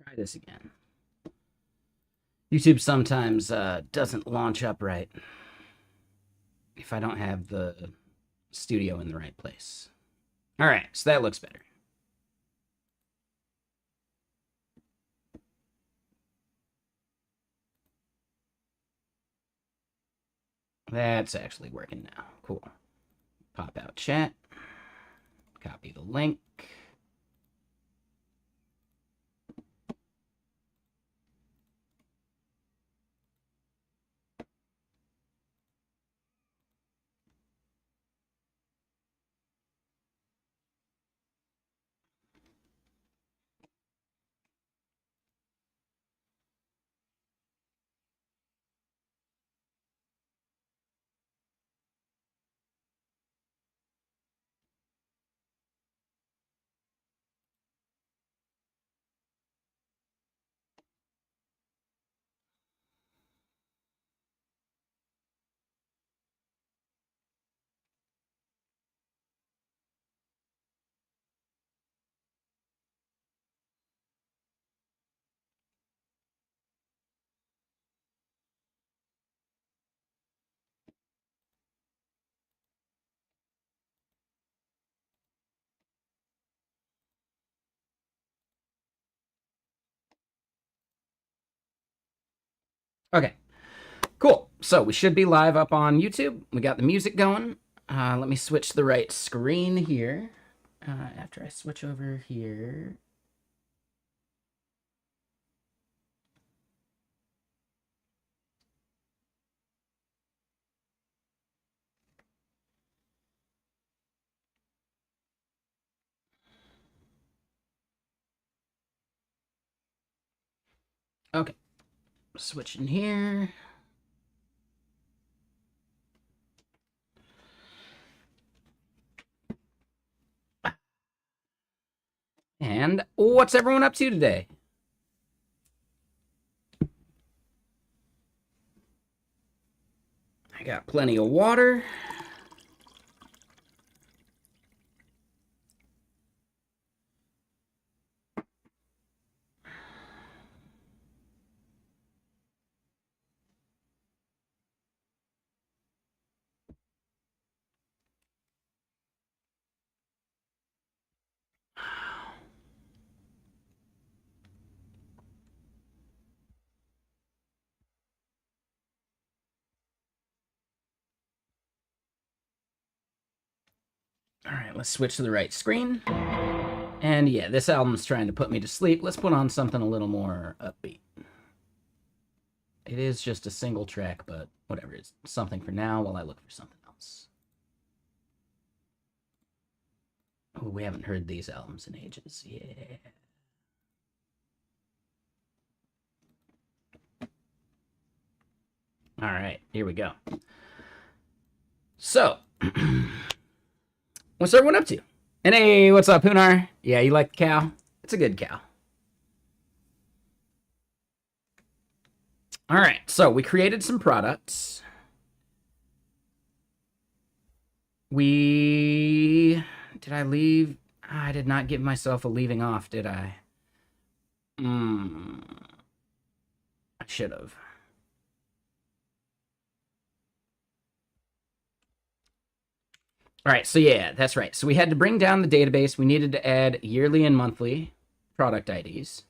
Try this again. YouTube sometimes doesn't launch up right if I don't have the studio in the right place. All right, so that looks better. That's actually working now. Cool. Pop out chat. Copy the link. Okay, cool. So we should be live up on YouTube. We got the music going. Let me switch to the right screen here. After I switch over here. Okay, switching here. And what's everyone up to today? I got plenty of water. All right, let's switch to the right screen. And yeah, this album's trying to put me to sleep. Let's put on something a little more upbeat. It is just a single track, but whatever. It's something for now while I look for something else. Oh, we haven't heard these albums in ages. Yeah. All right, here we go. So, what's everyone up to? And hey, what's up, Hunar? Yeah, you like the cow? It's a good cow. All right, so we created some products. Did I leave? I did not give myself a leaving off, did I? I should have. All right, so yeah, that's right. So we had to bring down the database. We needed to add yearly and monthly product IDs.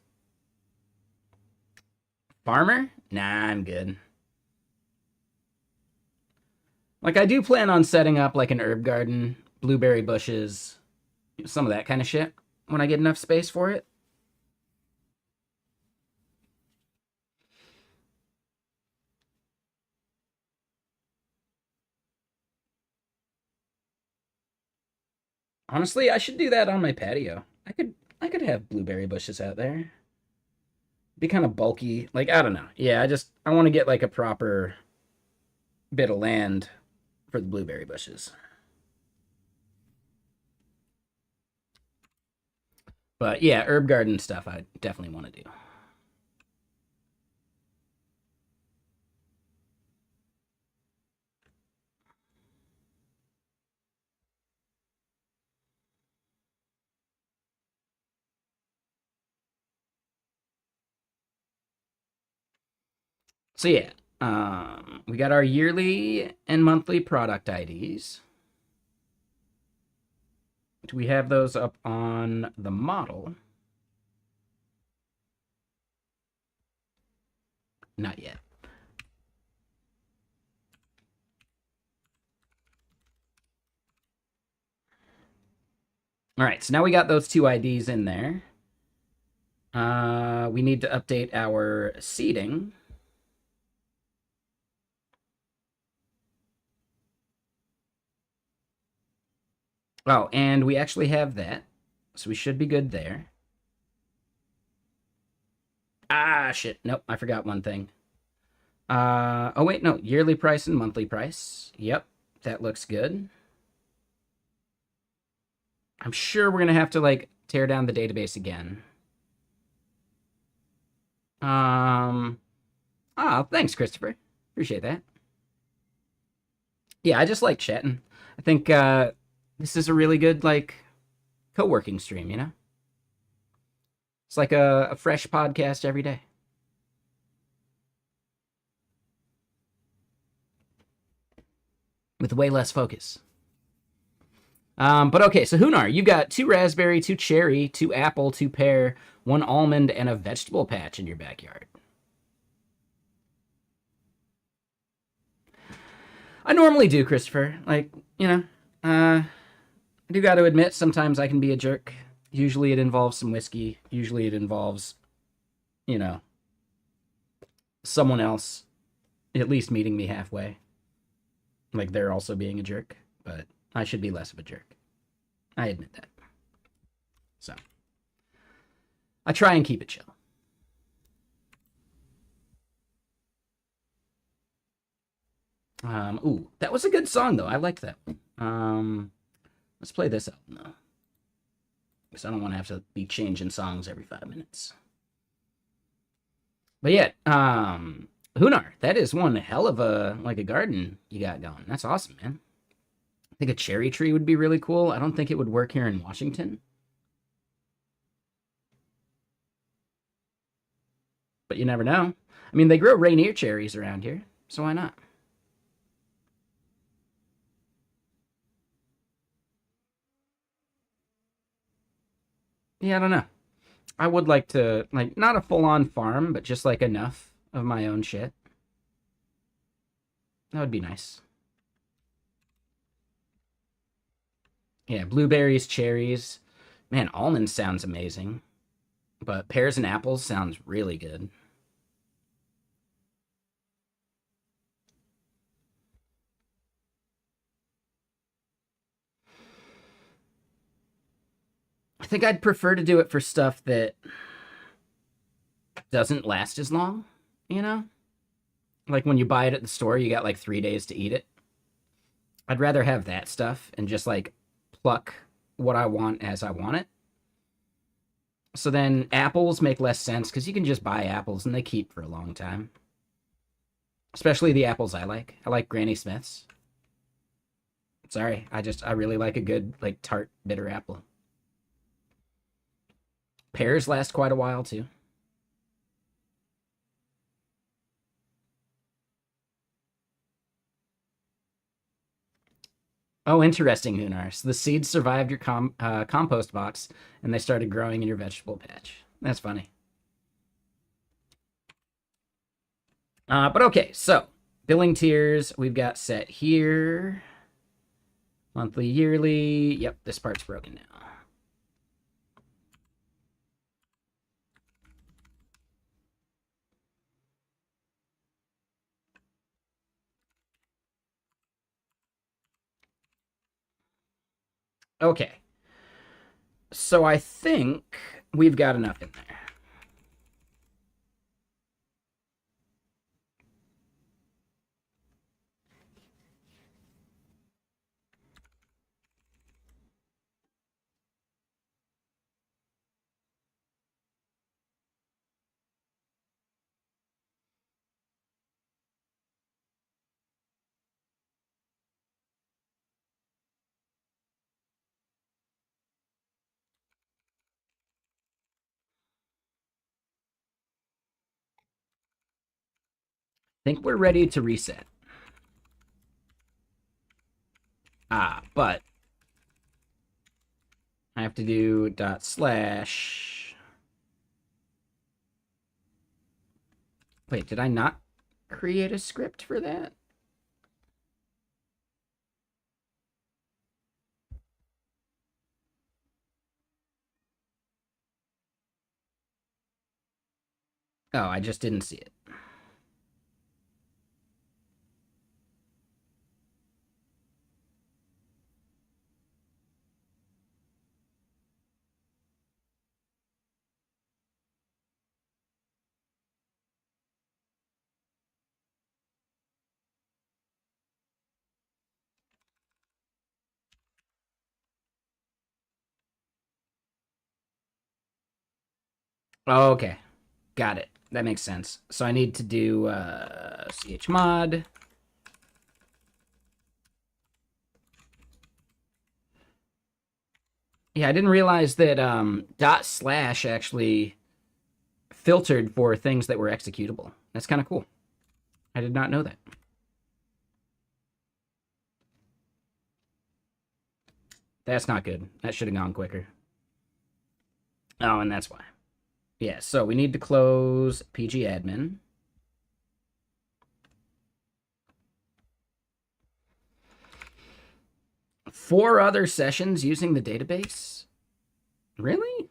Farmer? Nah, I'm good. Like, I do plan on setting up like an herb garden, blueberry bushes, some of that kind of shit when I get enough space for it. Honestly, I should do that on my patio. I could have blueberry bushes out there. Be kind of bulky. Like, I don't know. Yeah, I want to get like a proper bit of land for the blueberry bushes. But yeah, herb garden stuff I definitely want to do. So yeah, we got our yearly and monthly product IDs. Do we have those up on the model? Not yet. All right, so now we got those two IDs in there. We need to update our seating. Oh, and we actually have that, so we should be good there. Ah, shit. Nope, I forgot one thing. Oh wait, no, yearly price and monthly price. Yep, that looks good. I'm sure we're gonna have to like tear down the database again. Thanks, Christopher. Appreciate that. Yeah, I just like chatting. I think this is a really good like co-working stream, you know? It's like a fresh podcast every day. With way less focus. But okay, so Hunar, you got 2 raspberry, 2 cherry, 2 apple, 2 pear, 1 almond, and a vegetable patch in your backyard. I normally do, Christopher. Like, you know, I do got to admit, sometimes I can be a jerk. Usually it involves some whiskey. Usually it involves, you know, someone else at least meeting me halfway. Like they're also being a jerk, but I should be less of a jerk. I admit that. So, I try and keep it chill. Ooh, that was a good song though. I liked that one. Let's play this album though, because I don't want to have to be changing songs every 5 minutes. But yeah, Hunar, that is one hell of a like a garden you got going. That's awesome, man. I think a cherry tree would be really cool. I don't think it would work here in Washington, but you never know. I mean, they grow Rainier cherries around here, so why not? Yeah, I don't know. I would like to like not a full-on farm, but just like enough of my own shit. That would be nice. Yeah, blueberries, cherries. Man, almonds sounds amazing. But pears and apples sounds really good. I think I'd prefer to do it for stuff that doesn't last as long, you know? Like when you buy it at the store, you got like 3 days to eat it. I'd rather have that stuff and just like pluck what I want as I want it. So then apples make less sense because you can just buy apples and they keep for a long time. Especially the apples I like. I like Granny Smiths. Sorry, I really like a good like tart bitter apple. Pears last quite a while too. Oh, interesting, Hunar. So the seeds survived your compost box, and they started growing in your vegetable patch. That's funny. But okay, so billing tiers we've got set here. Monthly, yearly. Yep, this part's broken now. Okay. So I think we've got enough in there. think we're ready to reset. But I have to do /. Wait, did I not create a script for that? Oh, I just didn't see it. Oh, okay. Got it. That makes sense. So I need to do chmod. Yeah, I didn't realize that // actually filtered for things that were executable. That's kind of cool. I did not know that. That's not good. That should have gone quicker. Oh, and that's why. Yeah, so we need to close PG admin. Four other sessions using the database? Really?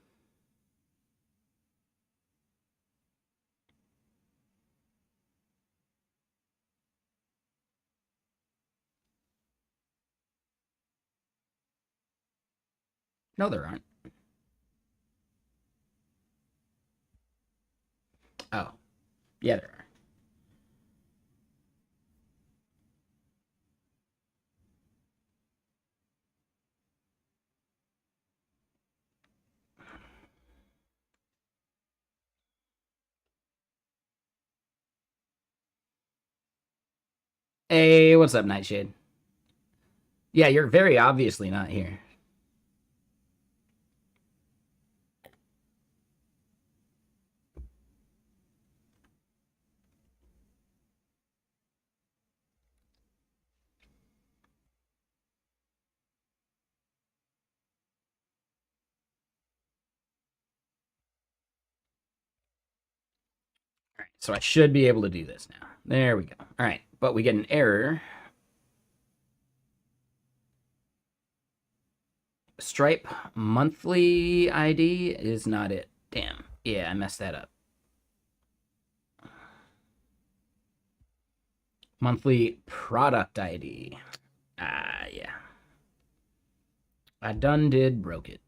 No, there aren't. Oh, yeah, there are. Hey, what's up, Nightshade? Yeah, you're very obviously not here. All right, so I should be able to do this now. There we go. All right, but we get an error. Stripe monthly ID is not it. Damn. Yeah, I messed that up. Monthly product ID. Yeah. I done did broke it.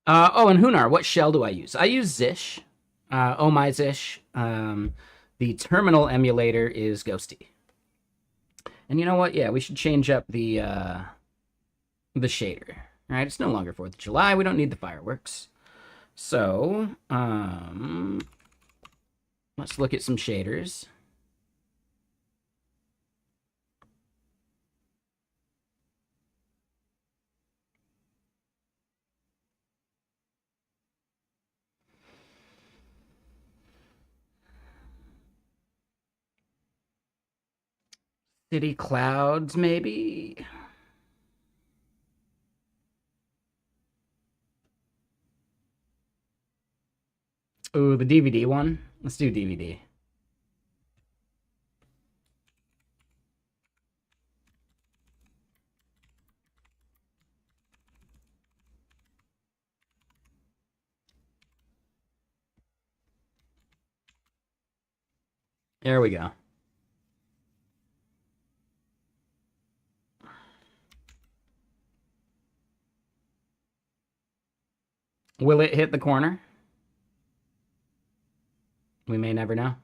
Oh, and Hunar, what shell do I use? I use Zish. Oh my Zish. The terminal emulator is Ghosty. And you know what? Yeah, we should change up the shader. All right, it's no longer 4th of July. We don't need the fireworks. So, let's look at some shaders. City clouds, maybe? Ooh, the DVD one? Let's do DVD. There we go. Will it hit the corner? We may never know.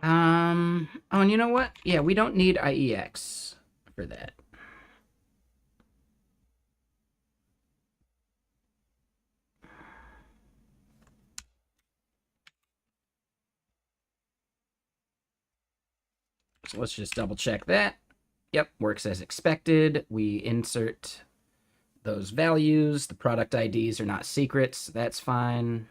Oh, and you know what? Yeah, we don't need IEX for that. So let's just double check that. Yep, works as expected. We insert those values. The product IDs are not secrets. That's fine.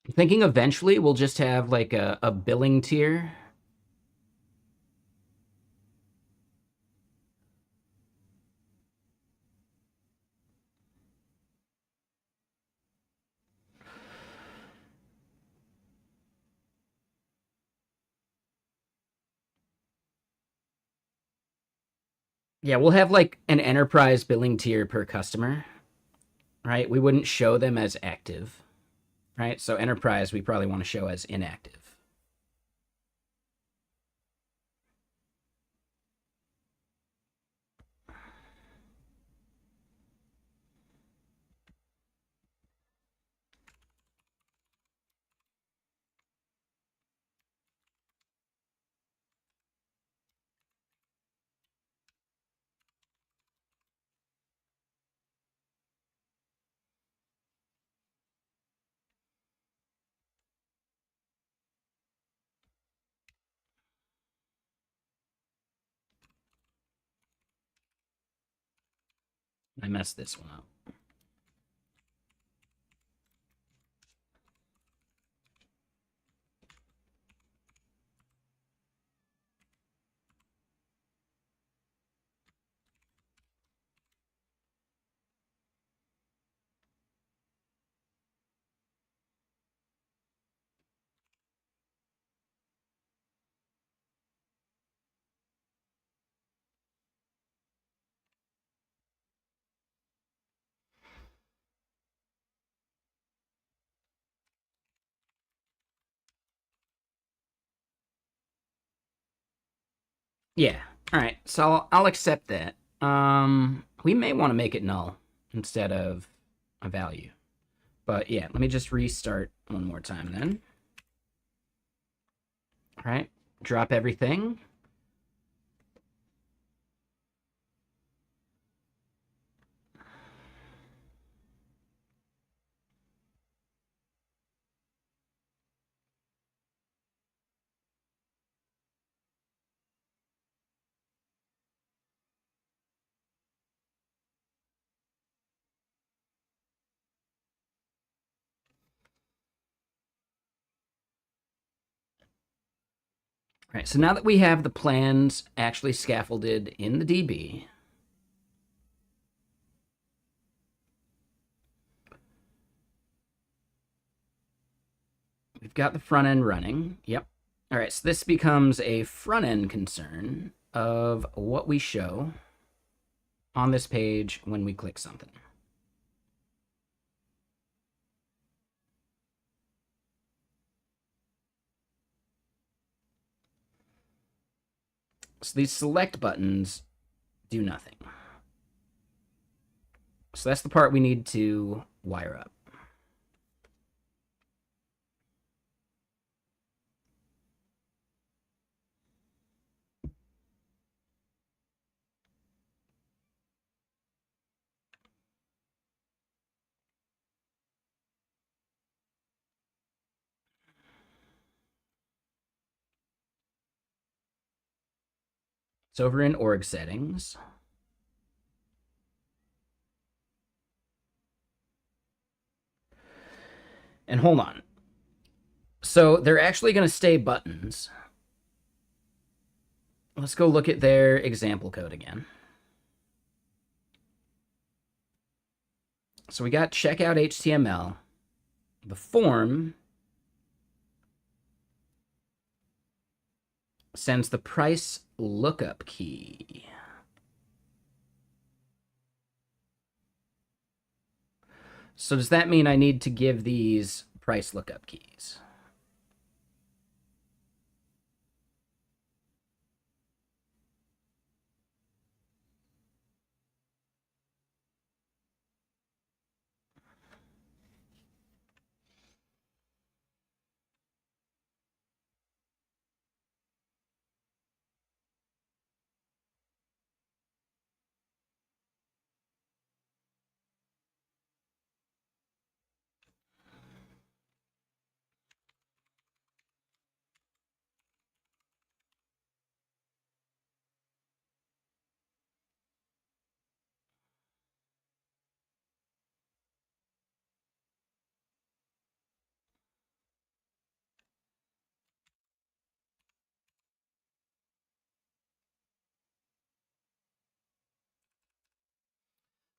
I'm thinking eventually we'll just have like a billing tier. Yeah, we'll have like an enterprise billing tier per customer, right? We wouldn't show them as active, right? So enterprise, we probably want to show as inactive. I messed this one up. Yeah. All right. So I'll accept that. We may want to make it null instead of a value. But yeah, let me just restart one more time then. All right. Drop everything. All right. So now that we have the plans actually scaffolded in the DB, we've got the front end running. Yep. All right. So this becomes a front end concern of what we show on this page when we click something. So these select buttons do nothing. So that's the part we need to wire up. It's over in org settings. And hold on. So they're actually going to stay buttons. Let's go look at their example code again. So we got checkout HTML. The form sends the price lookup key. So does that mean I need to give these price lookup keys?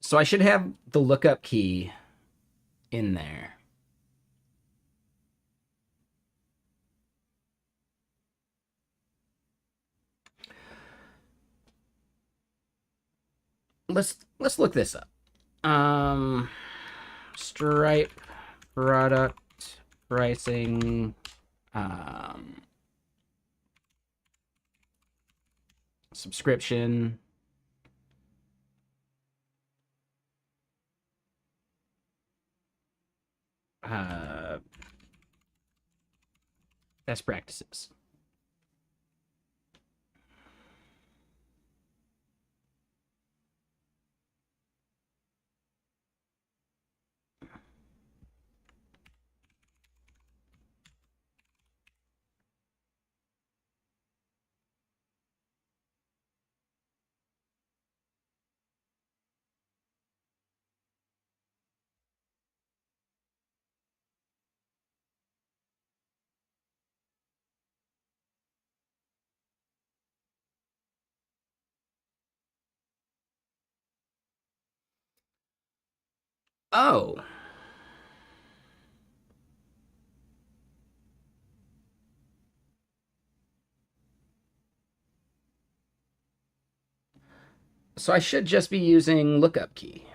So I should have the lookup key in there. Let's look this up. Stripe product pricing subscription best practices. Oh. So I should just be using lookup key.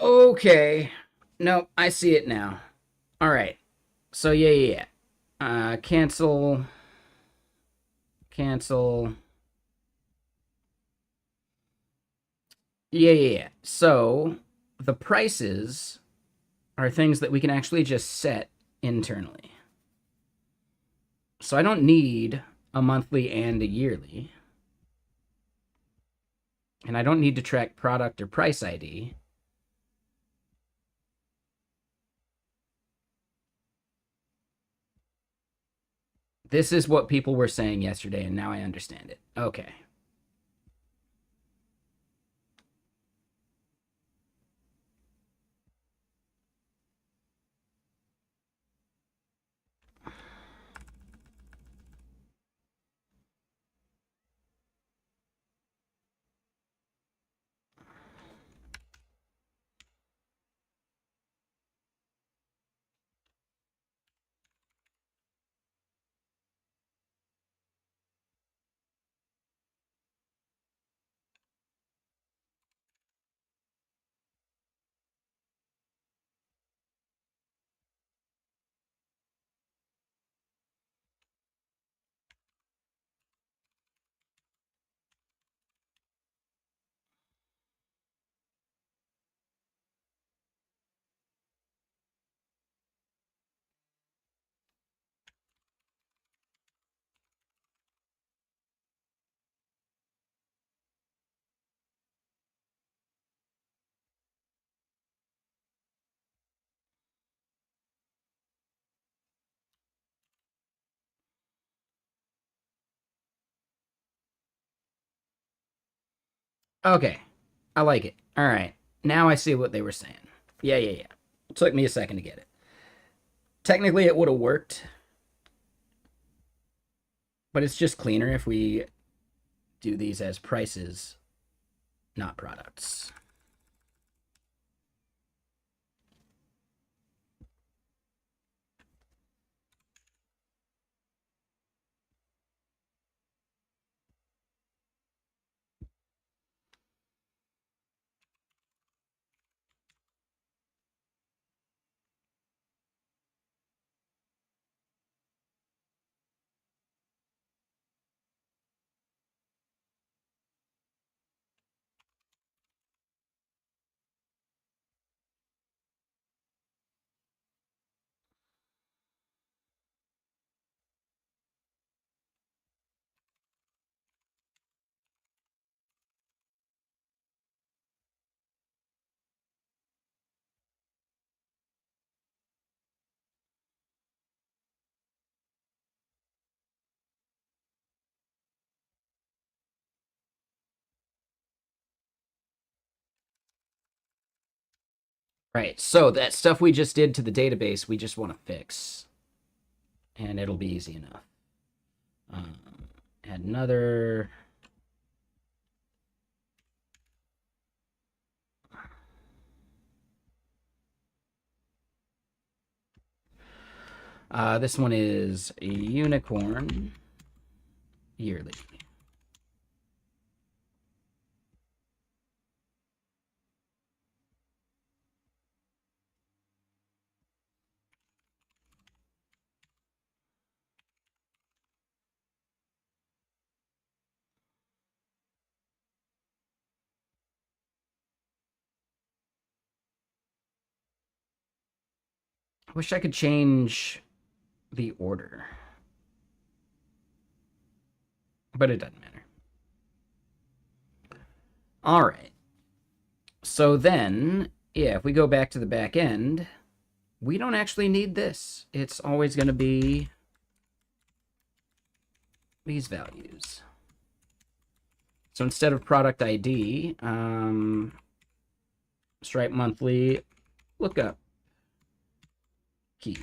Okay. Nope, I see it now. All right. So yeah. Cancel. Cancel. Yeah. So the prices are things that we can actually just set internally. So I don't need a monthly and a yearly. And I don't need to track product or price ID. This is what people were saying yesterday, and now I understand it. Okay. Okay. I like it. All right. Now I see what they were saying. Yeah. It took me a second to get it. Technically, it would have worked, but it's just cleaner if we do these as prices, not products. Right. So that stuff we just did to the database, we just want to fix, and it'll be easy enough. Um, Add another. This one is a unicorn yearly. I wish I could change the order, but it doesn't matter. All right. So then, yeah, if we go back to the back end, we don't actually need this. It's always going to be these values. So instead of product ID, Stripe monthly lookup key.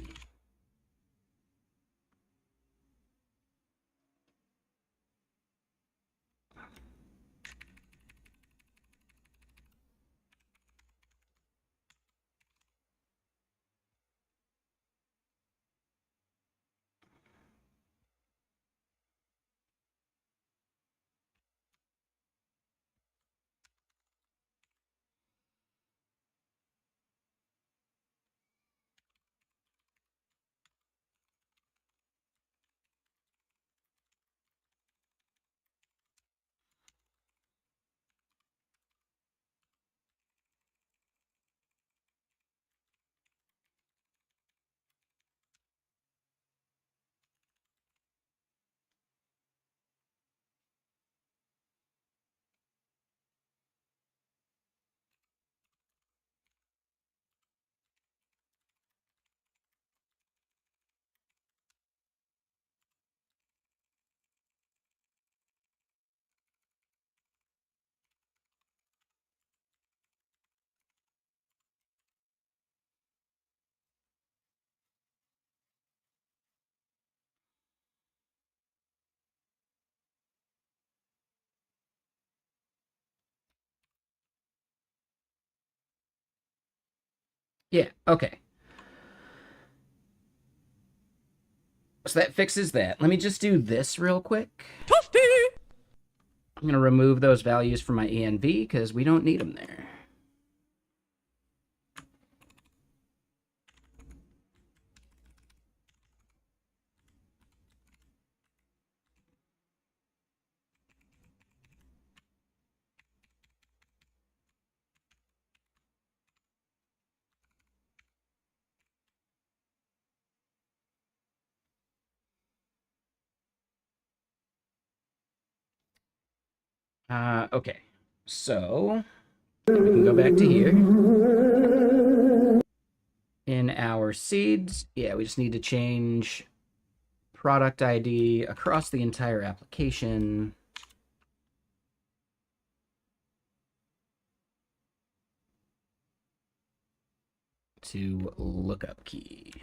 Yeah, okay. So that fixes that. Let me just do this real quick. Toasty! I'm going to remove those values from my ENV because we don't need them there. Okay. So we can go back to here. In our seeds, yeah, we just need to change product ID across the entire application. To lookup key.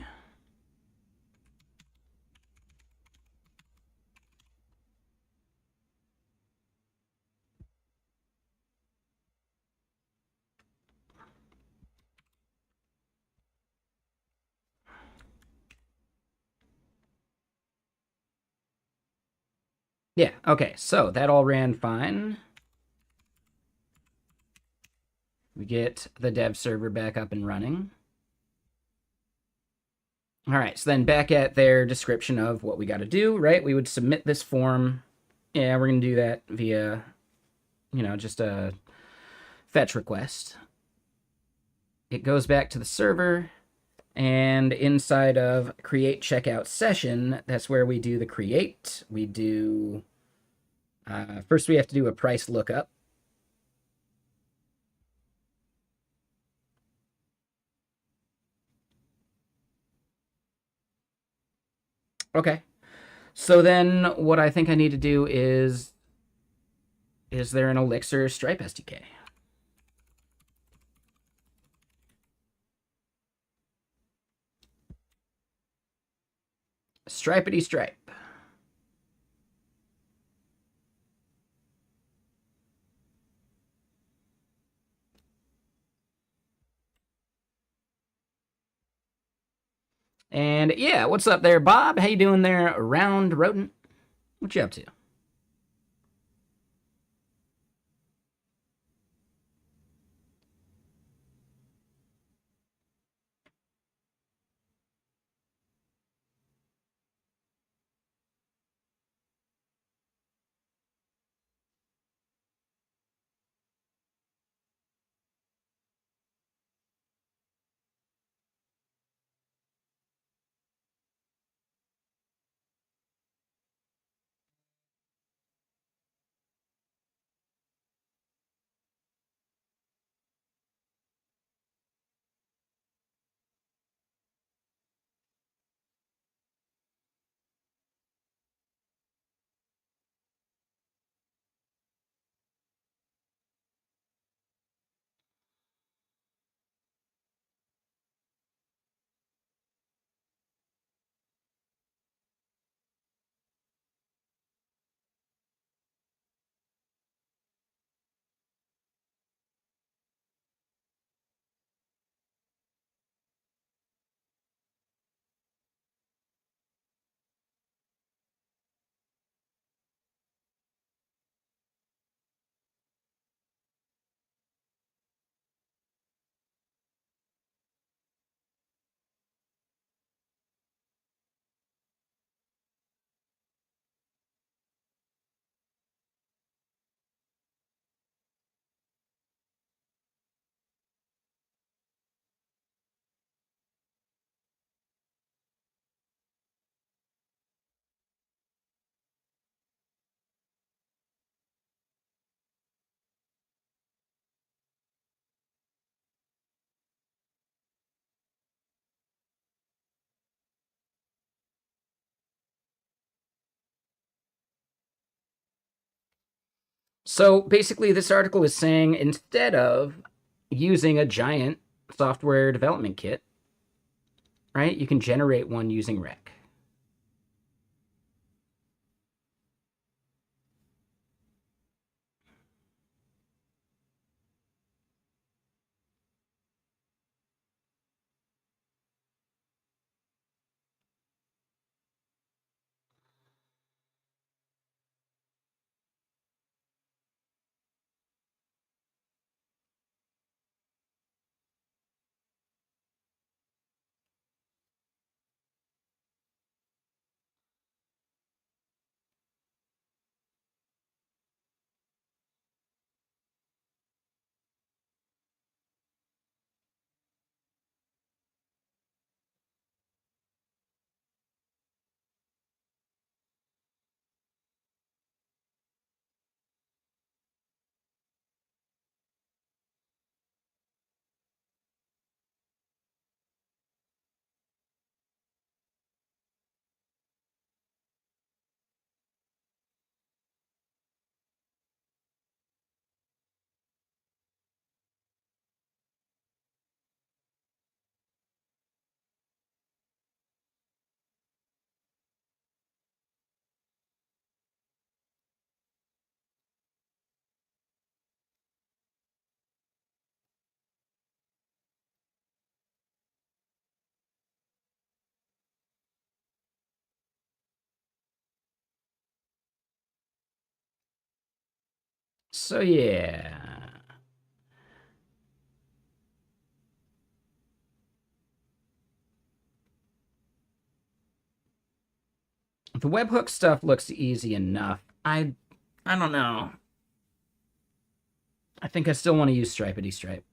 Yeah, okay, so that all ran fine. We get the dev server back up and running. All right, so then back at their description of what we got to do, right? We would submit this form. Yeah, we're going to do that via, just a fetch request. It goes back to the server, and inside of create checkout session, that's where we do the create. We do, first we have to do a price lookup. Okay. So then what I think I need to do is there an Elixir Stripe SDK? Stripety stripe. And yeah, what's up there, Bob? How you doing there, Round Rodent? What you up to? So basically, this article is saying instead of using a giant software development kit, right, you can generate one using Rec. So yeah. The webhook stuff looks easy enough. I don't know. I think I still want to use Stripedy Stripe.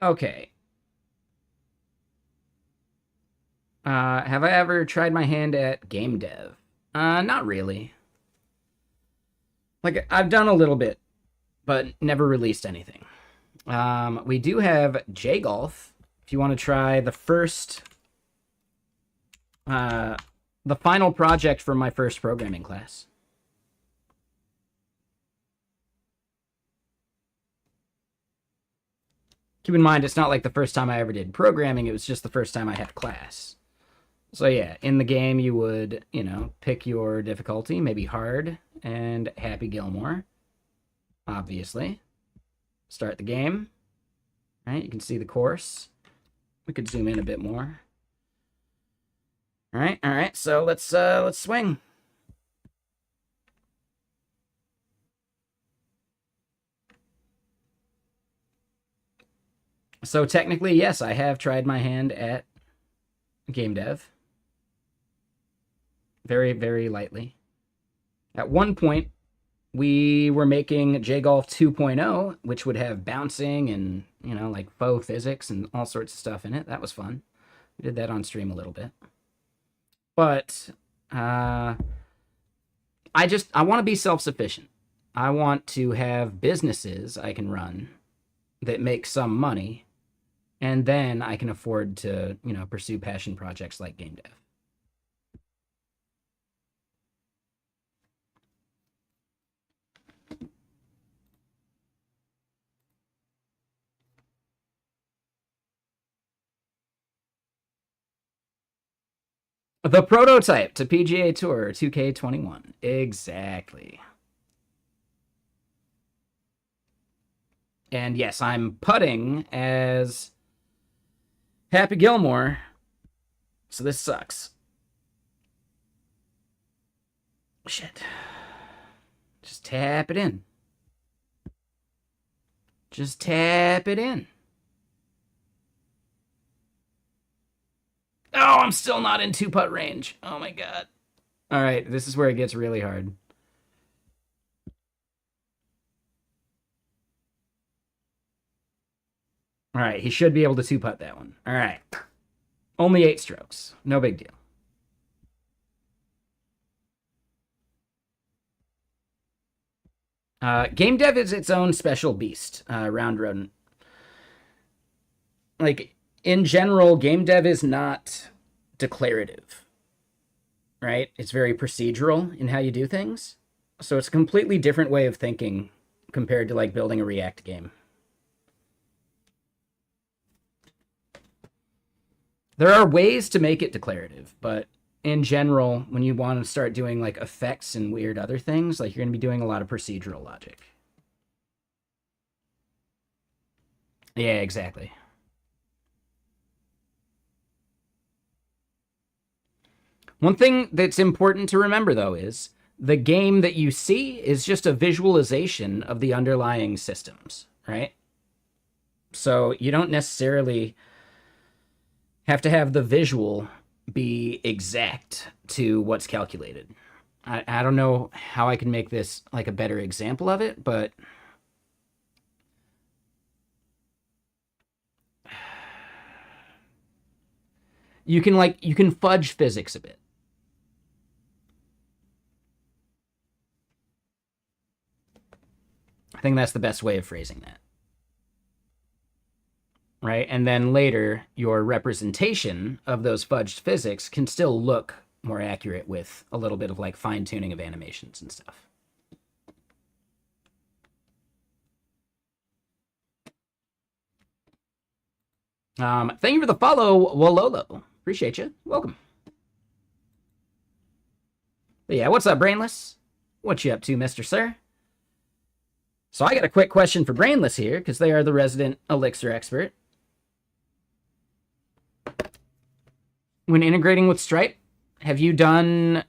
Okay. Have I ever tried my hand at game dev? Not really. Like, I've done a little bit, but never released anything. We do have J-Golf. If you want to try the first, the final project from my first programming class. Keep in mind, it's not like the first time I ever did programming. It was just the first time I had a class. So yeah, in the game, you would, pick your difficulty, maybe hard, and Happy Gilmore, obviously. Start the game. Right, you can see the course. We could zoom in a bit more. All right. So let's swing. So technically, yes, I have tried my hand at game dev. Very, very lightly. At one point, we were making J-Golf 2.0, which would have bouncing and, like faux physics and all sorts of stuff in it. That was fun. We did that on stream a little bit. But I want to be self-sufficient. I want to have businesses I can run that make some money, and then I can afford to, pursue passion projects like game dev. The prototype to PGA Tour 2K21. Exactly. And yes, I'm putting as Happy Gilmore, so this sucks. Shit. Just tap it in. Just tap it in. Oh, I'm still not in two-putt range. Oh my god. All right, this is where it gets really hard. All right, he should be able to two-putt that one. All right. Only 8 strokes. No big deal. Game dev is its own special beast, round rodent. Like, in general, game dev is not declarative, right? It's very procedural in how you do things. So it's a completely different way of thinking compared to, like, building a React game. There are ways to make it declarative, but in general, when you want to start doing, like, effects and weird other things, like, you're going to be doing a lot of procedural logic. Yeah, exactly. One thing that's important to remember, though, is the game that you see is just a visualization of the underlying systems, right? So you don't necessarily have to have the visual be exact to what's calculated. I don't know how I can make this like a better example of it, but you can fudge physics a bit. I think that's the best way of phrasing that. Right? And then later, your representation of those fudged physics can still look more accurate with a little bit of like fine-tuning of animations and stuff. Thank you for the follow, Wololo. Appreciate you. Welcome. But yeah, what's up, Brainless? What you up to, Mr. Sir? So I got a quick question for Brainless here, because they are the resident Elixir expert. When integrating with Stripe, have you done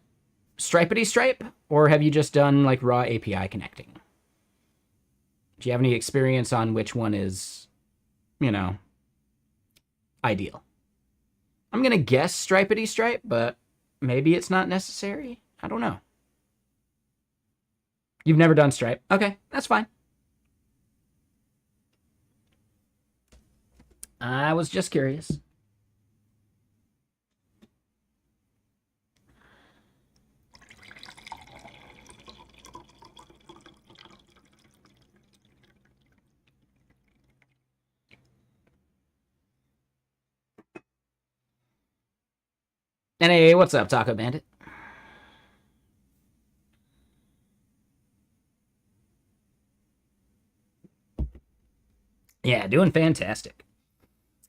Stripety Stripe, or have you just done like raw API connecting? Do you have any experience on which one is, ideal? I'm going to guess Stripety Stripe, but maybe it's not necessary. I don't know. You've never done Stripe? Okay, that's fine. I was just curious. And hey, what's up, Taco Bandit? Yeah, doing fantastic.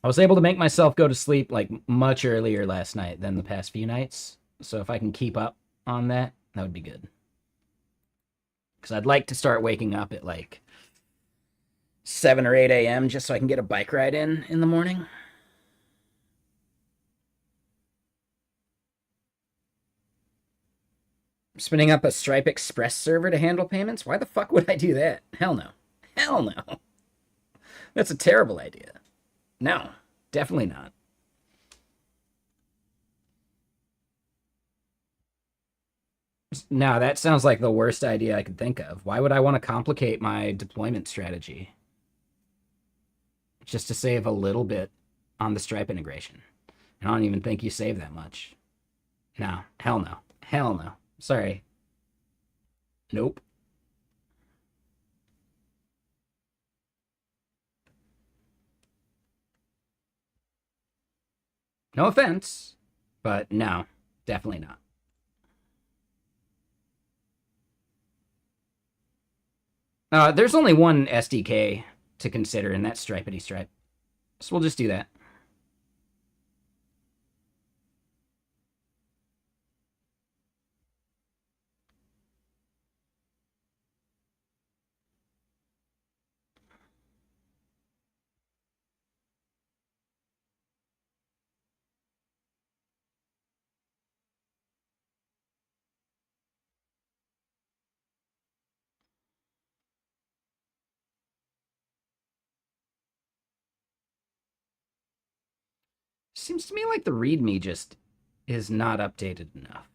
I was able to make myself go to sleep like much earlier last night than the past few nights. So if I can keep up on that, that would be good. Because I'd like to start waking up at like 7 or 8 a.m. just so I can get a bike ride in the morning. Spinning up a Stripe Express server to handle payments? Why the fuck would I do that? Hell no. Hell no. That's a terrible idea. No, definitely not. No, that sounds like the worst idea I could think of. Why would I want to complicate my deployment strategy? Just to save a little bit on the Stripe integration. I don't even think you save that much. No, hell no. Hell no. Sorry. Nope. No offense, but no, definitely not. There's only one SDK to consider, and that's Stripety Stripe. So we'll just do that. Seems to me like the README just is not updated enough.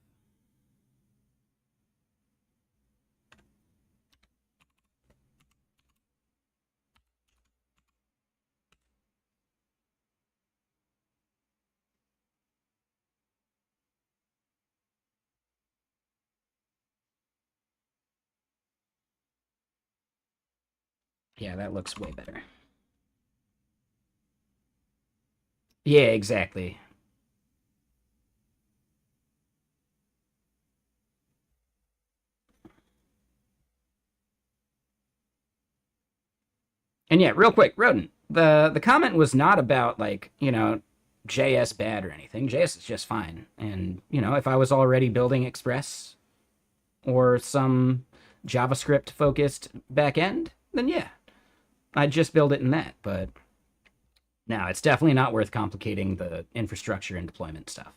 Yeah, that looks way better. Yeah, exactly. And yeah, real quick, Rodent, the comment was not about like, JS bad or anything. JS is just fine. And, if I was already building Express or some JavaScript focused backend, then yeah, I'd just build it in that. But no, it's definitely not worth complicating the infrastructure and deployment stuff.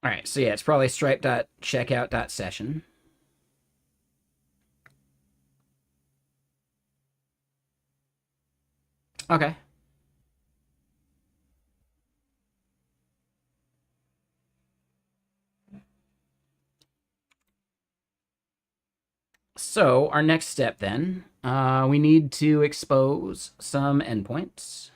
All right, so yeah, it's probably stripe.checkout.session. Okay. So our next step then, we need to expose some endpoints.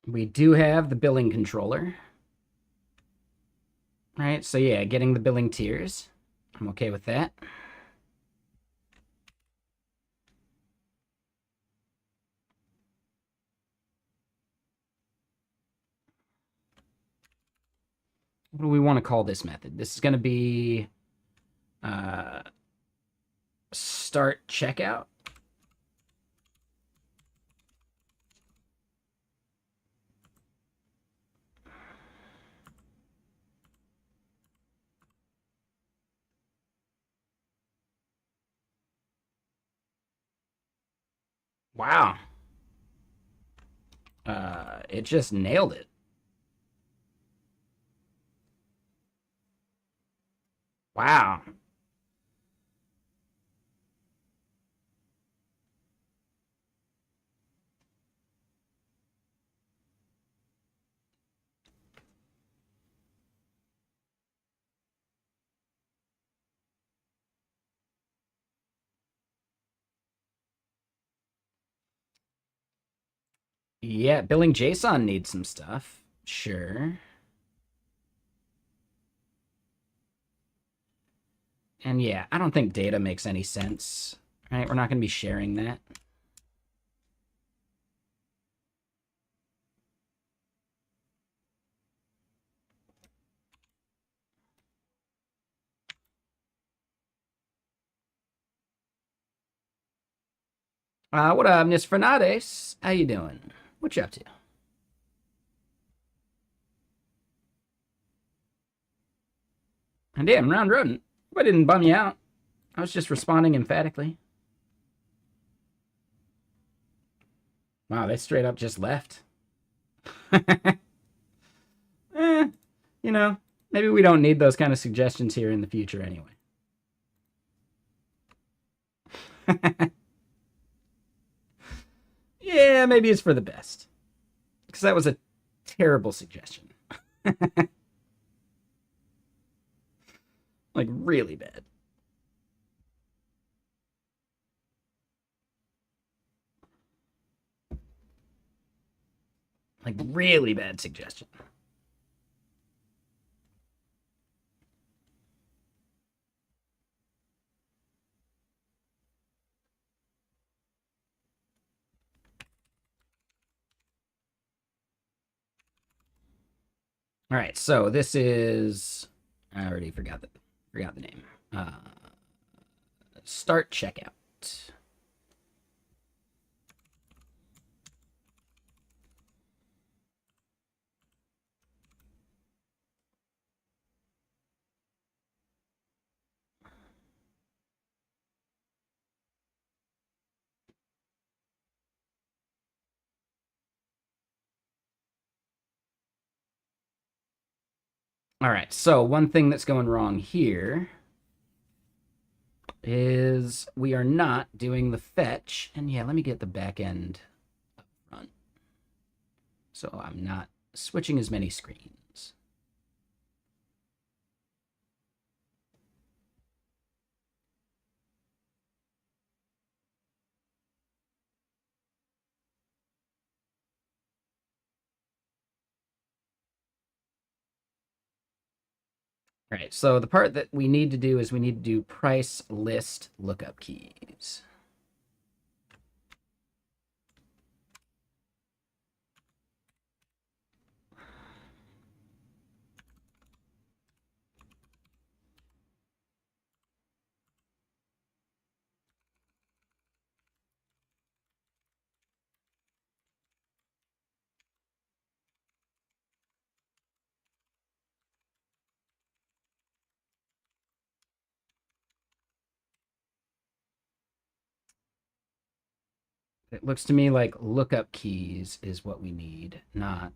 We do have the billing controller. All right, so yeah, getting the billing tiers. I'm okay with that. What do we want to call this method? This is going to be start checkout. Wow. It just nailed it. Wow. Yeah, billing JSON needs some stuff. Sure. And yeah, I don't think data makes any sense. Right? We're not going to be sharing that. What up, Miss Fernandez? How you doing? What you up to? And damn, round rodent. I didn't bum you out. I was just responding emphatically. Wow, they straight up just left. eh, you know, maybe we don't need those kind of suggestions here in the future anyway. Yeah, maybe it's for the best. Because that was a terrible suggestion. Like, really bad. Like, really bad suggestion. All right, so this is... I already forgot the name. Start checkout. All right, so one thing that's going wrong here is we are not doing the fetch. And yeah, let me get the back end up front. So I'm not switching as many screens. All right, so the part that we need to do is we need to do price list lookup keys. It looks to me like lookup keys is what we need, not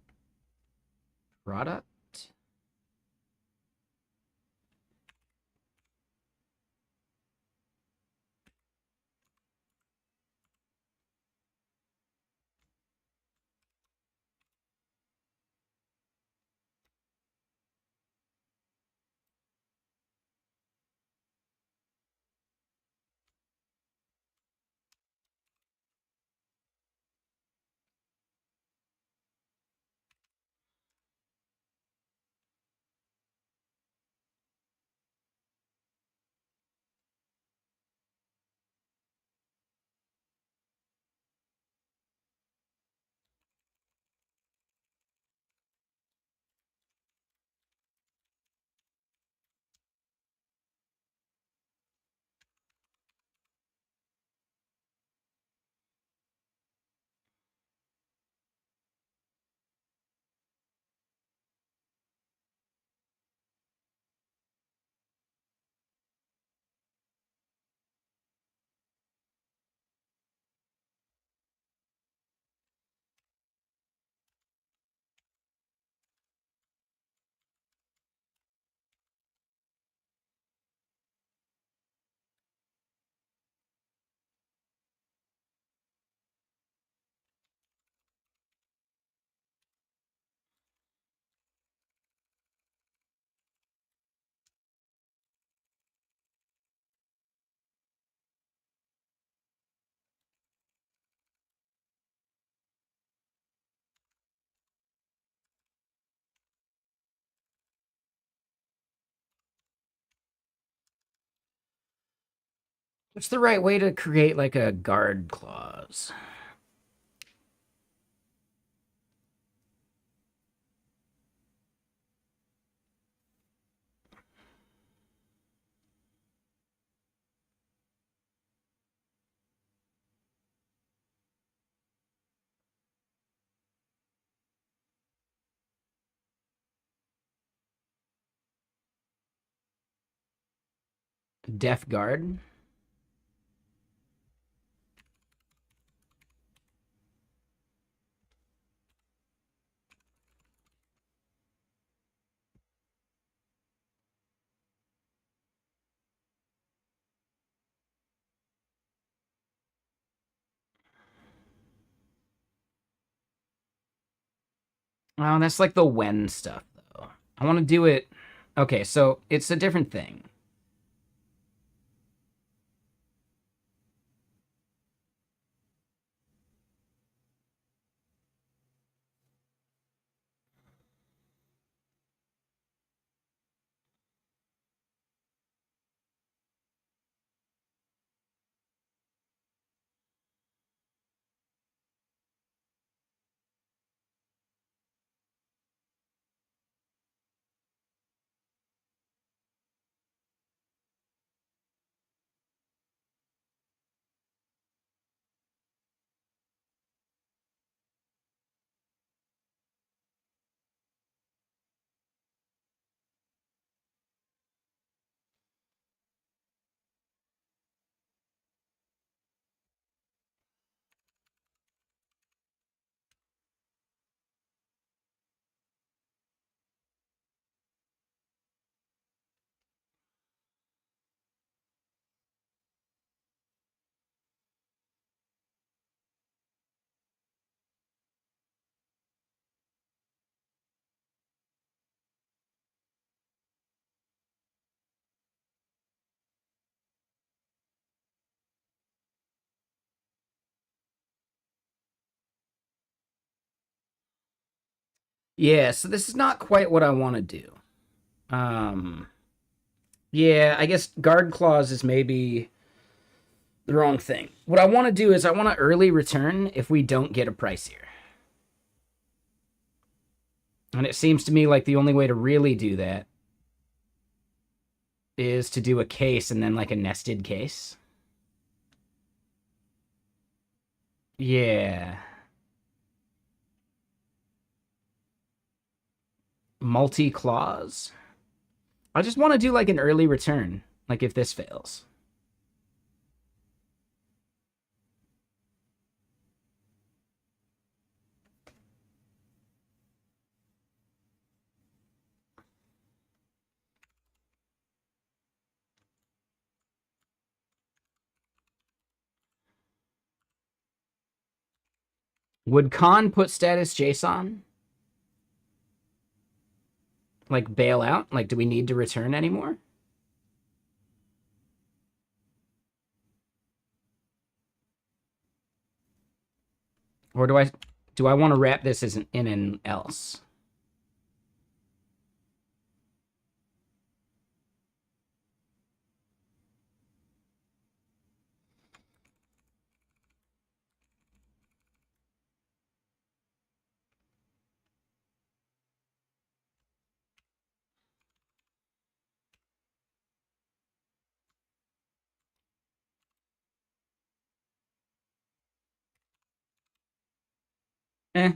product. What's the right way to create like a guard clause? Def guard. Oh, that's like the when stuff, though. I want to do it. Okay, so it's a different thing. Yeah, so this is not quite what I want to do. Um, yeah, I guess guard clause is maybe the wrong thing. What I want to do is I want to early return if we don't get a price here. And it seems to me like the only way to really do that is to do a case and then like a nested case. Yeah. Multi-clause. I just want to do like an early return, like if this fails. Would con put status JSON? Like bail out? Like, do we need to return anymore? Or do I want to wrap this as in an else? Eh.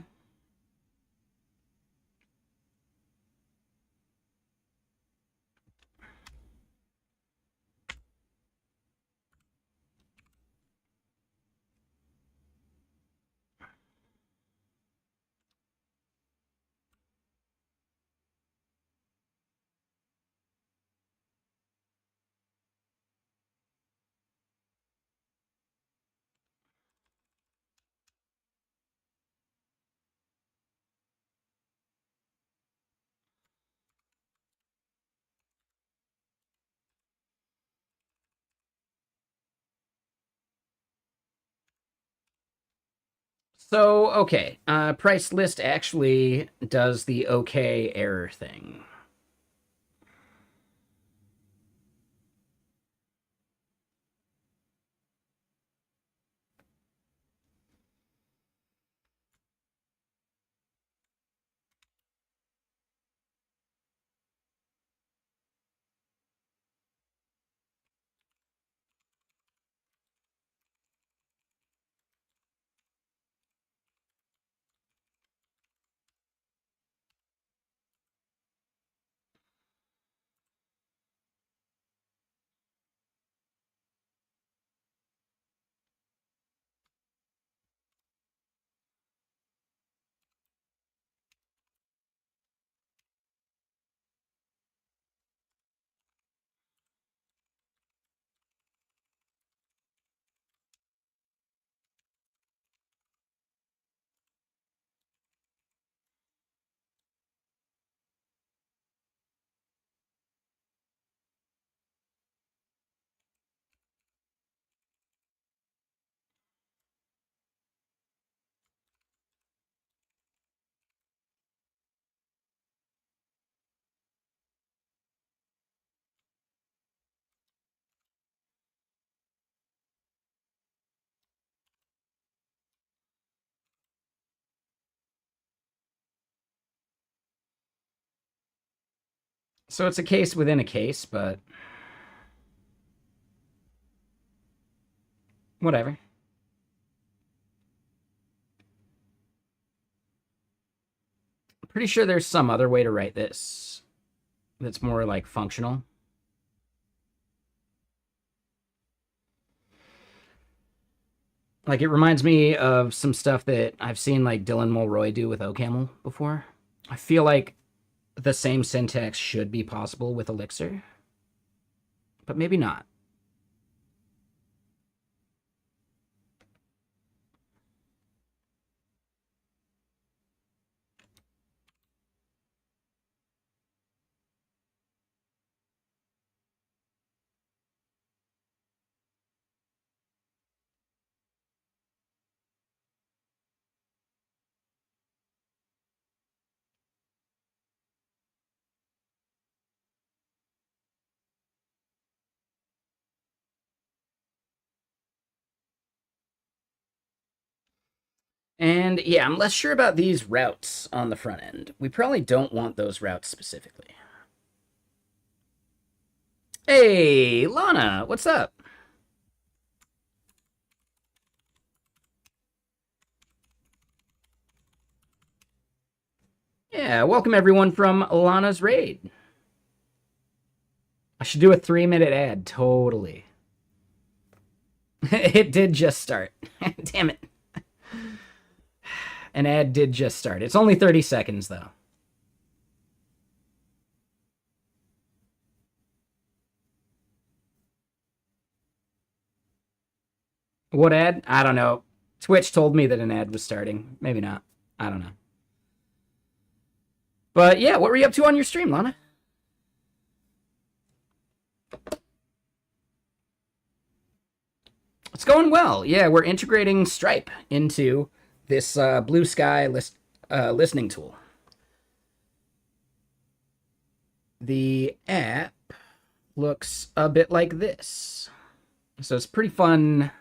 So, okay. Price list actually does the okay error thing. So it's a case within a case, but whatever. I'm pretty sure there's some other way to write this that's more like functional. Like, it reminds me of some stuff that I've seen like Dylan Mulroy do with OCaml before. I feel like the same syntax should be possible with Elixir, but maybe not. And yeah, I'm less sure about these routes on the front end. We probably don't want those routes specifically. Hey, Lana, what's up? Yeah, welcome everyone from Lana's Raid. I should do a 3-minute ad, totally. It did just start. Damn it. An ad did just start. It's only 30 seconds, though. What ad? I don't know. Twitch told me that an ad was starting. Maybe not. I don't know. But yeah, what were you up to on your stream, Lana? It's going well. Yeah, we're integrating Stripe into this Blue Sky listening tool. The app looks a bit like this. So it's pretty fun,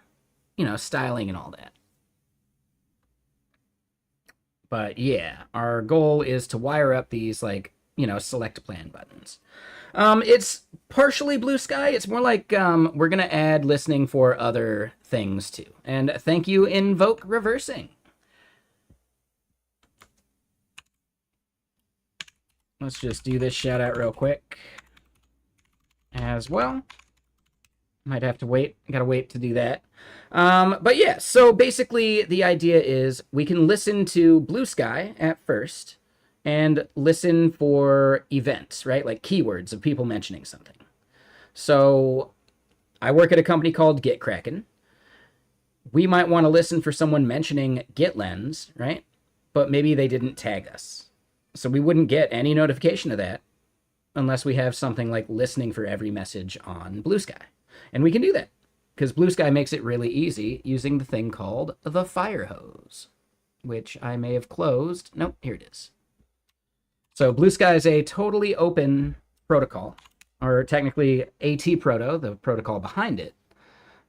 you know, styling and all that. But yeah, our goal is to wire up these, like, you know, select plan buttons. It's partially Blue Sky. It's more like we're going to add listening for other things too. And thank you, Invoke Reversing. Let's just do this shout out real quick as well. Might have to wait. Gotta wait to do that. But yeah, so basically the idea is we can listen to Blue Sky at first and listen for events, right? Like keywords of people mentioning something. So I work at a company called GitKraken. We might want to listen for someone mentioning GitLens, right? But maybe they didn't tag us. So we wouldn't get any notification of that unless we have something like listening for every message on Blue Sky. And we can do that because Blue Sky makes it really easy using the thing called the Firehose, which I may have closed. Nope, here it is. So Blue Sky is a totally open protocol, or technically ATProto, the protocol behind it.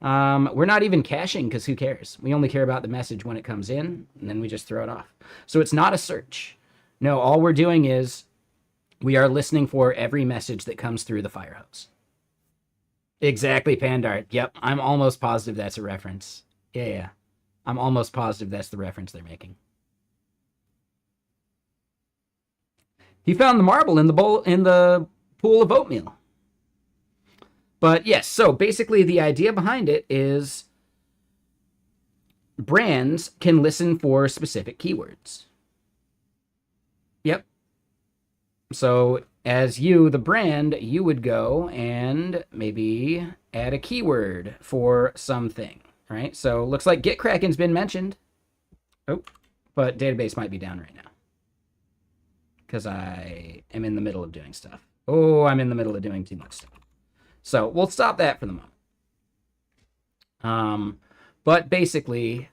We're not even caching because who cares? We only care about the message when it comes in, and then we just throw it off. So it's not a search. No, all we're doing is we are listening for every message that comes through the Firehose. Exactly, Pandart. Yep, I'm almost positive that's a reference. Yeah. I'm almost positive that's the reference they're making. He found the marble in the pool of oatmeal. But yes, so basically the idea behind it is brands can listen for specific keywords. Yep. So as you, the brand, you would go and maybe add a keyword for something, right? So looks like GitKraken's been mentioned. Oh, but database might be down right now because I am in the middle of doing stuff. Oh, I'm in the middle of doing too much stuff. So we'll stop that for the moment. But basically,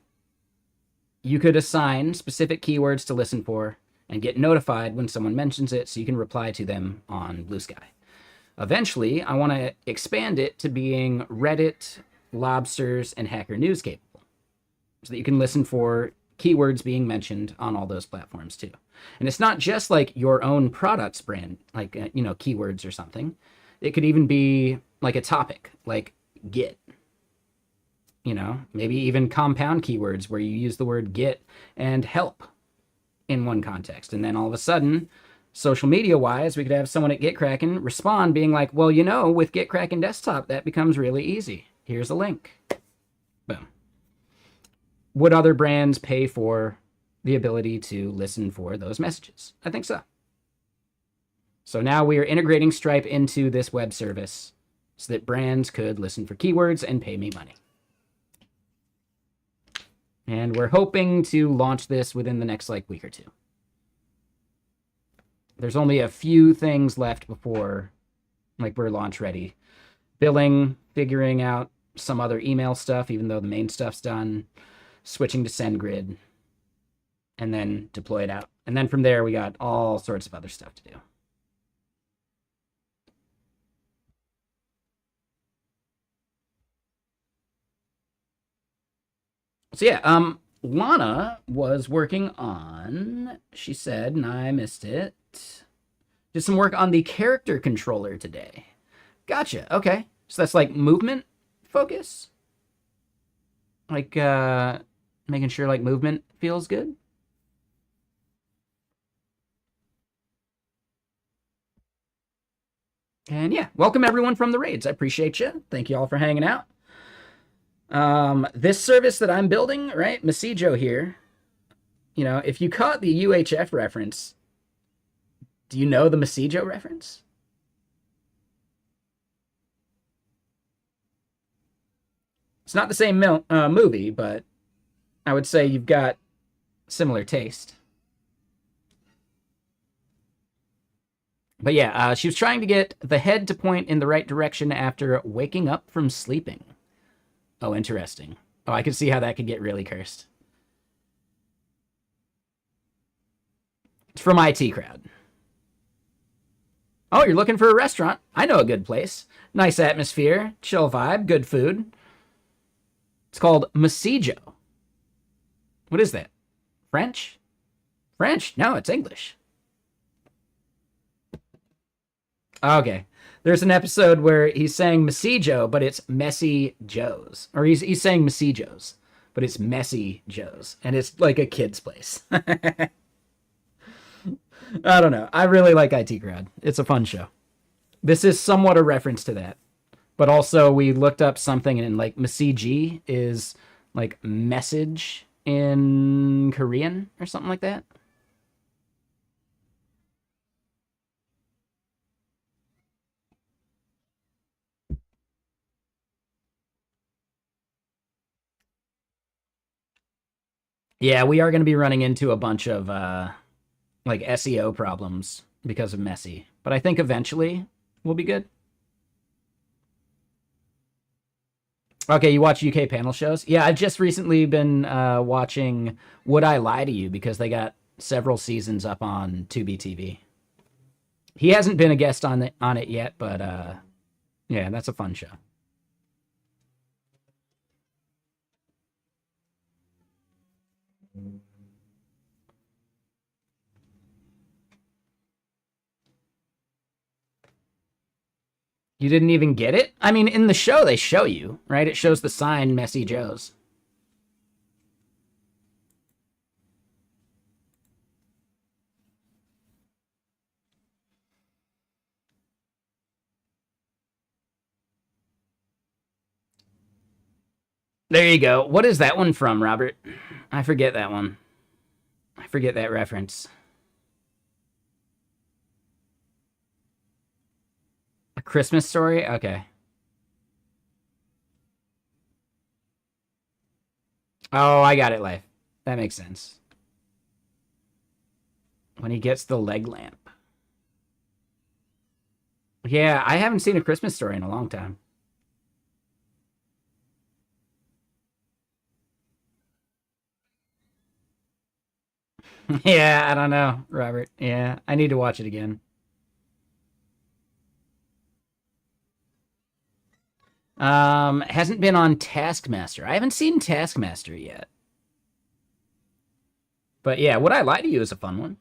you could assign specific keywords to listen for and get notified when someone mentions it so you can reply to them on Blue Sky. Eventually, I want to expand it to being Reddit, Lobsters, and Hacker News capable so that you can listen for keywords being mentioned on all those platforms too. And it's not just like your own product's brand, like, you know, keywords or something. It could even be like a topic, like Git. You know, maybe even compound keywords where you use the word Git and help in one context. And then all of a sudden, social media-wise, we could have someone at GitKraken respond being like, well, you know, with GitKraken Desktop, that becomes really easy. Here's a link. Boom. Would other brands pay for the ability to listen for those messages? I think so. So now we are integrating Stripe into this web service so that brands could listen for keywords and pay me money. And we're hoping to launch this within the next like week or two. There's only a few things left before like we're launch ready. Billing, figuring out some other email stuff, even though the main stuff's done, switching to SendGrid, and then deploy it out. And then from there, we got all sorts of other stuff to do. So yeah, Lana was working on, she said, and I missed it, did some work on the character controller today. Gotcha, okay. So that's like movement focus? Like, making sure like movement feels good? And yeah, welcome everyone from the raids. I appreciate you. Thank you all for hanging out. This service that I'm building, right, Messijo here, you know, if you caught the UHF reference, do you know the Messijo reference? It's not the same movie, but I would say you've got similar taste. But yeah, she was trying to get the head to point in the right direction after waking up from sleeping. Oh, interesting. Oh, I can see how that could get really cursed. It's from IT Crowd. Oh, you're looking for a restaurant? I know a good place. Nice atmosphere, chill vibe, good food. It's called Messijo. What is that? French? French? No, it's English. Okay. There's an episode where he's saying Messijo, but it's Messy Joe's. Or he's saying Messijo's, but it's Messy Joe's. And it's like a kid's place. I don't know. I really like IT Crowd. It's a fun show. This is somewhat a reference to that. But also, we looked up something, and like Messiji is like message in Korean or something like that. Yeah, we are going to be running into a bunch of like SEO problems because of Messi. But I think eventually we'll be good. Okay, you watch UK panel shows? Yeah, I've just recently been watching Would I Lie to You because they got several seasons up on Tubi TV. He hasn't been a guest on it yet, but yeah, that's a fun show. You didn't even get it? I mean, in the show, they show you, right? It shows the sign Messy Joe's. There you go. What is that one from, Robert? I forget that one. I forget that reference. A Christmas Story? Okay. Oh, I got it, Life. That makes sense. When he gets the leg lamp. Yeah, I haven't seen A Christmas Story in a long time. Yeah, I don't know, Robert. Yeah, I need to watch it again. Hasn't been on Taskmaster. I haven't seen Taskmaster yet. But yeah, Would I Lie to You is a fun one.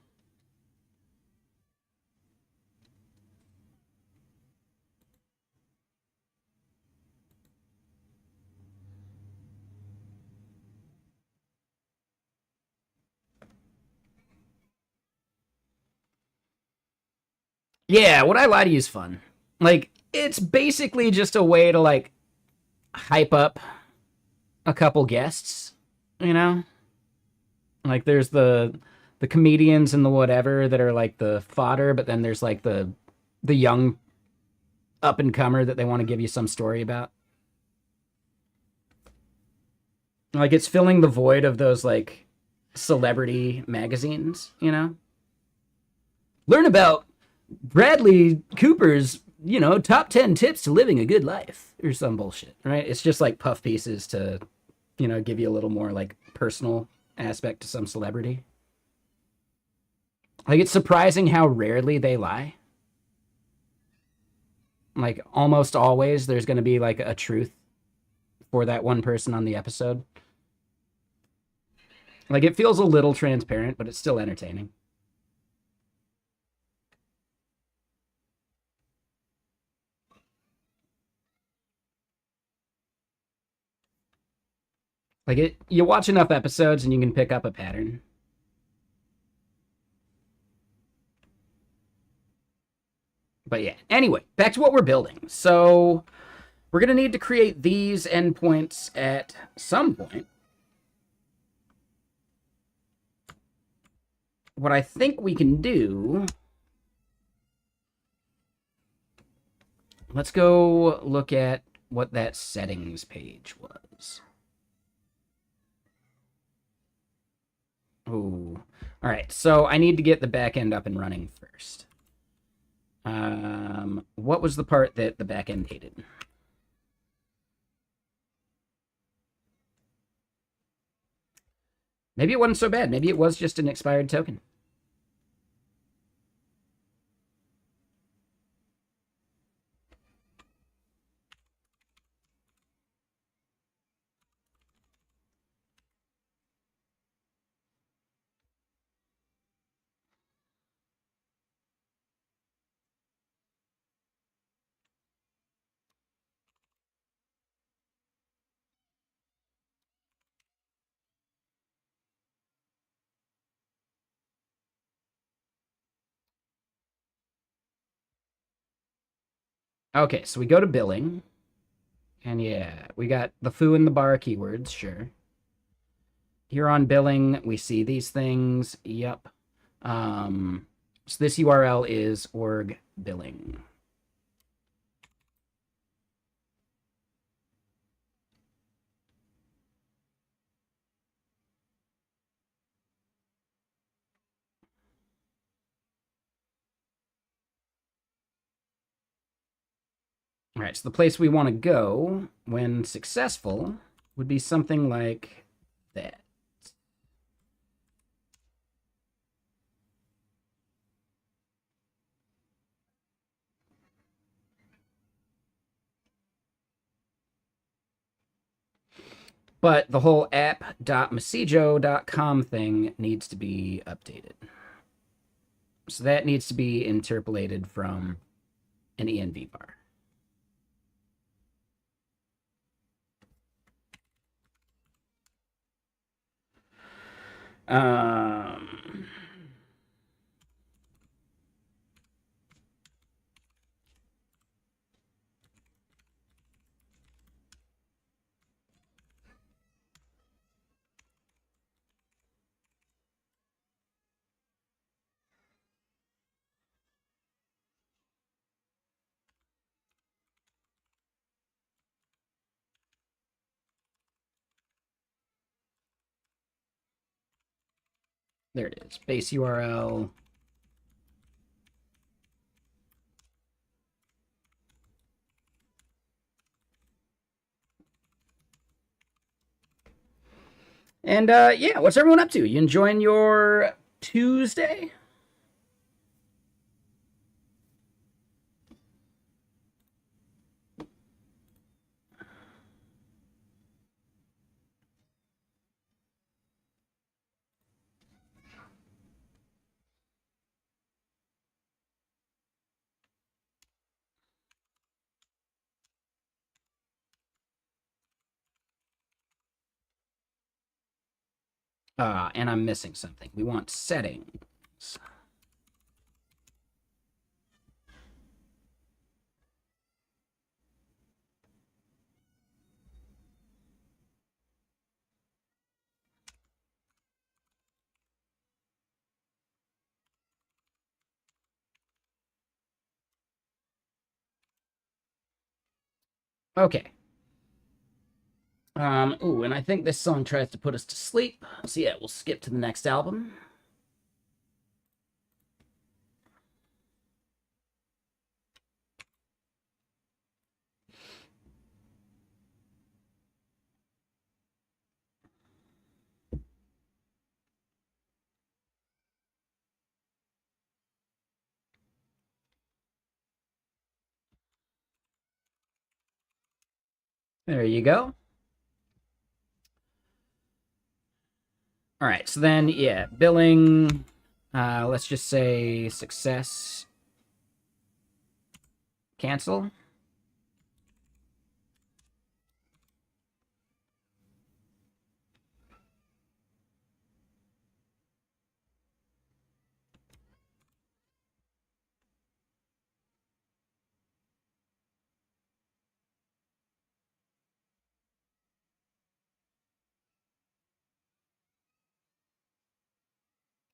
Yeah, Would I Lie to You is fun. Like, it's basically just a way to like hype up a couple guests, you know? Like there's the comedians and the whatever that are like the fodder, but then there's like the young up and comer that they want to give you some story about. Like it's filling the void of those like celebrity magazines, you know? Learn about Bradley Cooper's, top 10 tips to living a good life or some bullshit, right? It's just like puff pieces to, give you a little more like personal aspect to some celebrity. Like it's surprising how rarely they lie. Like almost always there's going to be like a truth for that one person on the episode. Like it feels a little transparent, but it's still entertaining. Like you watch enough episodes and you can pick up a pattern. But yeah, anyway, back to what we're building. So we're going to need to create these endpoints at some point. What I think we can do, let's go look at what that settings page was. Ooh. All right, so I need to get the back end up and running first. What was the part that the back end hated? Maybe it wasn't so bad. Maybe it was just an expired token. Okay, so we go to billing. And yeah, we got the foo and the bar keywords, sure. Here on billing, we see these things. Yep. So this URL is org billing. All right, so the place we want to go when successful would be something like that. But the whole app.messijo.com thing needs to be updated. So that needs to be interpolated from an env var. Um, there it is. Base URL. And yeah, what's everyone up to? You enjoying your Tuesday? And I'm missing something. We want settings. Okay. Ooh, and I think this song tries to put us to sleep. So yeah, we'll skip to the next album. There you go. All right, so then, yeah, billing, let's just say success, cancel.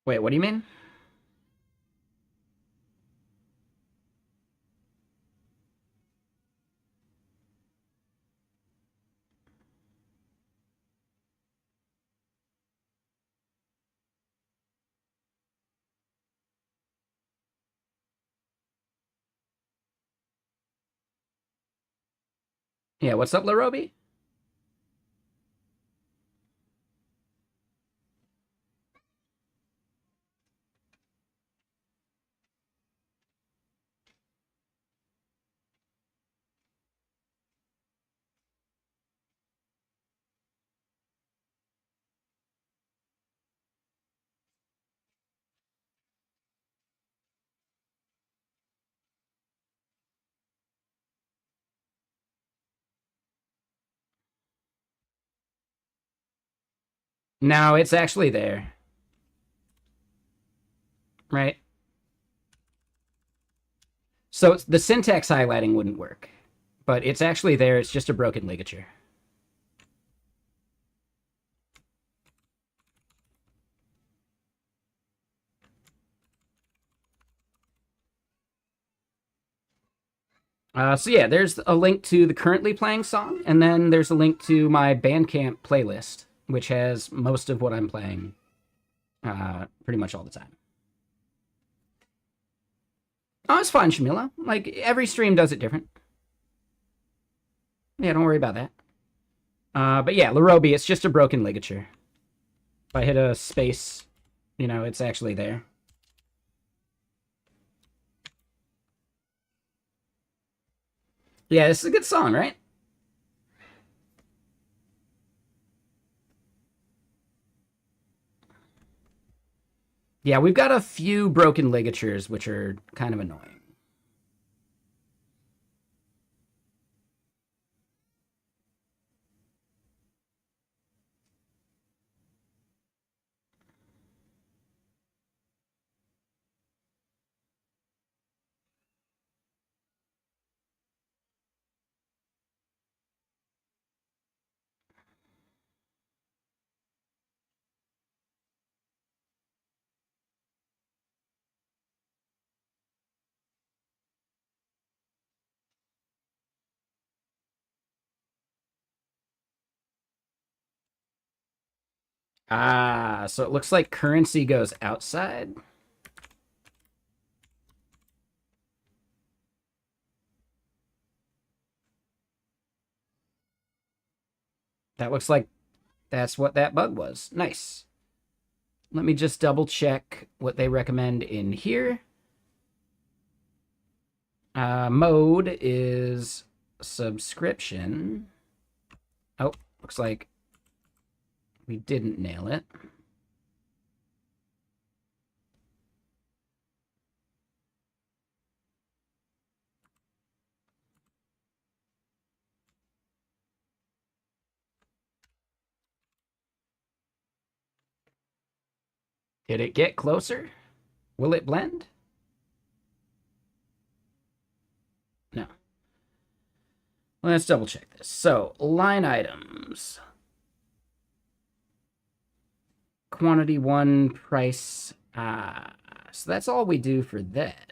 Wait, what do you mean? Yeah, what's up, Larobi? No, it's actually there. Right? So the syntax highlighting wouldn't work, but it's actually there. It's just a broken ligature. So yeah, there's a link to the currently playing song, and then there's a link to my Bandcamp playlist, which has most of what I'm playing pretty much all the time. Oh, it's fine, Shamila. Like, every stream does it different. Yeah, don't worry about that. But yeah, Larobi, it's just a broken ligature. If I hit a space, you know, it's actually there. Yeah, this is a good song, right? Yeah, we've got a few broken ligatures, which are kind of annoying. So it looks like currency goes outside. That looks like that's what that bug was. Nice. Let me just double check what they recommend in here. Mode is subscription. Oh, looks like we didn't nail it. Did it get closer? Will it blend? No. Let's double check this. So, line items. Quantity 1, price. So that's all we do for that.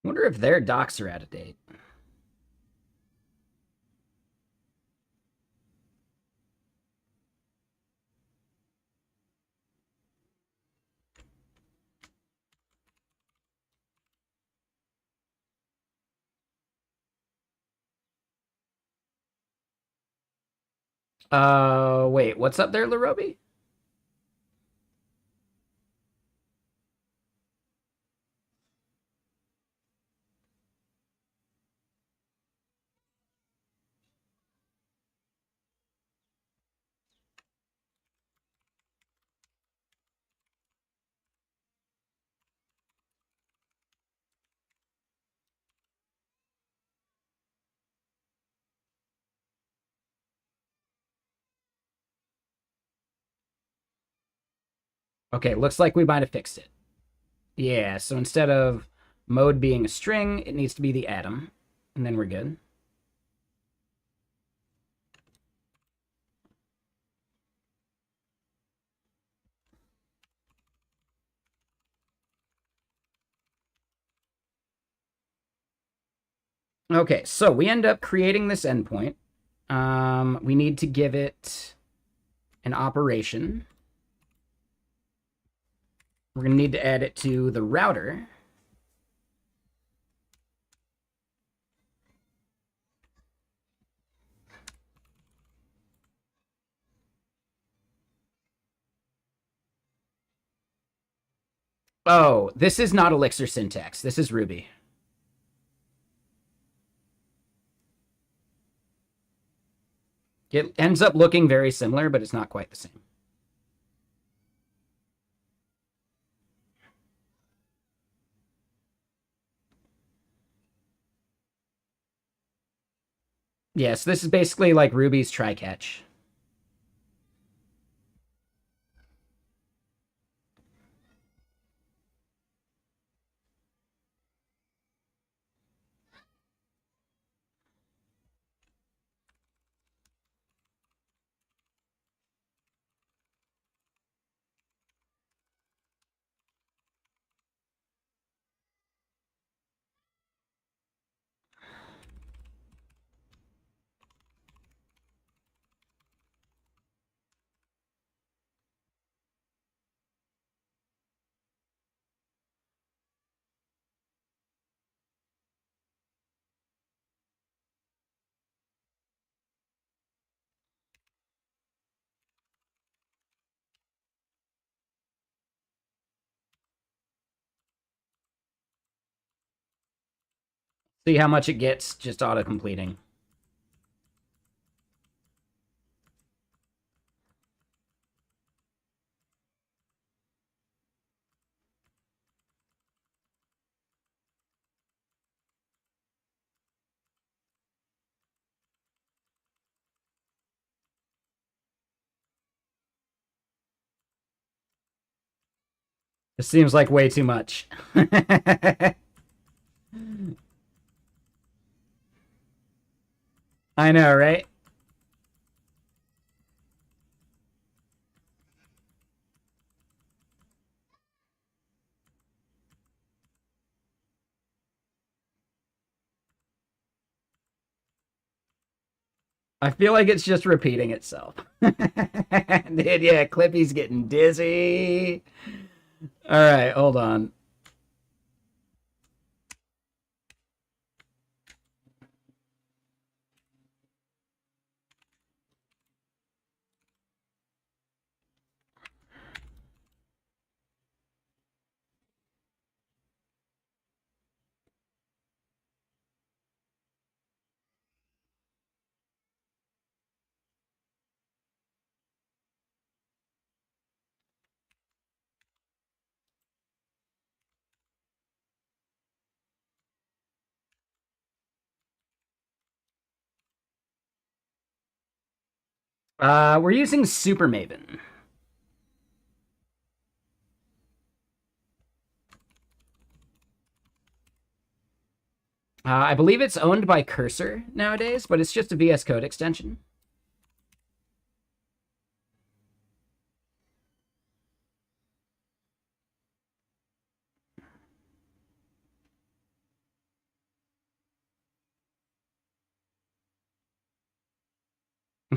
Wonder if their docs are out of date. Wait, what's up there, Larobi? Okay, looks like we might have fixed it. Yeah, so instead of mode being a string, it needs to be the atom, and then we're good. Okay, so we end up creating this endpoint. We need to give it an operation. We're going to need to add it to the router. Oh, this is not Elixir syntax. This is Ruby. It ends up looking very similar, but it's not quite the same. Yes, this is basically like Ruby's try-catch. See how much it gets just auto-completing. This seems like way too much. I know, right? I feel like it's just repeating itself. Dude, yeah, Clippy's getting dizzy. All right, hold on. We're using Super Maven. I believe it's owned by Cursor nowadays, but it's just a VS Code extension.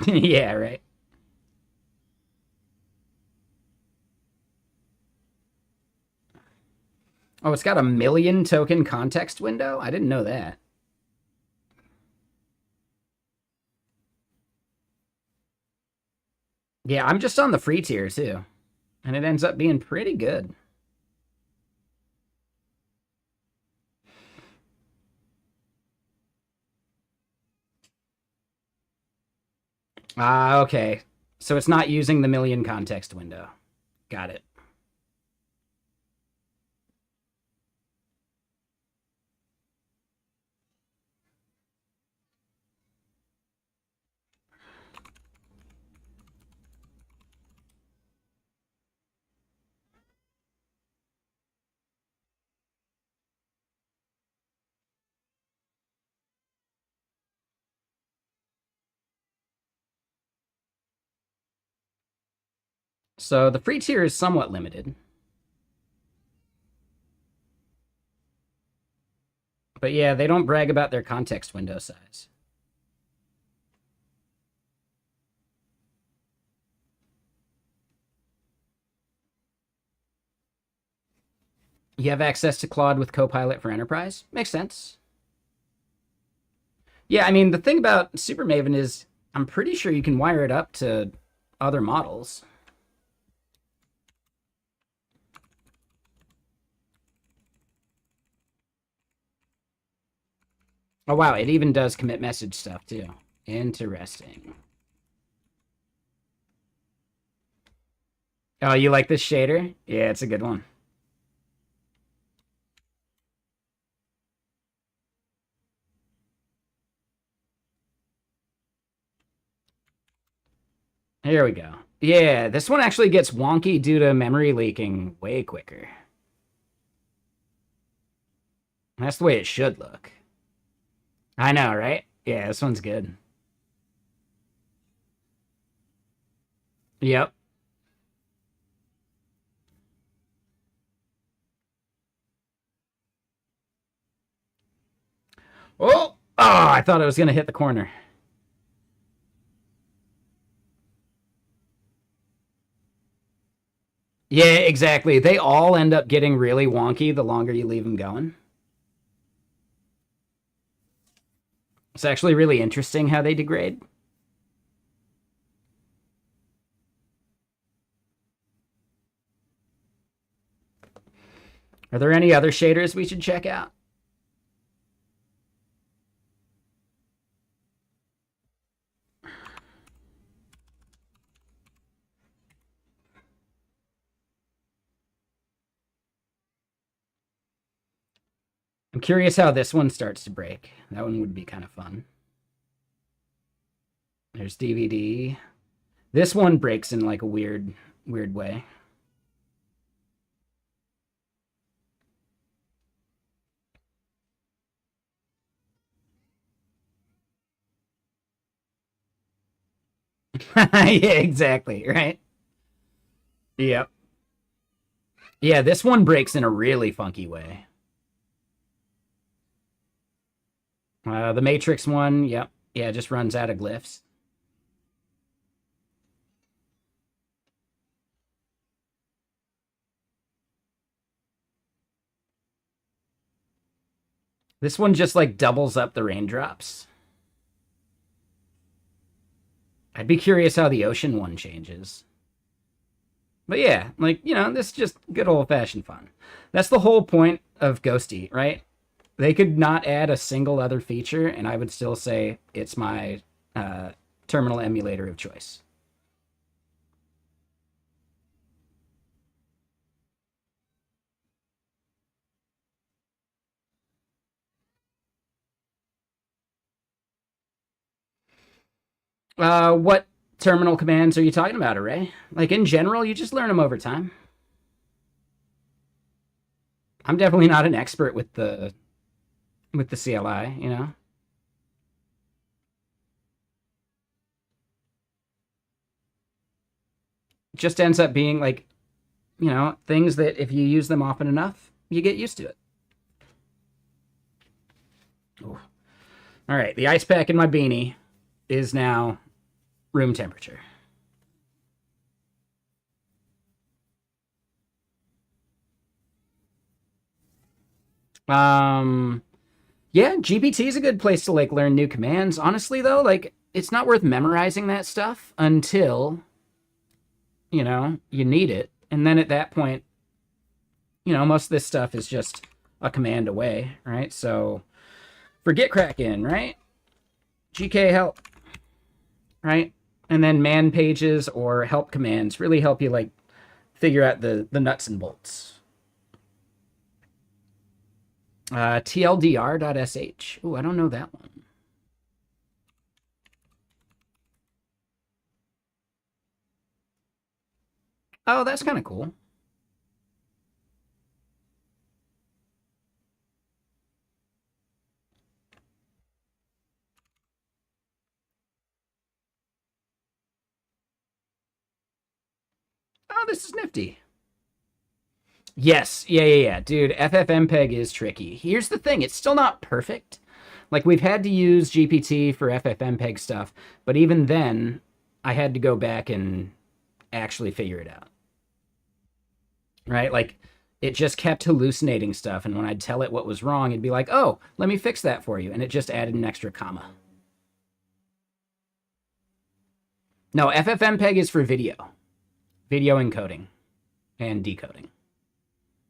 Yeah, right. Oh, it's got a 1,000,000 token context window? I didn't know that. Yeah, I'm just on the free tier, too. And it ends up being pretty good. Okay. So it's not using the 1,000,000 context window. Got it. So the free tier is somewhat limited. But yeah, they don't brag about their context window size. You have access to Claude with Copilot for Enterprise. Makes sense. Yeah, I mean, the thing about Super Maven is I'm pretty sure you can wire it up to other models. Oh, wow, it even does commit message stuff, too. Interesting. Oh, you like this shader? Yeah, it's a good one. Here we go. Yeah, this one actually gets wonky due to memory leaking way quicker. That's the way it should look. I know, right? Yeah, this one's good. Yep. Oh! Oh, I thought I was going to hit the corner. Yeah, exactly. They all end up getting really wonky the longer you leave them going. It's actually really interesting how they degrade. Are there any other shaders we should check out? I'm curious how this one starts to break. That one would be kind of fun. There's DVD. This one breaks in like a weird way. Yeah, exactly, right? Yep. Yeah, this one breaks in a really funky way. The Matrix one, yep. Yeah, just runs out of glyphs. This one just like doubles up the raindrops. I'd be curious how the ocean one changes. But yeah, like, this is just good old fashioned fun. That's the whole point of Ghosty, right? They could not add a single other feature, and I would still say it's my terminal emulator of choice. What terminal commands are you talking about, Array? Like in general, you just learn them over time. I'm definitely not an expert with the CLI. It just ends up being like, things that if you use them often enough, you get used to it. Ooh. All right, the ice pack in my beanie is now room temperature. Um, yeah, GPT is a good place to like learn new commands. Honestly, though, like it's not worth memorizing that stuff until you need it, and then at that point, most of this stuff is just a command away, right? So forget Kraken, right? GK help, right? And then man pages or help commands really help you like figure out the nuts and bolts. TLDR.sh. Oh, I don't know that one. Oh, that's kind of cool. Oh, this is nifty. Yes, yeah. Dude, FFmpeg is tricky. Here's the thing, it's still not perfect. Like, we've had to use GPT for FFmpeg stuff, but even then, I had to go back and actually figure it out. Right? Like, it just kept hallucinating stuff, and when I'd tell it what was wrong, it'd be like, oh, let me fix that for you, and it just added an extra comma. No, FFmpeg is for video encoding and decoding.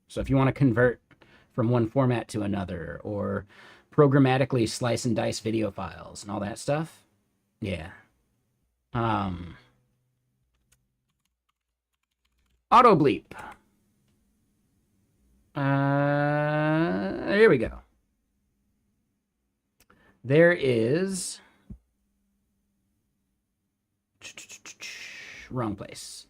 So if you want to convert from one format to another, or programmatically slice and dice video files and all that stuff, yeah. Auto bleep. Here we go. There is... Wrong place.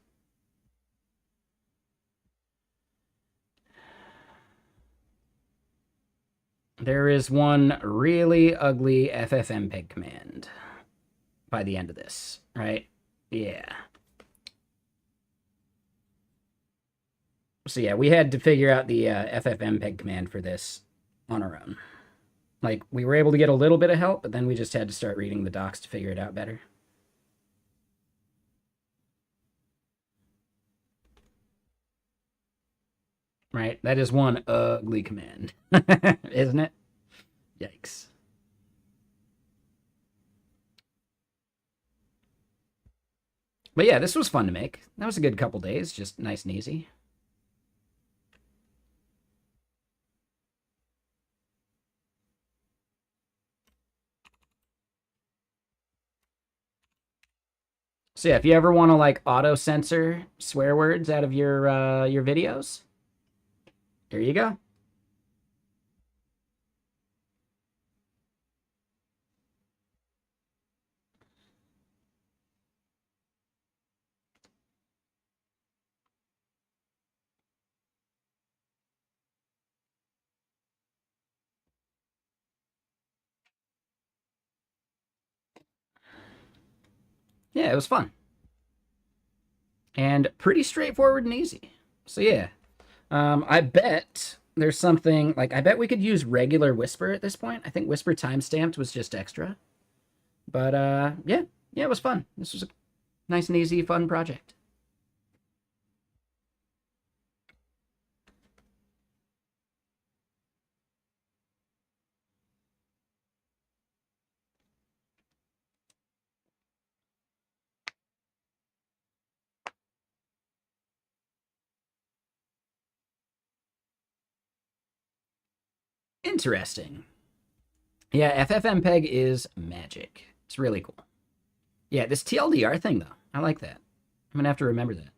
There is one really ugly FFmpeg command by the end of this, right? Yeah. So yeah, we had to figure out the FFmpeg command for this on our own. Like, we were able to get a little bit of help, but then we just had to start reading the docs to figure it out better. Right? That is one ugly command, isn't it? Yikes. But yeah, this was fun to make. That was a good couple days, just nice and easy. So yeah, if you ever want to like auto censor swear words out of your videos, here you go. Yeah, it was fun. And pretty straightforward and easy. So yeah, I bet there's something, like, I bet we could use regular Whisper at this point. I think Whisper timestamped was just extra. But yeah, it was fun. This was a nice and easy, fun project. Interesting. Yeah, FFmpeg is magic. It's really cool. Yeah, this TLDR thing, though, I like that. I'm going to have to remember that.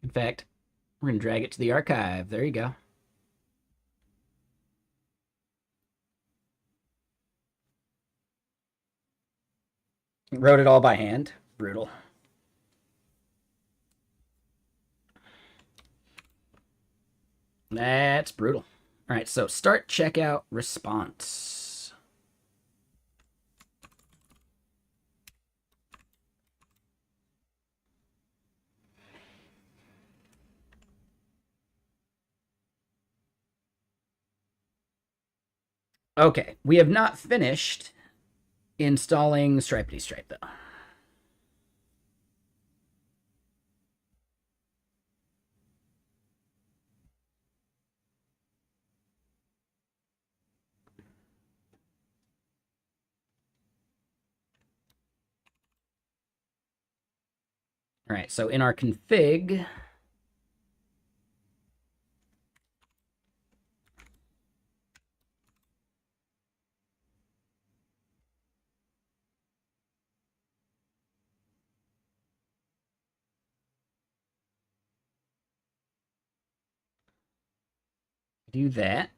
In fact, we're going to drag it to the archive. There you go. Wrote it all by hand. Brutal. That's brutal. All right, so start checkout response. Okay, we have not finished installing Stripety Stripe, though. All right, so in our config, do that.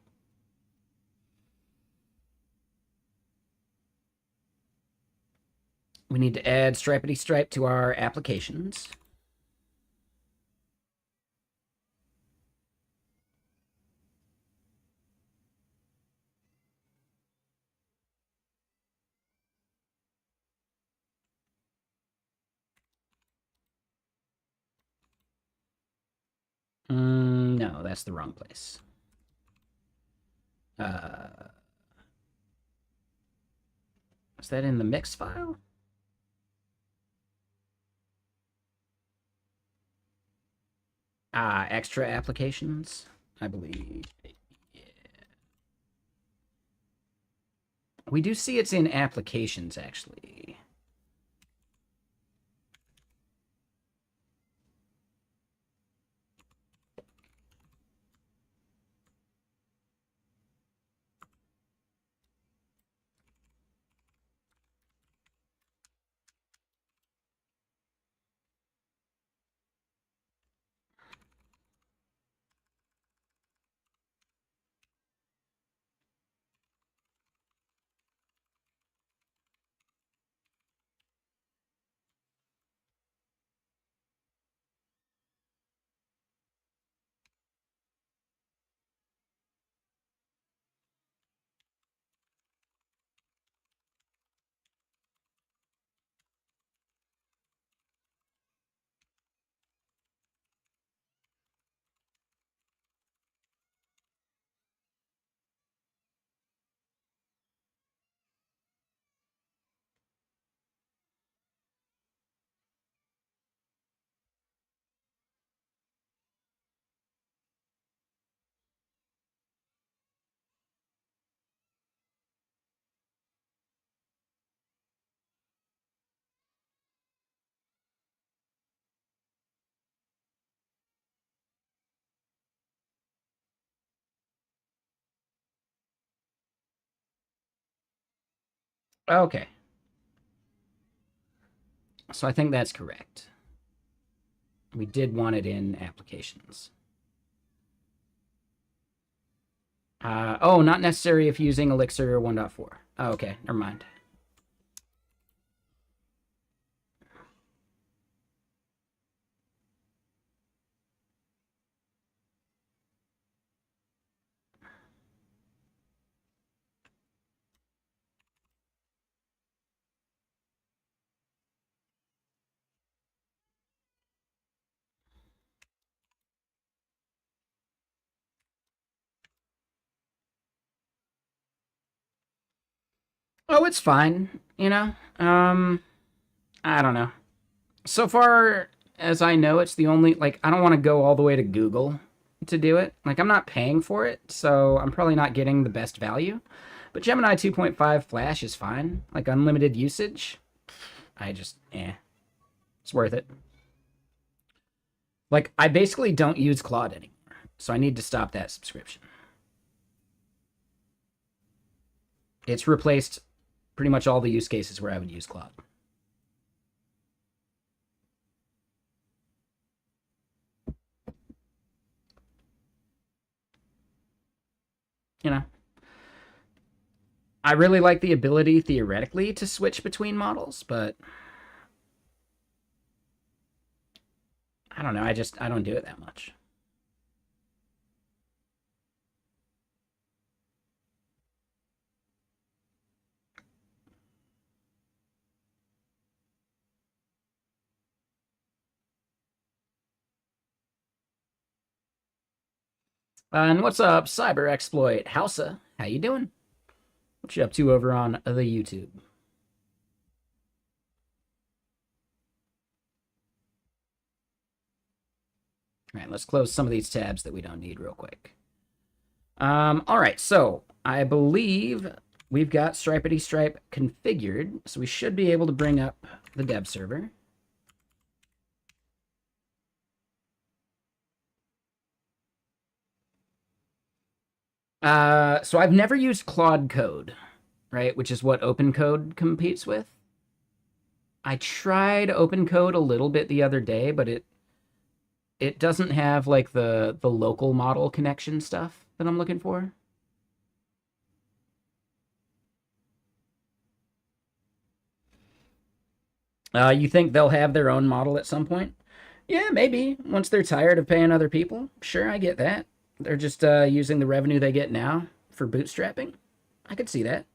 We need to add Stripety Stripe to our applications. No, that's the wrong place. Is that in the mix file? Extra applications, I believe. Yeah. We do see it's in applications, actually. Okay. So I think that's correct. We did want it in applications. Oh, not necessary if using Elixir 1.4. Oh, okay, never mind. Oh, it's fine, you know? I don't know. So far as I know, it's the only, like, I don't want to go all the way to Google to do it. Like, I'm not paying for it, so I'm probably not getting the best value. But Gemini 2.5 Flash is fine. Like, unlimited usage. It's worth it. Like, I basically don't use Claude anymore, so I need to stop that subscription. It's replaced pretty much all the use cases where I would use Claude. You know, I really like the ability theoretically to switch between models, but I don't know. I don't do it that much. And what's up, Cyber Exploit Hausa? How you doing? What you up to over on the YouTube? All right, let's close some of these tabs that we don't need real quick. All right, so I believe we've got Stripety Stripe configured, so we should be able to bring up the dev server. So I've never used Claude Code, right, which is what OpenCode competes with. I tried OpenCode a little bit the other day, but it doesn't have like the local model connection stuff that I'm looking for. You think they'll have their own model at some point? Yeah, maybe. Once they're tired of paying other people. Sure, I get that. They're just using the revenue they get now for bootstrapping. I could see that.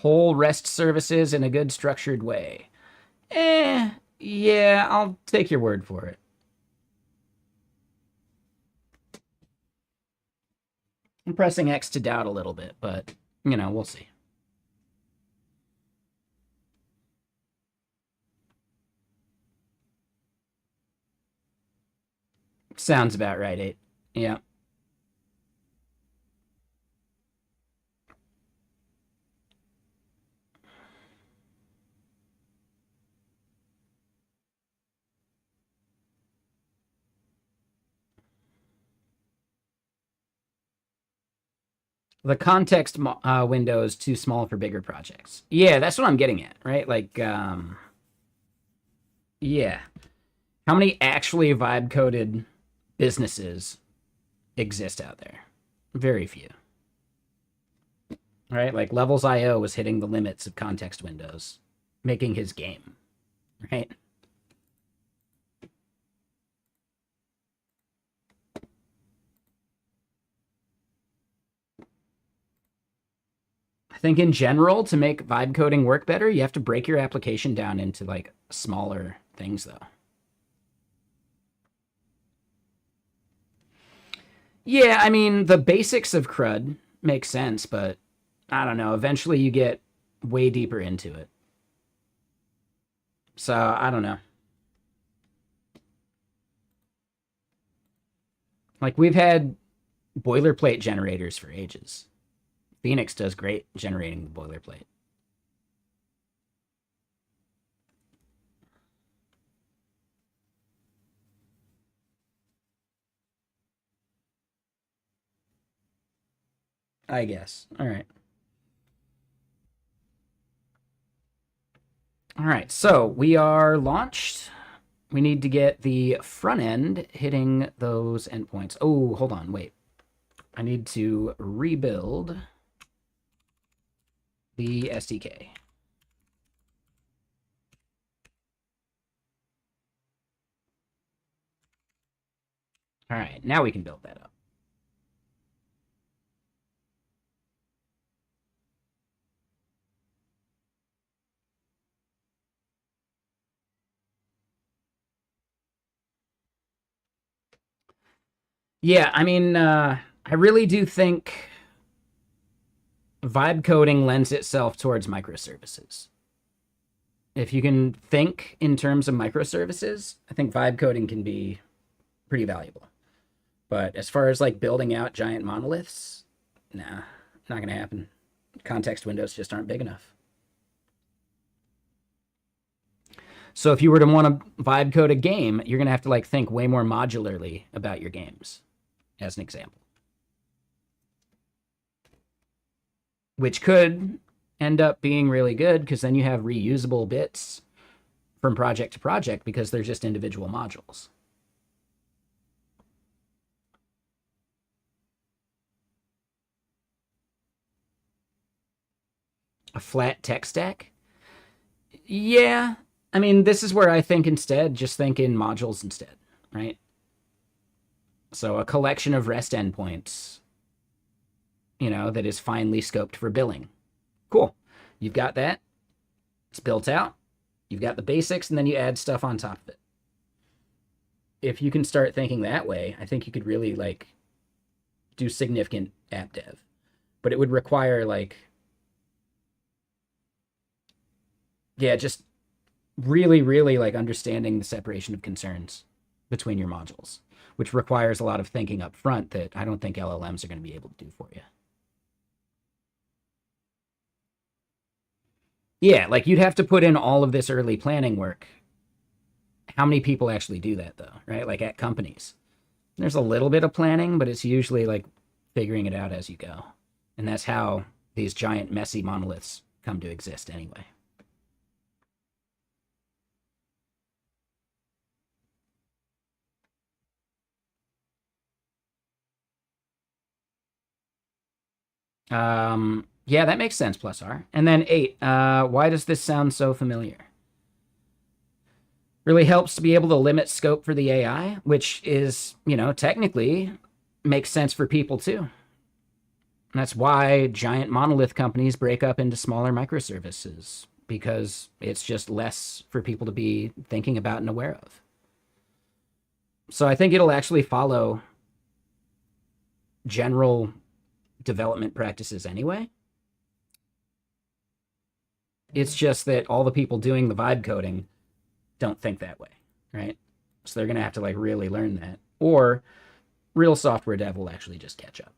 Whole REST services in a good structured way. Yeah, I'll take your word for it. I'm pressing X to doubt a little bit, but, you know, we'll see. Sounds about right, 8. Yeah. The context window is too small for bigger projects. Yeah, that's what I'm getting at, right? Like, yeah. How many actually vibe-coded businesses exist out there? Very few. Right? Like, Levels.io was hitting the limits of context windows, making his game, right? I think in general, to make vibe coding work better, you have to break your application down into like smaller things, though. Yeah, I mean, the basics of CRUD make sense, but I don't know. Eventually, you get way deeper into it. So, I don't know. Like, we've had boilerplate generators for ages. Phoenix does great generating the boilerplate. I guess. All right. All right, so we are launched. We need to get the front end hitting those endpoints. Oh, hold on, wait. I need to rebuild the SDK. All right, now we can build that up. Yeah, I mean, I really do think vibe coding lends itself towards microservices. If you can think in terms of microservices, I think vibe coding can be pretty valuable. But as far as like building out giant monoliths, nah, not going to happen. Context windows just aren't big enough. So if you were to want to vibe code a game, you're going to have to like think way more modularly about your games, as an example. Which could end up being really good because then you have reusable bits from project to project because they're just individual modules. A flat tech stack? Yeah. I mean, this is where I think instead, just think in modules instead, right? So a collection of REST endpoints, you know, that is finely scoped for billing. Cool. You've got that. It's built out. You've got the basics, and then you add stuff on top of it. If you can start thinking that way, I think you could really, like, do significant app dev. But it would require, like, yeah, just really, really, like, understanding the separation of concerns between your modules, which requires a lot of thinking up front that I don't think LLMs are going to be able to do for you. Yeah, like you'd have to put in all of this early planning work. How many people actually do that, though, right? Like at companies. There's a little bit of planning, but it's usually like figuring it out as you go. And that's how these giant, messy monoliths come to exist anyway. Yeah, that makes sense, plus R. And then 8, why does this sound so familiar? Really helps to be able to limit scope for the AI, which is, you know, technically makes sense for people too. That's why giant monolith companies break up into smaller microservices, because it's just less for people to be thinking about and aware of. So I think it'll actually follow general development practices anyway. It's just that all the people doing the vibe coding don't think that way, right? So they're going to have to like really learn that. Or real software dev will actually just catch up.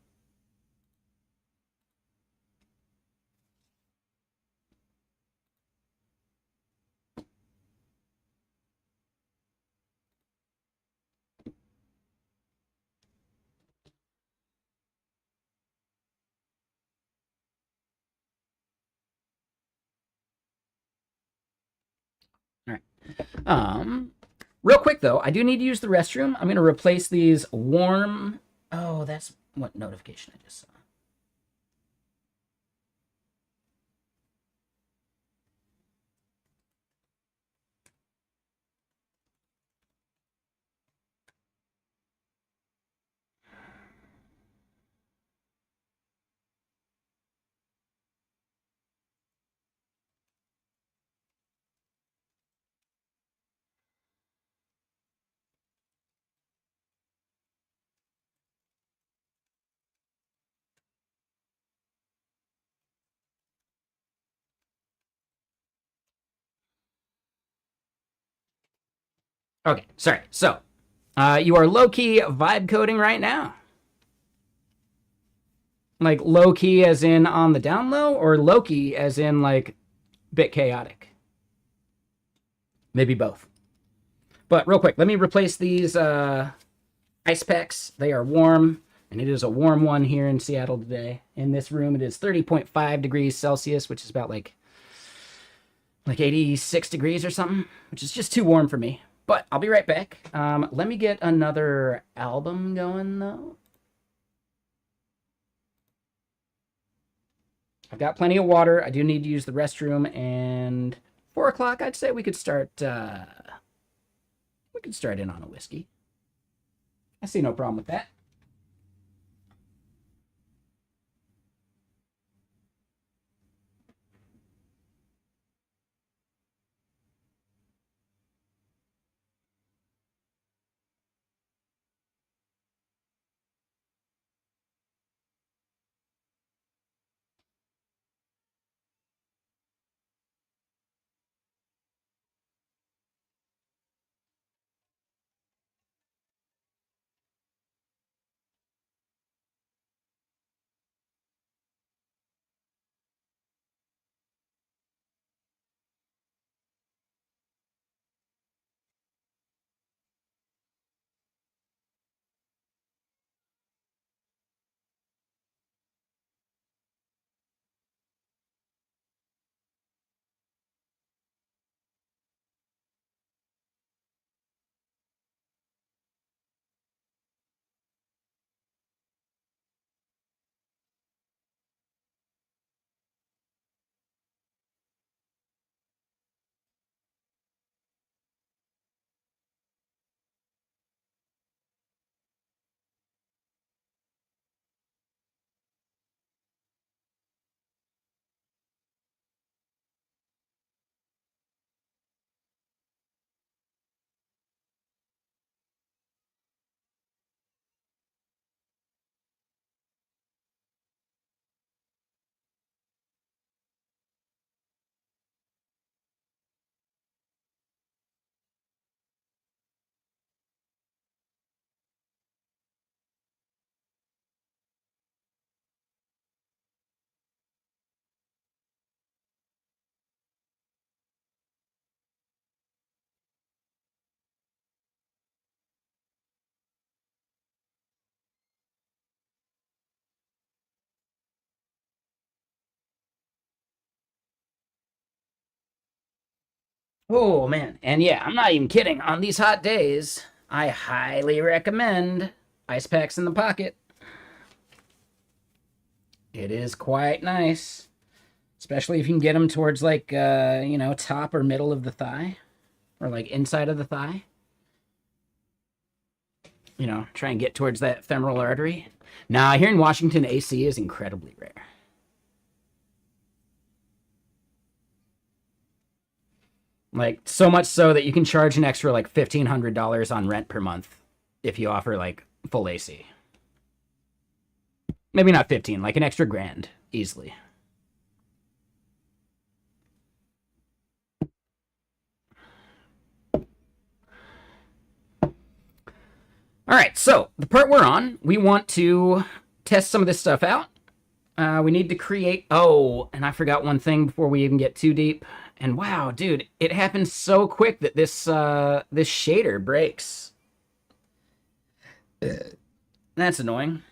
All right. Real quick though, I do need to use the restroom. I'm going to replace these warm. Oh, that's what notification I just saw. Okay, sorry. So, you are low key vibe coding right now. Like low key as in on the down low, or low key as in like bit chaotic? Maybe both. But real quick, let me replace these ice packs. They are warm, and it is a warm one here in Seattle today. In this room, it is 30.5 degrees Celsius, which is about like 86 degrees or something, which is just too warm for me. But I'll be right back. Let me get another album going, though. I've got plenty of water. I do need to use the restroom, and 4 o'clock, I'd say we could start in on a whiskey. I see no problem with that. Oh, man. And yeah, I'm not even kidding. On these hot days, I highly recommend ice packs in the pocket. It is quite nice, especially if you can get them towards like, top or middle of the thigh, or like inside of the thigh. You know, try and get towards that femoral artery. Nah, here in Washington, AC is incredibly rare. Like, so much so that you can charge an extra, like, $1,500 on rent per month if you offer, like, full AC. Maybe not 15, like an extra grand, easily. All right, so the part we're on, we want to test some of this stuff out. We need to create... Oh, and I forgot one thing before we even get too deep. And wow, dude, it happens so quick that this shader breaks. That's annoying.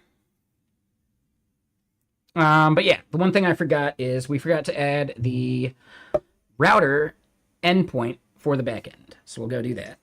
But yeah, the one thing I forgot is we forgot to add the router endpoint for the backend. So we'll go do that.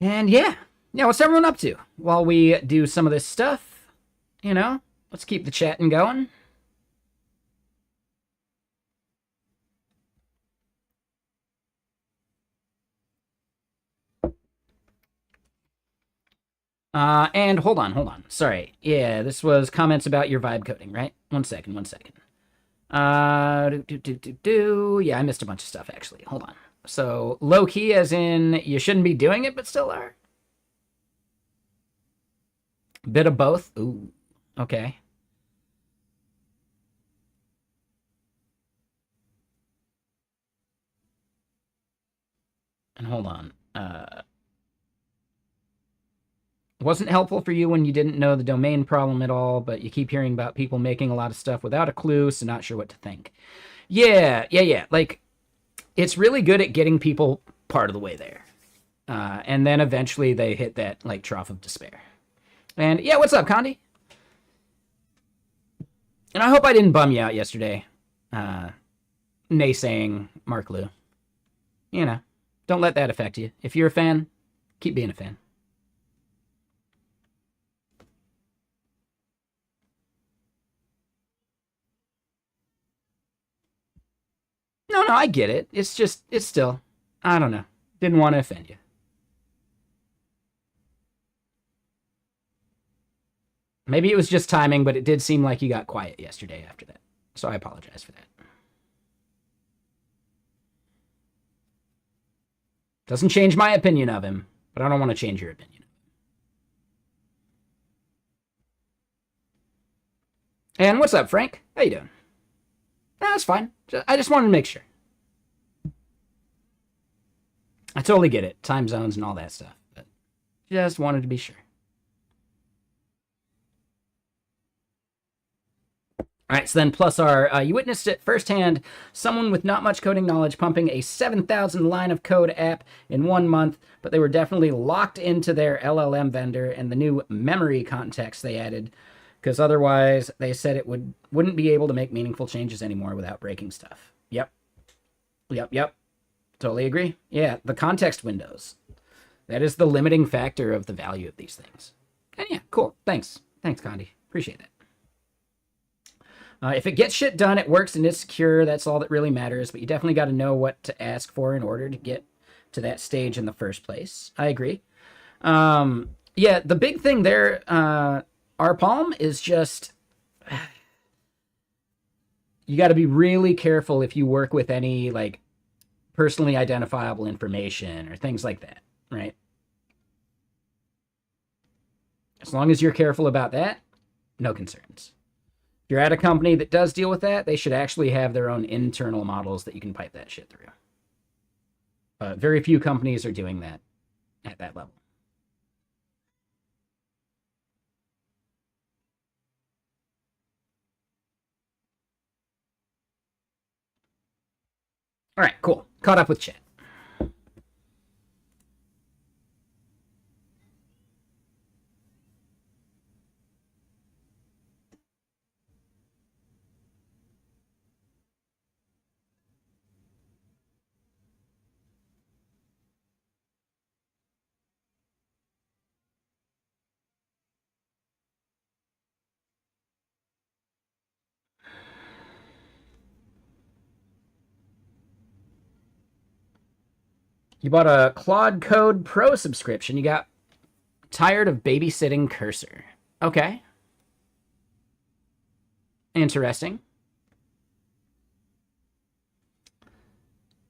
And yeah, what's everyone up to while we do some of this stuff? You know, let's keep the chatting going. And hold on. Sorry. Yeah, this was comments about your vibe coding, right? One second. Yeah, I missed a bunch of stuff, actually. Hold on. So, low key as in you shouldn't be doing it, but still are? Bit of both? Ooh, okay. And hold on. Wasn't helpful for you when you didn't know the domain problem at all, but you keep hearing about people making a lot of stuff without a clue, so not sure what to think. Yeah. Like, it's really good at getting people part of the way there. And then eventually they hit that, like, trough of despair. And yeah, what's up, Condi? And I hope I didn't bum you out yesterday. Naysaying Mark Liu. You know, don't let that affect you. If you're a fan, keep being a fan. No, I get it. It's still, I don't know. Didn't want to offend you. Maybe it was just timing, but it did seem like you got quiet yesterday after that. So I apologize for that. Doesn't change my opinion of him, but I don't want to change your opinion. And what's up, Frank? How you doing? No, that's fine. I just wanted to make sure. I totally get it. Time zones and all that stuff. But just wanted to be sure. All right, so then plus our, you witnessed it firsthand, someone with not much coding knowledge pumping a 7,000 line of code app in 1 month, but they were definitely locked into their LLM vendor and the new memory context they added, because otherwise they said it wouldn't be able to make meaningful changes anymore without breaking stuff. Yep. Totally agree. Yeah, the context windows. That is the limiting factor of the value of these things. And yeah, cool. Thanks, Condi. Appreciate it. If it gets shit done, it works and it's secure. That's all that really matters. But you definitely got to know what to ask for in order to get to that stage in the first place. I agree. Yeah, the big thing there, RPalm, is just you got to be really careful if you work with any like personally identifiable information or things like that, right? As long as you're careful about that, no concerns. If you're at a company that does deal with that, they should actually have their own internal models that you can pipe that shit through. Very few companies are doing that at that level. All right, cool. Caught up with chat. You bought a Claude Code Pro subscription. You got tired of babysitting Cursor. Okay. Interesting.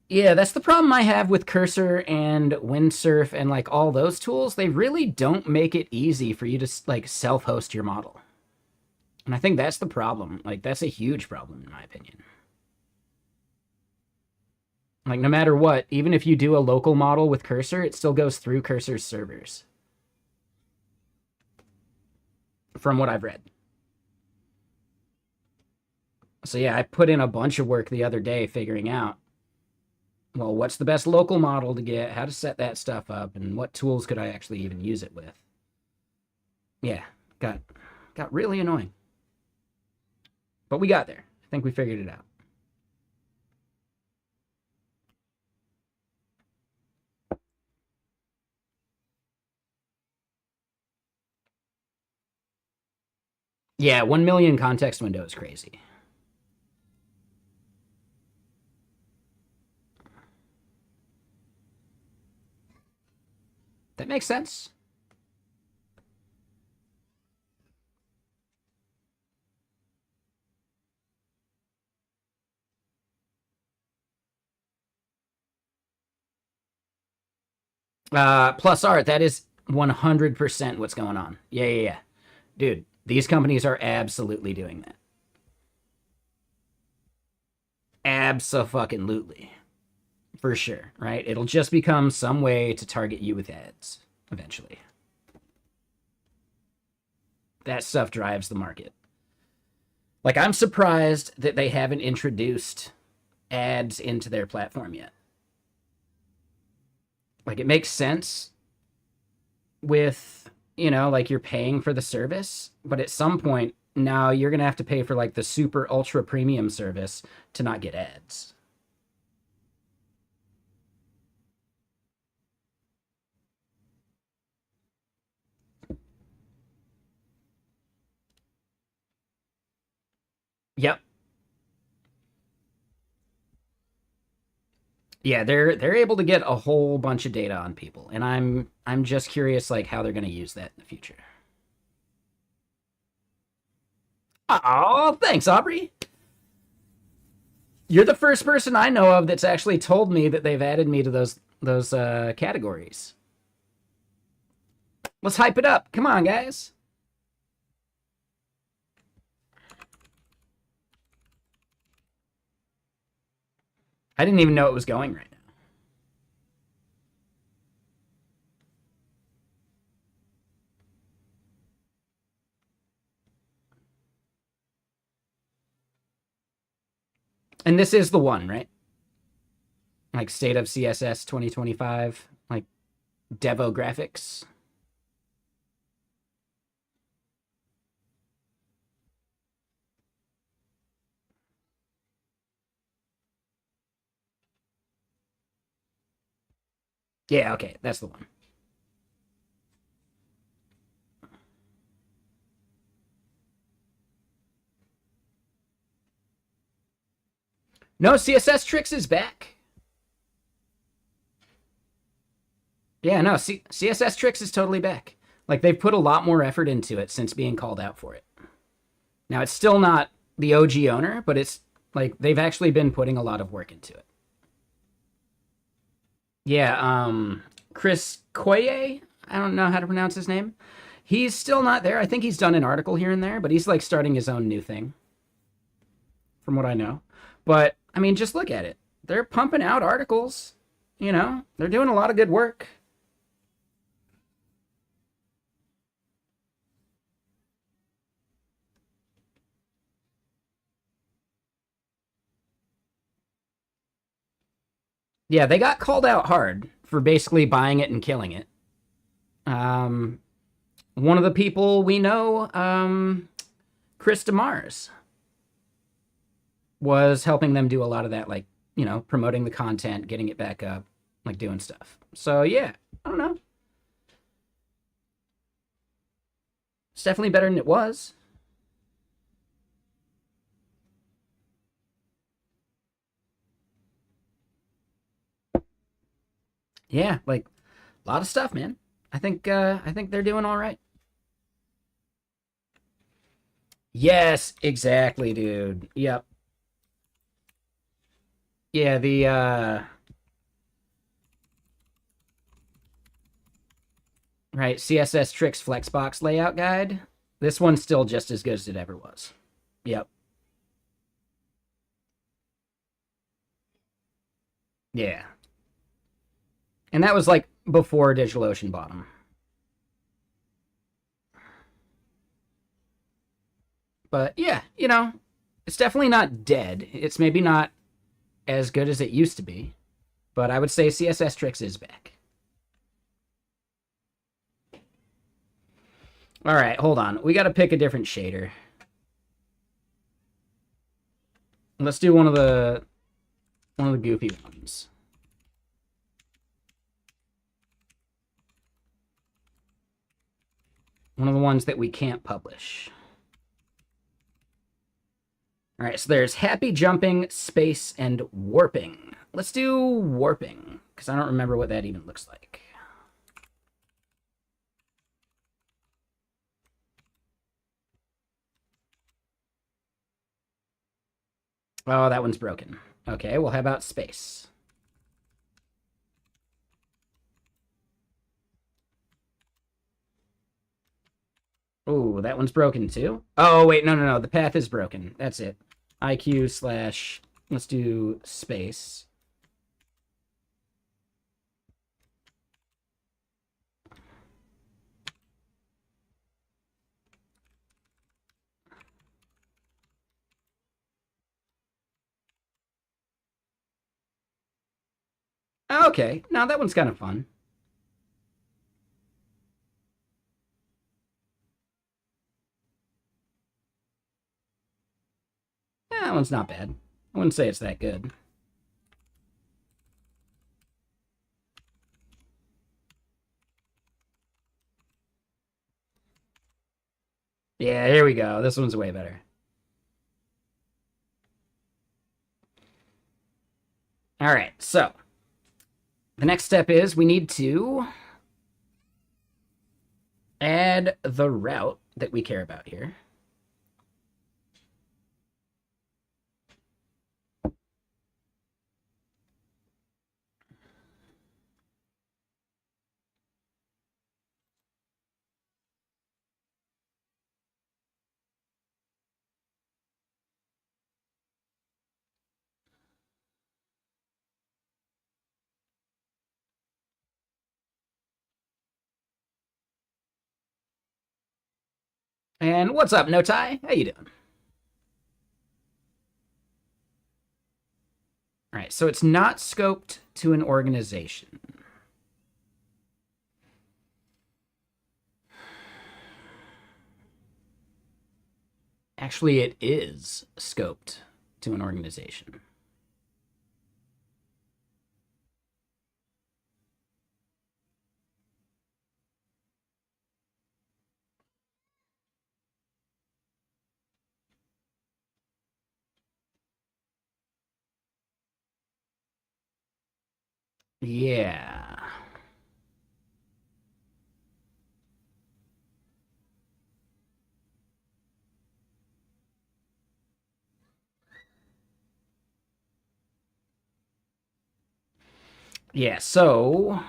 Yeah, that's the problem I have with Cursor and Windsurf and like all those tools. They really don't make it easy for you to like self-host your model. And I think that's the problem. Like that's a huge problem in my opinion. Like no matter what, even if you do a local model with Cursor, it still goes through Cursor's servers. From what I've read. So yeah, I put in a bunch of work the other day figuring out, well, what's the best local model to get, how to set that stuff up, and what tools could I actually even use it with. Yeah, got really annoying. But we got there. I think we figured it out. Yeah, 1 million context window is crazy. That makes sense. Plus art, that is 100% what's going on. Yeah. Dude, these companies are absolutely doing that. Abso-fucking-lutely. For sure, right? It'll just become some way to target you with ads eventually. That stuff drives the market. Like, I'm surprised that they haven't introduced ads into their platform yet. Like, it makes sense with, like you're paying for the service, but at some point, now you're going to have to pay for like the super ultra premium service to not get ads. Yep. Yeah, they're able to get a whole bunch of data on people, and I'm just curious like how they're going to use that in the future. Oh, thanks, Aubrey. You're the first person I know of that's actually told me that they've added me to those categories. Let's hype it up. Come on, guys. I didn't even know it was going right now. And this is the one, right? Like State of CSS 2025, like Devo graphics. Yeah, okay, that's the one. No, CSS Tricks is back. Yeah, no, CSS Tricks is totally back. Like they've put a lot more effort into it since being called out for it. Now it's still not the OG owner, but it's like they've actually been putting a lot of work into it. Yeah, Chris Koye, I don't know how to pronounce his name. He's still not there. I think he's done an article here and there, but he's like starting his own new thing, from what I know. But I mean, just look at it. They're pumping out articles. They're doing a lot of good work. Yeah, they got called out hard for basically buying it and killing it. Um, One of the people we know, Chris DeMars, was helping them do a lot of that, like, promoting the content, getting it back up, like doing stuff. So yeah, I don't know. It's definitely better than it was. Yeah, like a lot of stuff, man. I think they're doing all right. Yes, exactly, dude. Yep. Yeah, the right, CSS Tricks Flexbox layout guide. This one's still just as good as it ever was. Yep. Yeah. And that was like before DigitalOcean bought them. But yeah, you know, it's definitely not dead. It's maybe not as good as it used to be, but I would say CSS Tricks is back. All right, hold on. We got to pick a different shader. Let's do one of the goofy ones. One of the ones that we can't publish. All right, so there's happy jumping, space, and warping. Let's do warping, because I don't remember what that even looks like. Oh, that one's broken. Okay, well, how about space? Oh, that one's broken too. Oh, wait, no. The path is broken. That's it. IQ slash, let's do space. Okay, now that one's kind of fun. That one's not bad. I wouldn't say it's that good. Yeah, here we go. This one's way better. All right, so the next step is we need to add the route that we care about here. And what's up, No Tie? How you doing? All right, so it's not scoped to an organization. Actually, it is scoped to an organization. Yeah. Yeah, so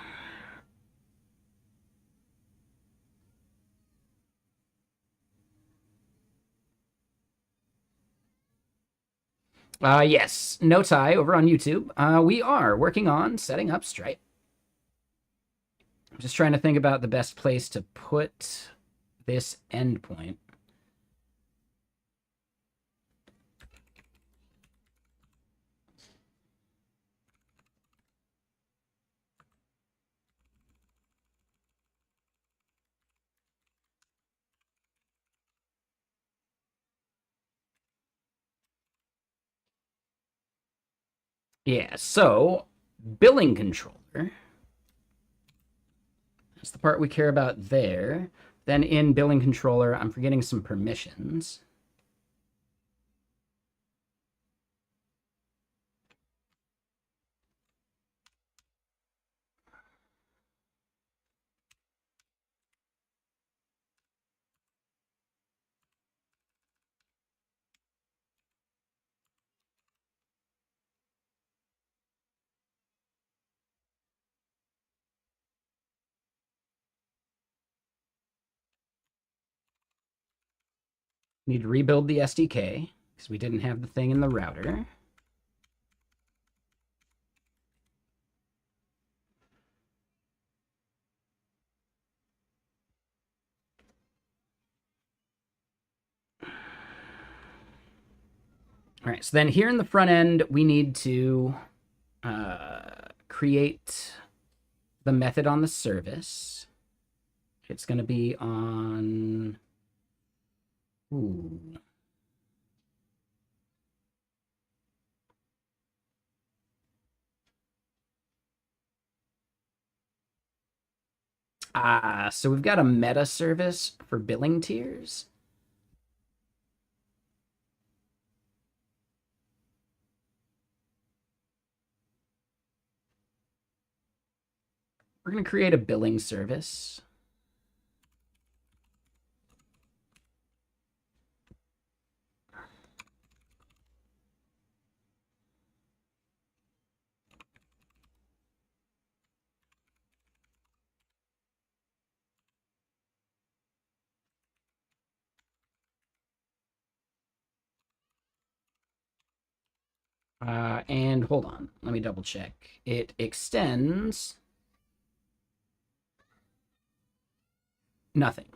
yes, No Tie over on YouTube. We are working on setting up Stripe. I'm just trying to think about the best place to put this endpoint. Yeah, so billing controller. That's the part we care about there. Then in billing controller, I'm forgetting some permissions. Need to rebuild the SDK because we didn't have the thing in the router. All right, so then here in the front end, we need to create the method on the service. It's going to be on... Ooh. So we've got a meta service for billing tiers. We're going to create a billing service. And hold on, let me double check. It extends nothing,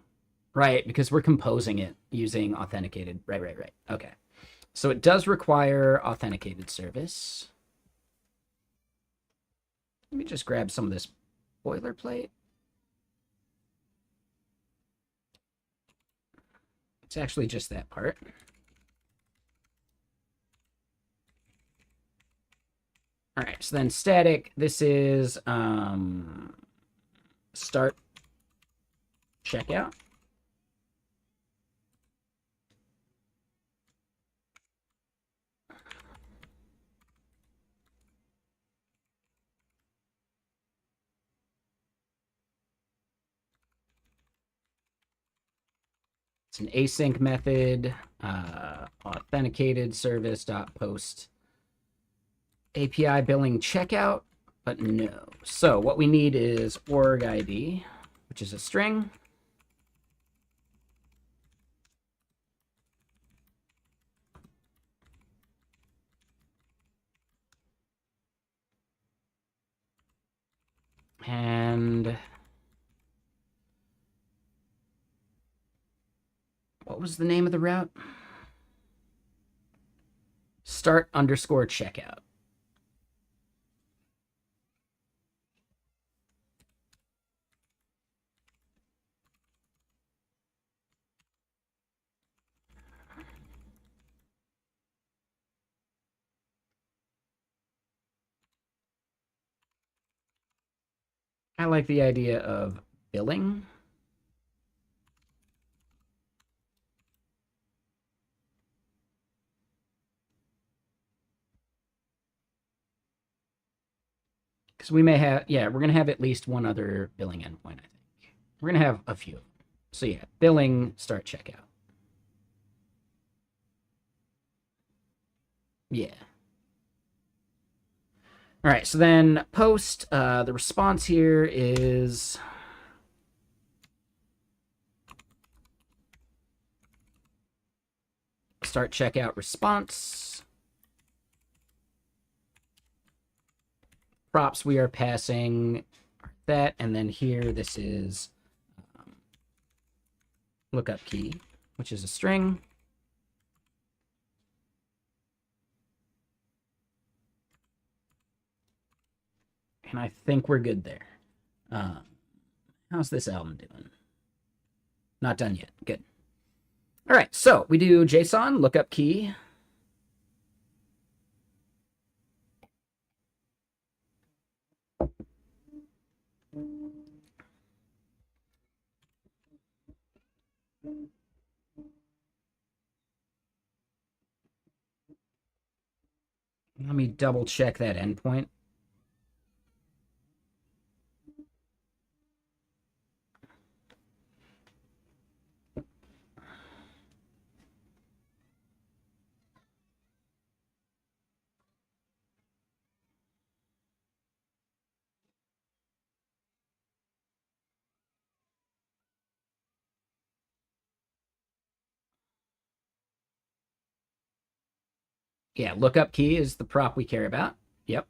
right? Because we're composing it using authenticated. Right. Okay. So it does require authenticated service. Let me just grab some of this boilerplate. It's actually just that part. All right, so then static, this is start checkout. It's an async method, authenticated service.post API billing checkout, but no. So what we need is org ID, which is a string. And what was the name of the route? Start underscore checkout. I like the idea of billing. Because we may have, yeah, we're going to have at least one other billing endpoint, I think. We're going to have a few. So yeah, billing, start checkout. Yeah. All right, so then post, the response here is start checkout response. Props we are passing that, and then here this is lookup key, which is a string. And I think we're good there. How's this album doing? Not done yet. Good. All right, so we do JSON, lookup key. Let me double check that endpoint. Yeah, lookup key is the prop we care about. Yep.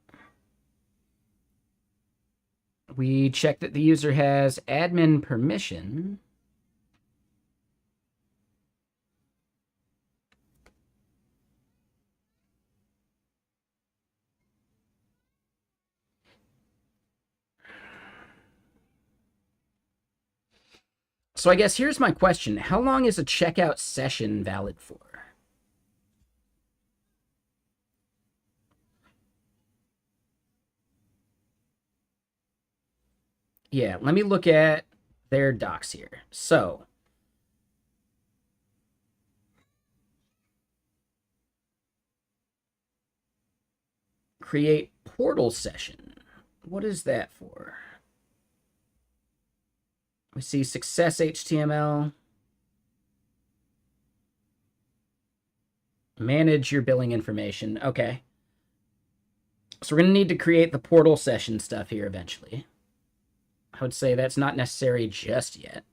We check that the user has admin permission. So I guess here's my question. How long is a checkout session valid for? Yeah, let me look at their docs here. So, create portal session. What is that for? We see success HTML. Manage your billing information. Okay. So we're going to need to create the portal session stuff here eventually. I would say that's not necessary just yet.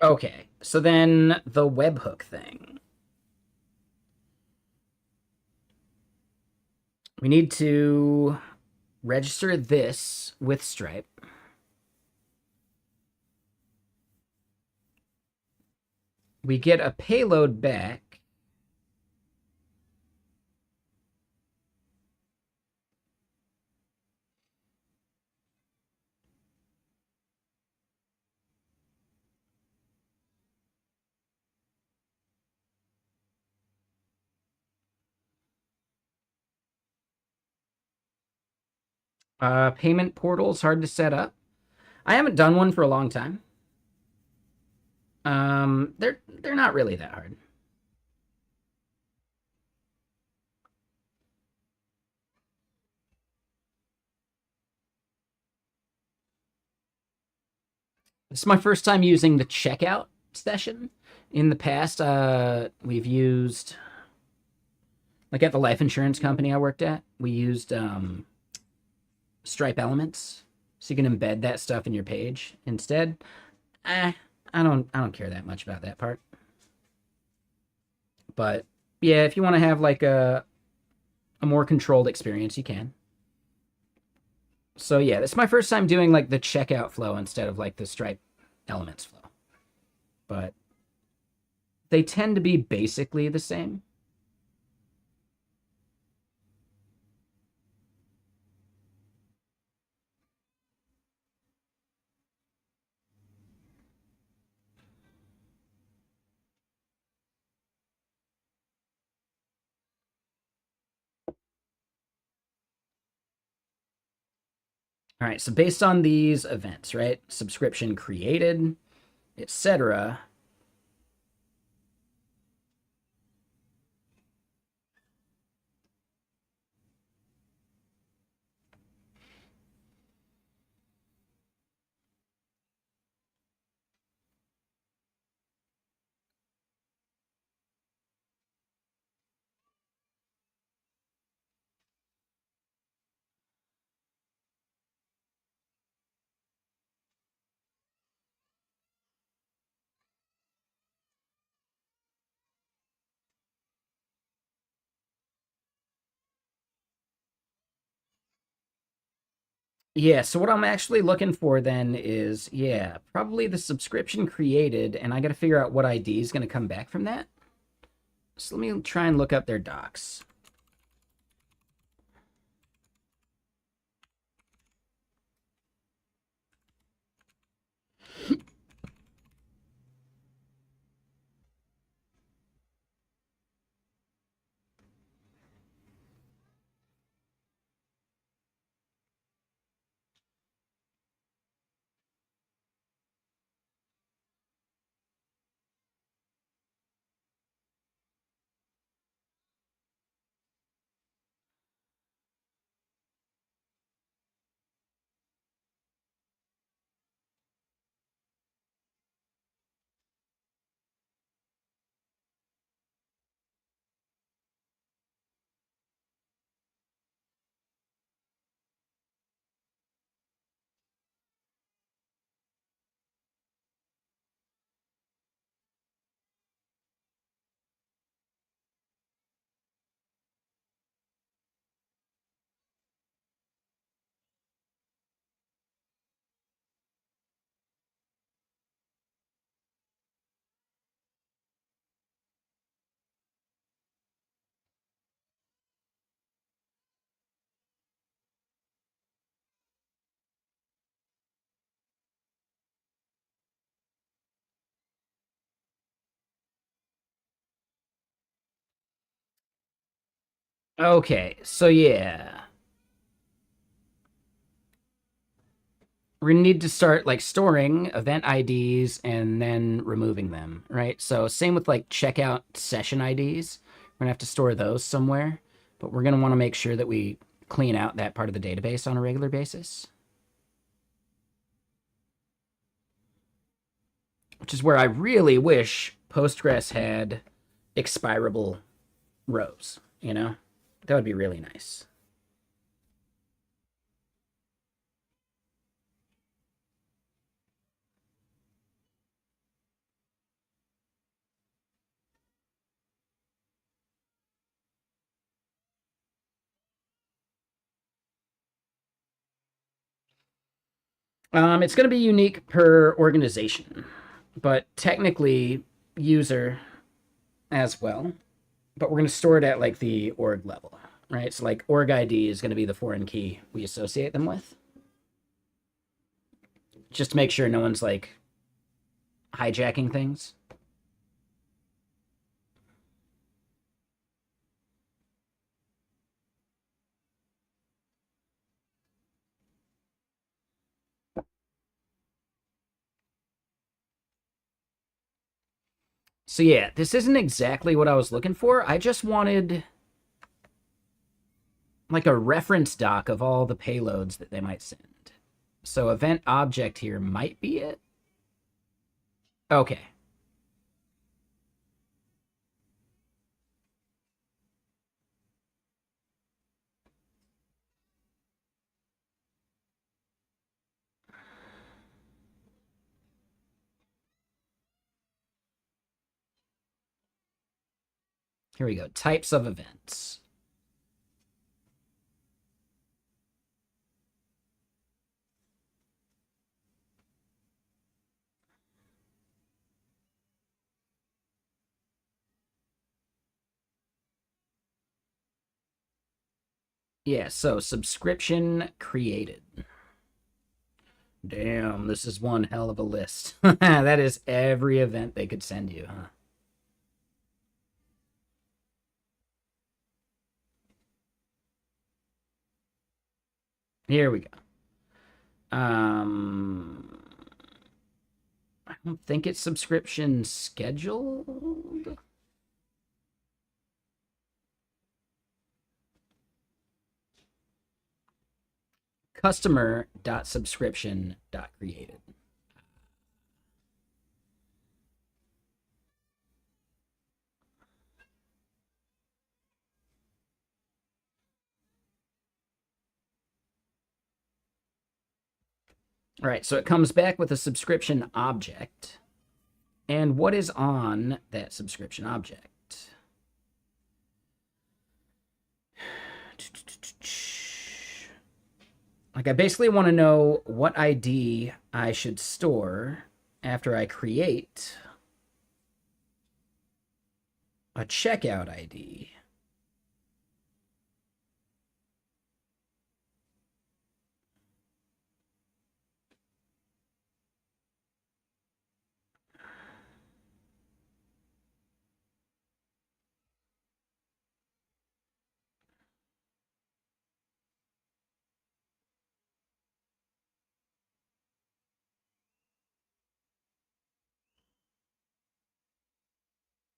Okay, so then the webhook thing. We need to register this with Stripe. We get a payload back. Payment portal's hard to set up. I haven't done one for a long time. They're not really that hard. This is my first time using the checkout session. In the past, we've used, like at the life insurance company I worked at, we used Stripe Elements, so you can embed that stuff in your page. Instead, I don't care that much about that part. But yeah, if you want to have like a more controlled experience, you can. So yeah, this is my first time doing like the checkout flow instead of like the Stripe Elements flow. But they tend to be basically the same. All right, so based on these events, right? Subscription created, etc. Yeah, so what I'm actually looking for then is, yeah, probably the subscription created, and I got to figure out what ID is going to come back from that. So let me try and look up their docs. Okay, so yeah. We're gonna need to start like storing event IDs and then removing them, right? So same with like checkout session IDs. We're gonna have to store those somewhere, but we're gonna want to make sure that we clean out that part of the database on a regular basis. Which is where I really wish Postgres had expirable rows, you know? That would be really nice. It's going to be unique per organization, but technically user as well. But we're going to store it at like the org level, right? So like org ID is going to be the foreign key we associate them with, just to make sure no one's like hijacking things. So yeah, this isn't exactly what I was looking for. I just wanted like a reference doc of all the payloads that they might send. So event object here might be it. Okay. Here we go. Types of events. Yeah, so subscription created. Damn, this is one hell of a list. That is every event they could send you, huh? Here we go. I don't think it's subscription scheduled. Customer.subscription.created. All right, so it comes back with a subscription object. And what is on that subscription object? Like, I basically want to know what ID I should store after I create a checkout ID.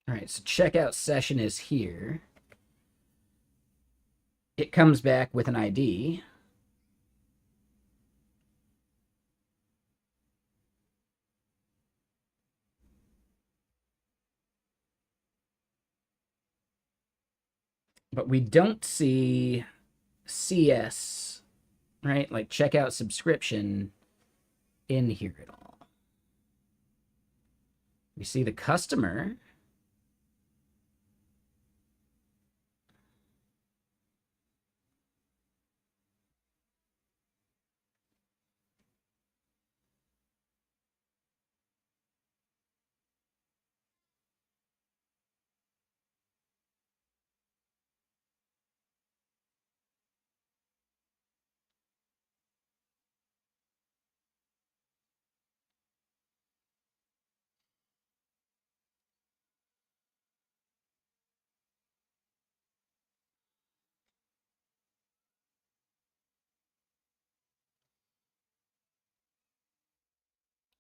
All right, so checkout session is here. It comes back with an ID. But we don't see CS, right? Like checkout subscription in here at all. We see the customer.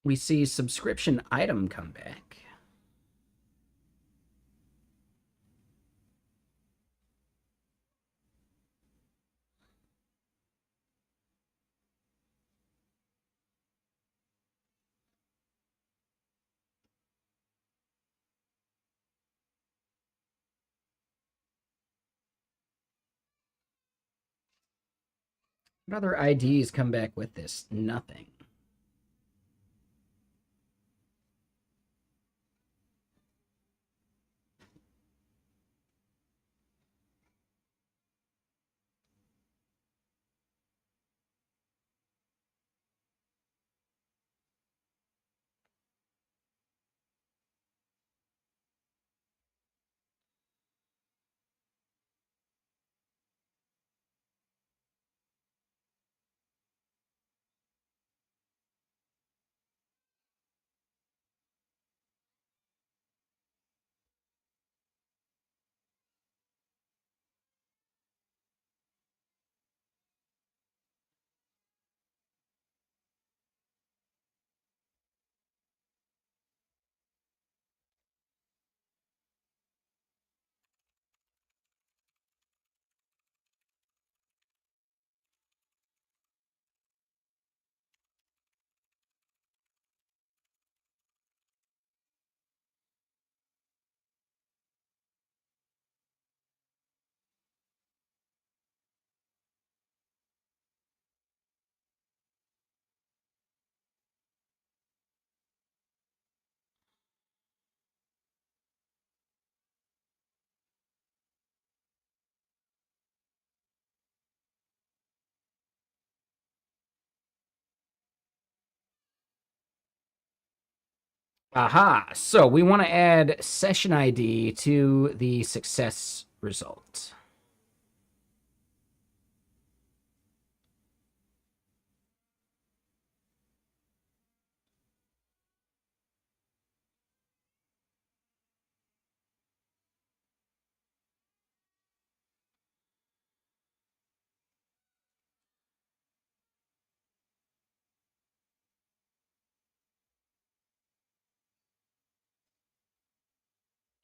we see subscription item come back. What other IDs come back with this? Nothing. Aha, so we want to add session ID to the success result.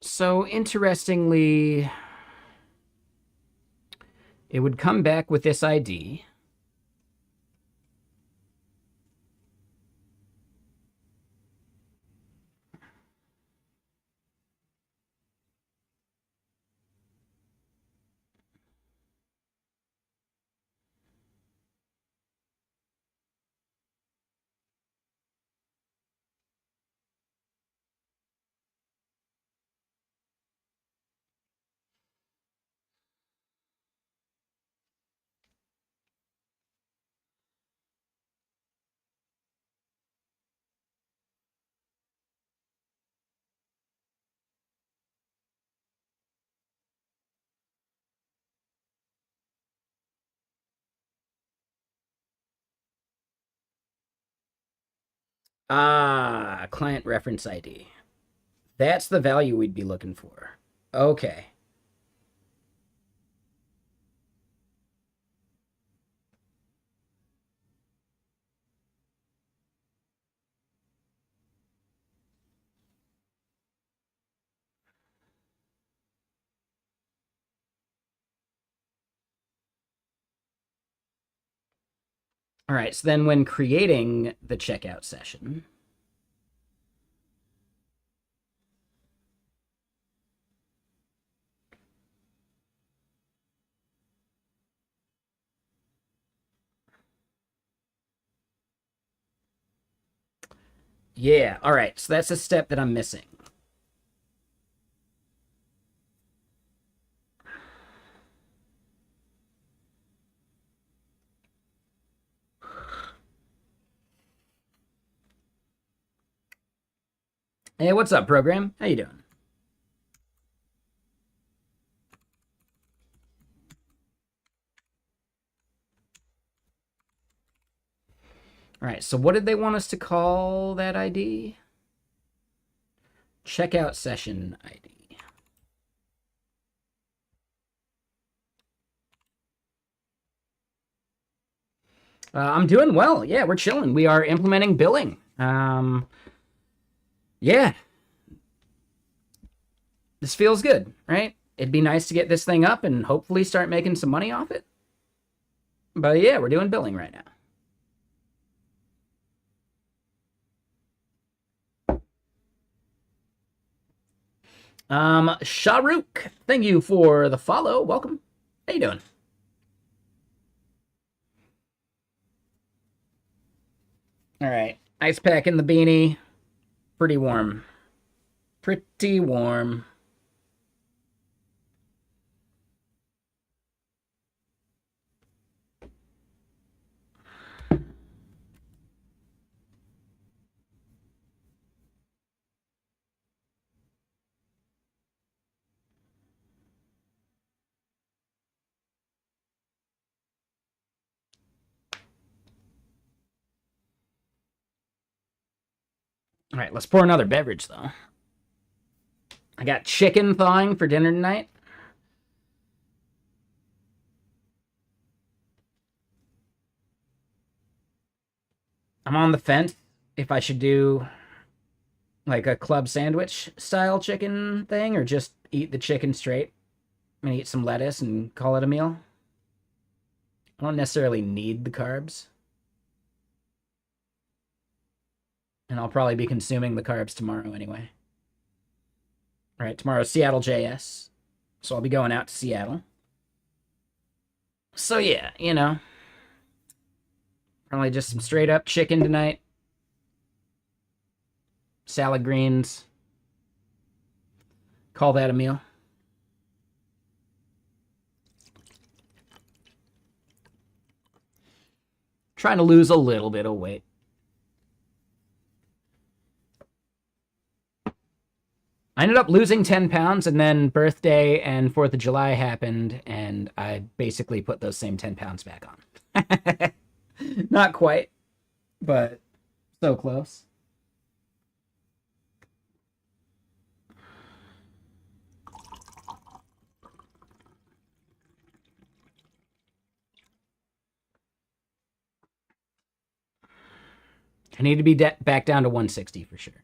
So interestingly, it would come back with this ID. Ah, client reference ID. That's the value we'd be looking for. Okay. All right, so then when creating the checkout session, yeah, all right, so that's a step that I'm missing. Hey, what's up, program? How you doing? All right, so what did they want us to call that ID? Checkout session ID. I'm doing well. Yeah, we're chilling. We are implementing billing. Yeah. This feels good, right? It'd be nice to get this thing up and hopefully start making some money off it. But yeah, we're doing billing right now. Sharuk, thank you for the follow. Welcome. How you doing? All right. Ice pack in the beanie. Pretty warm. Pretty warm. All right, let's pour another beverage, though. I got chicken thawing for dinner tonight. I'm on the fence if I should do like a club sandwich style chicken thing or just eat the chicken straight and eat some lettuce and call it a meal. I don't necessarily need the carbs. And I'll probably be consuming the carbs tomorrow anyway. All right, tomorrow's Seattle JS. So I'll be going out to Seattle. So yeah, you know. Probably just some straight up chicken tonight. Salad greens. Call that a meal. Trying to lose a little bit of weight. I ended up losing 10 pounds, and then birthday and 4th of July happened, and I basically put those same 10 pounds back on. Not quite, but so close. I need to be back down to 160 for sure.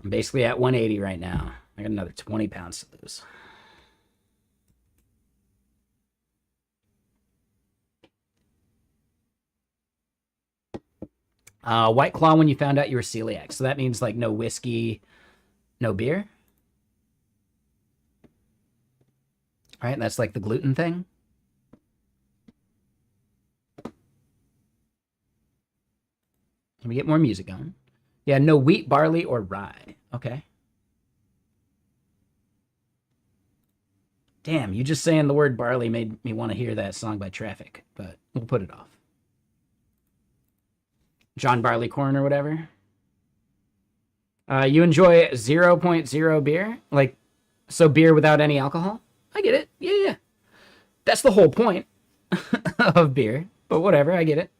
I'm basically at 180 right now. I got another 20 pounds to lose. White Claw when you found out you were celiac. So that means like no whiskey, no beer. All right, that's like the gluten thing. Can we get more music going? Yeah, no wheat, barley, or rye. Okay. Damn, you just saying the word barley made me want to hear that song by Traffic, but we'll put it off. John Barleycorn or whatever. You enjoy 0.0 beer? Like, so beer without any alcohol? I get it. Yeah. That's the whole point of beer, but whatever, I get it.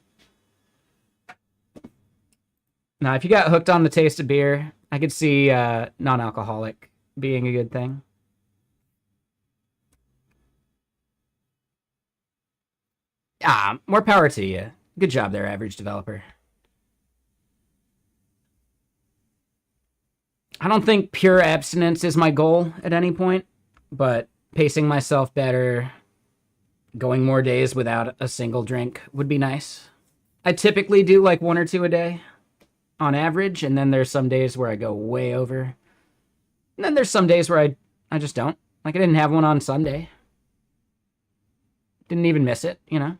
Now, if you got hooked on the taste of beer, I could see non-alcoholic being a good thing. More power to you. Good job there, average developer. I don't think pure abstinence is my goal at any point, but pacing myself better, going more days without a single drink would be nice. I typically do like 1 or 2 a day on average, and then there's some days where I go way over. And then there's some days where I just don't. Like I didn't have one on Sunday. Didn't even miss it, you know?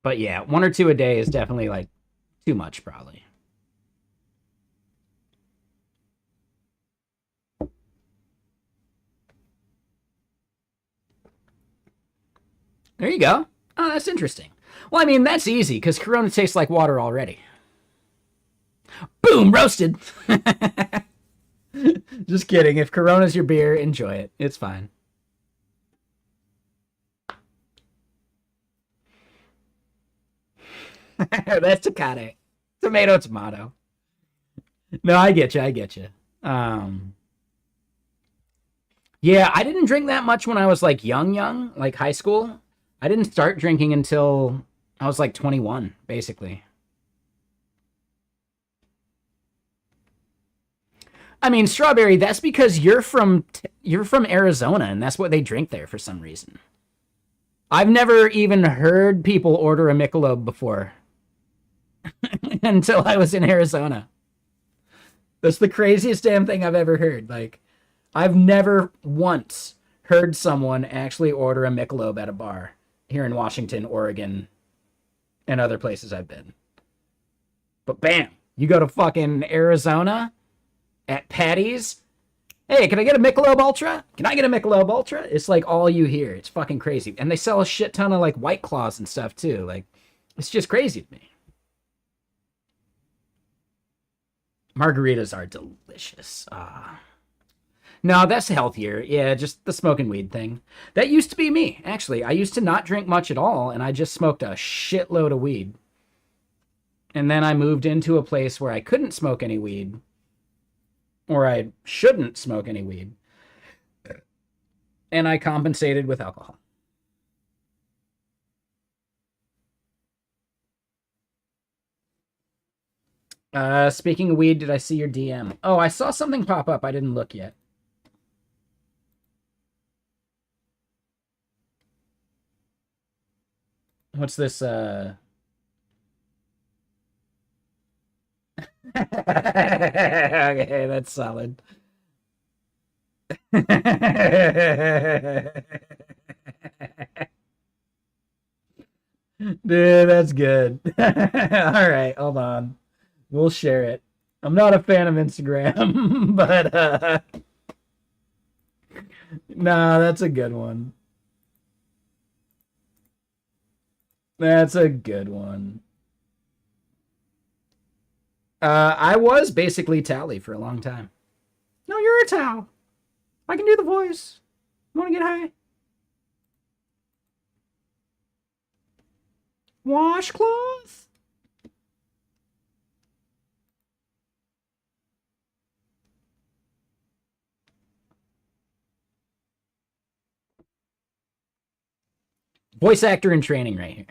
But yeah, 1 or 2 a day is definitely like too much, probably. There you go. Oh, that's interesting. Well, I mean, that's easy, because Corona tastes like water already. Boom, roasted. Just kidding. If Corona's your beer, enjoy it. It's fine. That's Tecate. Tomato, tomato. No, I get you. Yeah, I didn't drink that much when I was like young, like high school. I didn't start drinking until I was like 21, basically. I mean, strawberry, that's because you're from Arizona and that's what they drink there for some reason. I've never even heard people order a Michelob before until I was in Arizona. That's the craziest damn thing I've ever heard. Like, I've never once heard someone actually order a Michelob at a bar here in Washington, Oregon, and other places I've been. But bam, you go to fucking Arizona at Patty's. Hey, can I get a Michelob Ultra? Can I get a Michelob Ultra? It's like all you hear. It's fucking crazy. And they sell a shit ton of like White Claws and stuff too. Like, it's just crazy to me. Margaritas are delicious. No, that's healthier. Yeah, just the smoking weed thing. That used to be me, actually. I used to not drink much at all, and I just smoked a shitload of weed. And then I moved into a place where I couldn't smoke any weed, or I shouldn't smoke any weed, and I compensated with alcohol. Speaking of weed, did I see your DM? Oh, I saw something pop up. I didn't look yet. What's this, Okay, that's solid. Dude, that's good. All right, hold on. We'll share it. I'm not a fan of Instagram, but nah, that's a good one. That's a good one. I was basically Tally for a long time. No, you're a Towel. I can do the voice. Want to get high? Washcloth? Voice actor in training right here.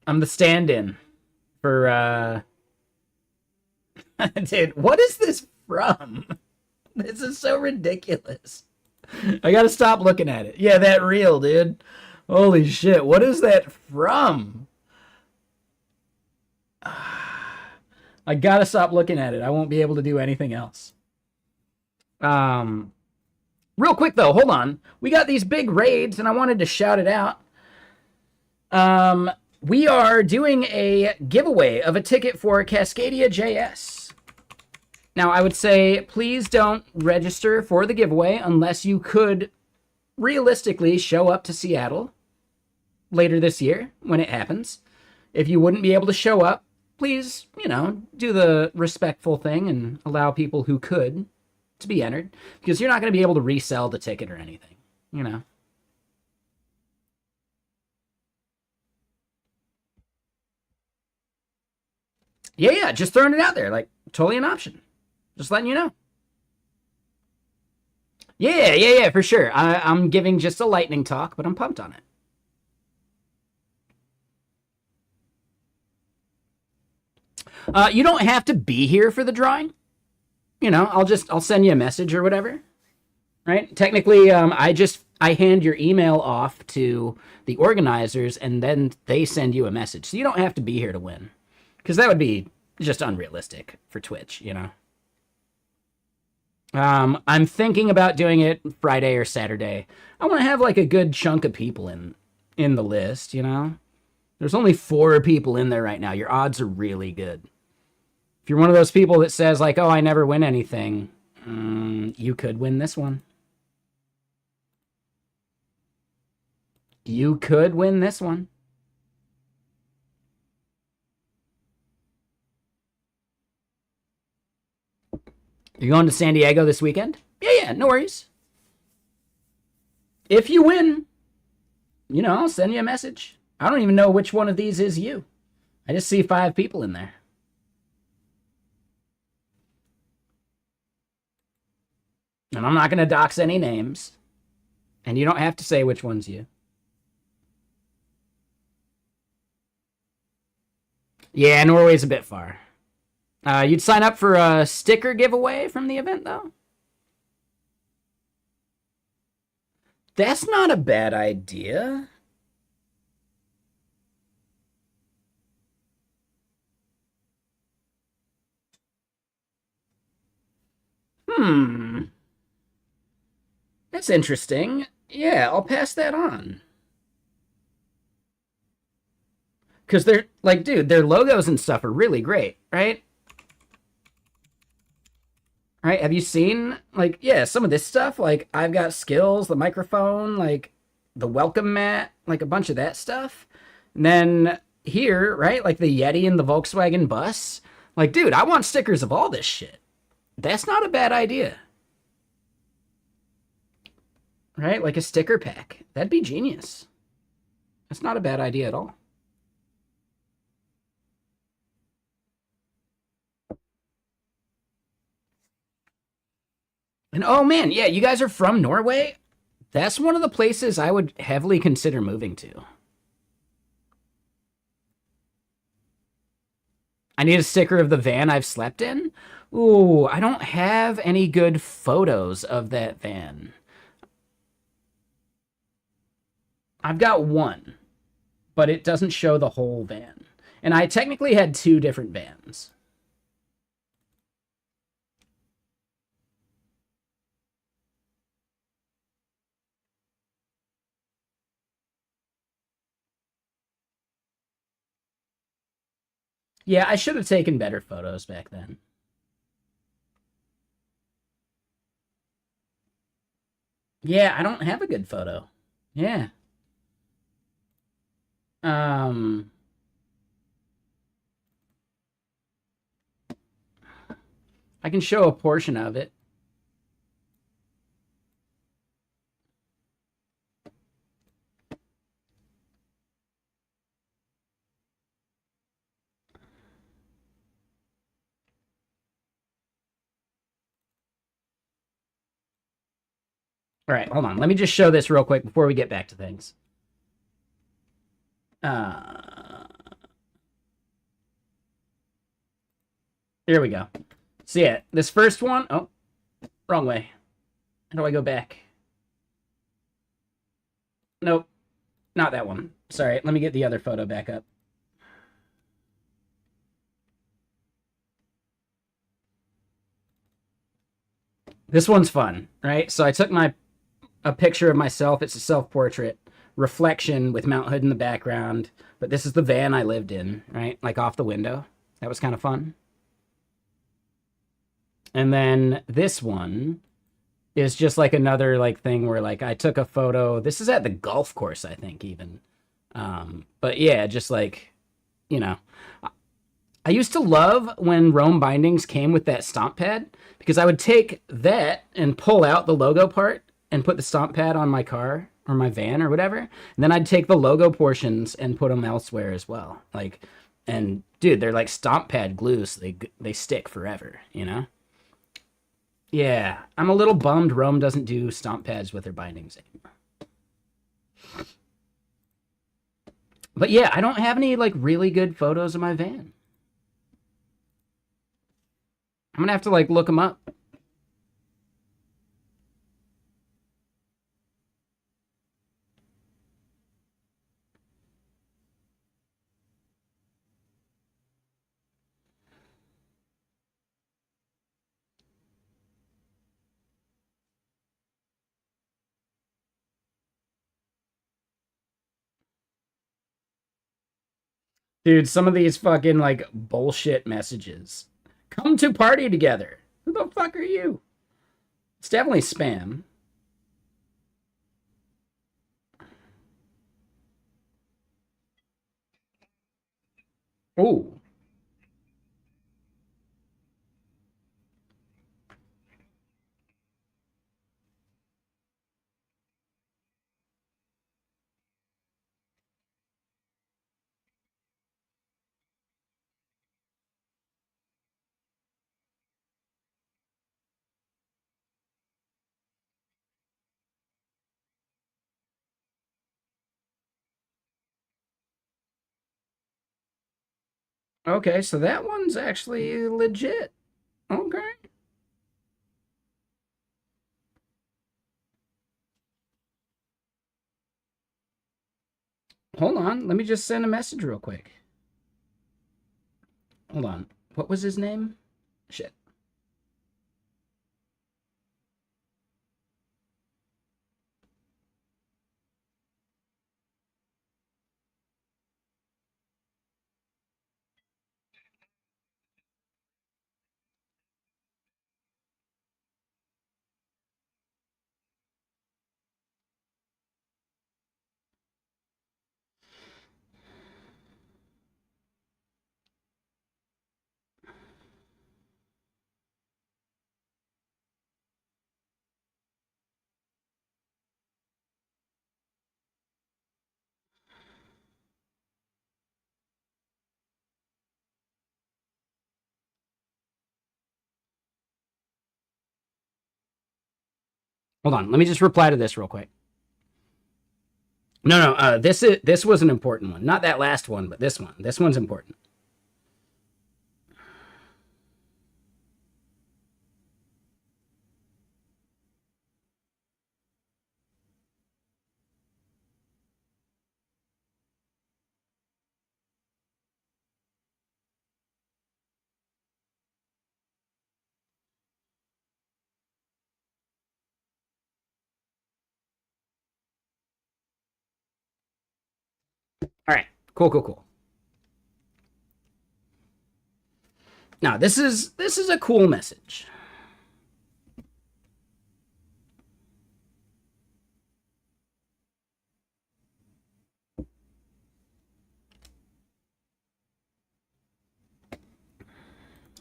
I'm the stand-in for, Dude, what is this from? This is so ridiculous. I gotta stop looking at it. Yeah, that reel, dude. Holy shit, what is that from? I gotta stop looking at it. I won't be able to do anything else. Real quick, though, hold on. We got these big raids, and I wanted to shout it out. We are doing a giveaway of a ticket for Cascadia JS. Now, I would say please don't register for the giveaway unless you could realistically show up to Seattle later this year when it happens. If you wouldn't be able to show up, please, do the respectful thing and allow people who could to be entered, because you're not going to be able to resell the ticket or anything, Yeah, just throwing it out there, like, totally an option. Just letting you know. Yeah, for sure. I'm giving just a lightning talk, but I'm pumped on it. You don't have to be here for the drawing. I'll send you a message or whatever. Right? Technically, I hand your email off to the organizers, and then they send you a message. So you don't have to be here to win, because that would be just unrealistic for Twitch, I'm thinking about doing it Friday or Saturday. I want to have like a good chunk of people in the list, There's only 4 people in there right now. Your odds are really good. If you're one of those people that says like, oh, I never win anything, you could win this one. You could win this one. You're going to San Diego this weekend? Yeah, no worries. If you win, I'll send you a message. I don't even know which one of these is you. I just see 5 people in there. And I'm not going to dox any names. And you don't have to say which one's you. Yeah, Norway's a bit far. You'd sign up for a sticker giveaway from the event, though? That's not a bad idea. Hmm. That's interesting. Yeah, I'll pass that on. Because they're like, dude, their logos and stuff are really great, right? Right? Have you seen like, yeah, some of this stuff? Like, I've got skills, the microphone, like the welcome mat, like a bunch of that stuff. And then here, right? Like the Yeti and the Volkswagen bus. Like, dude, I want stickers of all this shit. That's not a bad idea. Right? Like a sticker pack. That'd be genius. That's not a bad idea at all. And oh man, yeah, you guys are from Norway? That's one of the places I would heavily consider moving to. I need a sticker of the van I've slept in. Ooh, I don't have any good photos of that van. I've got one, but it doesn't show the whole van. And I technically had two different vans. Yeah, I should have taken better photos back then. Yeah, I don't have a good photo. Yeah. Um, I can show a portion of it. All right, hold on. Let me just show this real quick before we get back to things. Uh, Here we go. So yeah, this first one. Oh, wrong way. How do I go back? Nope, not that one. Sorry, let me get the other photo back up. This one's fun, right? So I took a picture of myself. It's a self-portrait reflection with Mount Hood in the background. But this is the van I lived in, right? Like off the window. That was kind of fun. And then this one is just like another like thing where like I took a photo. This is at the golf course, I think, even. But yeah, just like, you know, I used to love when Rome bindings came with that stomp pad because I would take that and pull out the logo part and put the stomp pad on my car or my van or whatever. And then I'd take the logo portions and put them elsewhere as well. Like, and dude, they're like stomp pad glue, so they stick forever, you know? Yeah, I'm a little bummed Rome doesn't do stomp pads with their bindings anymore. But yeah, I don't have any like really good photos of my van. I'm gonna have to like look them up. Dude, some of these fucking like bullshit messages. Come to party together. Who the fuck are you? It's definitely spam. Oh, Okay, so that one's actually legit. Okay. Hold on. Let me just send a message real quick. Hold on. What was his name? Shit. Hold on. Let me just reply to this real quick. No. This was an important one. Not that last one, but this one. This one's important. All right. Cool. Now, this is a cool message.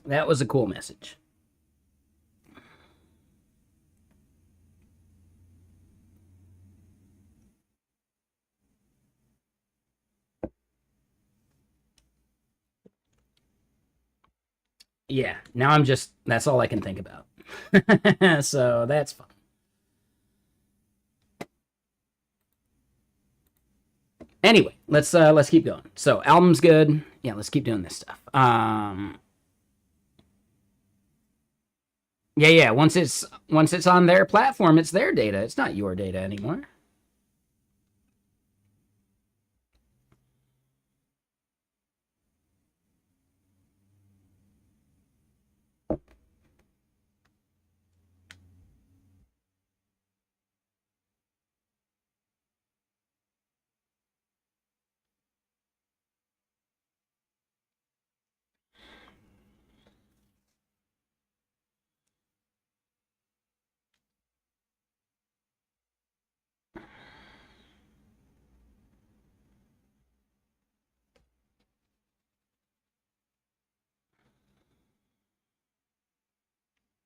That was a cool message. Yeah, now I'm just, that's all I can think about. So that's fun. Anyway, let's keep going. So album's good. Yeah, let's keep doing this stuff. Yeah. Once it's on their platform, it's their data. It's not your data anymore.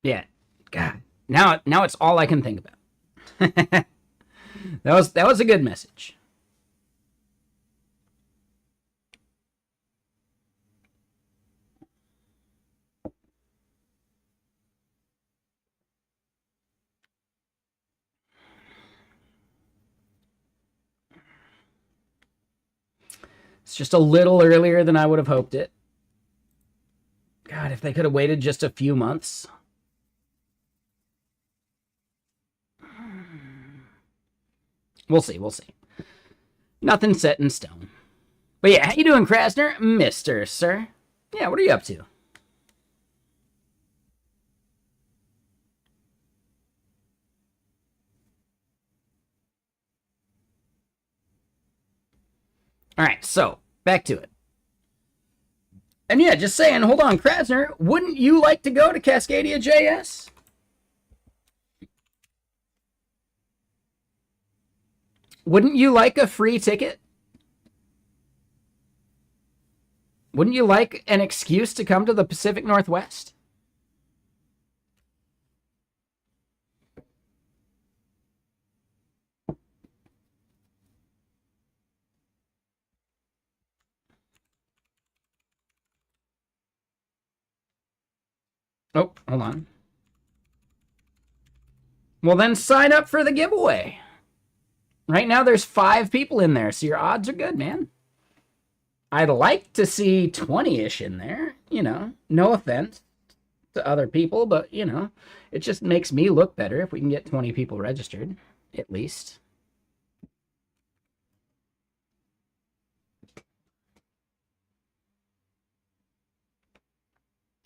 Yeah. God. Now it's all I can think about. That was a good message. It's just a little earlier than I would have hoped it. God, if they could have waited just a few months. We'll see. Nothing set in stone. But yeah, how you doing, Krasner? Mr. Sir. Yeah, what are you up to? All right, so back to it. And yeah, just saying, hold on, Krasner, wouldn't you like to go to Cascadia JS? Wouldn't you like a free ticket? Wouldn't you like an excuse to come to the Pacific Northwest? Oh, hold on. Well, then sign up for the giveaway. Right now, there's 5 people in there, so your odds are good, man. I'd like to see 20-ish in there, you know. No offense to other people, but, you know, it just makes me look better if we can get 20 people registered, at least.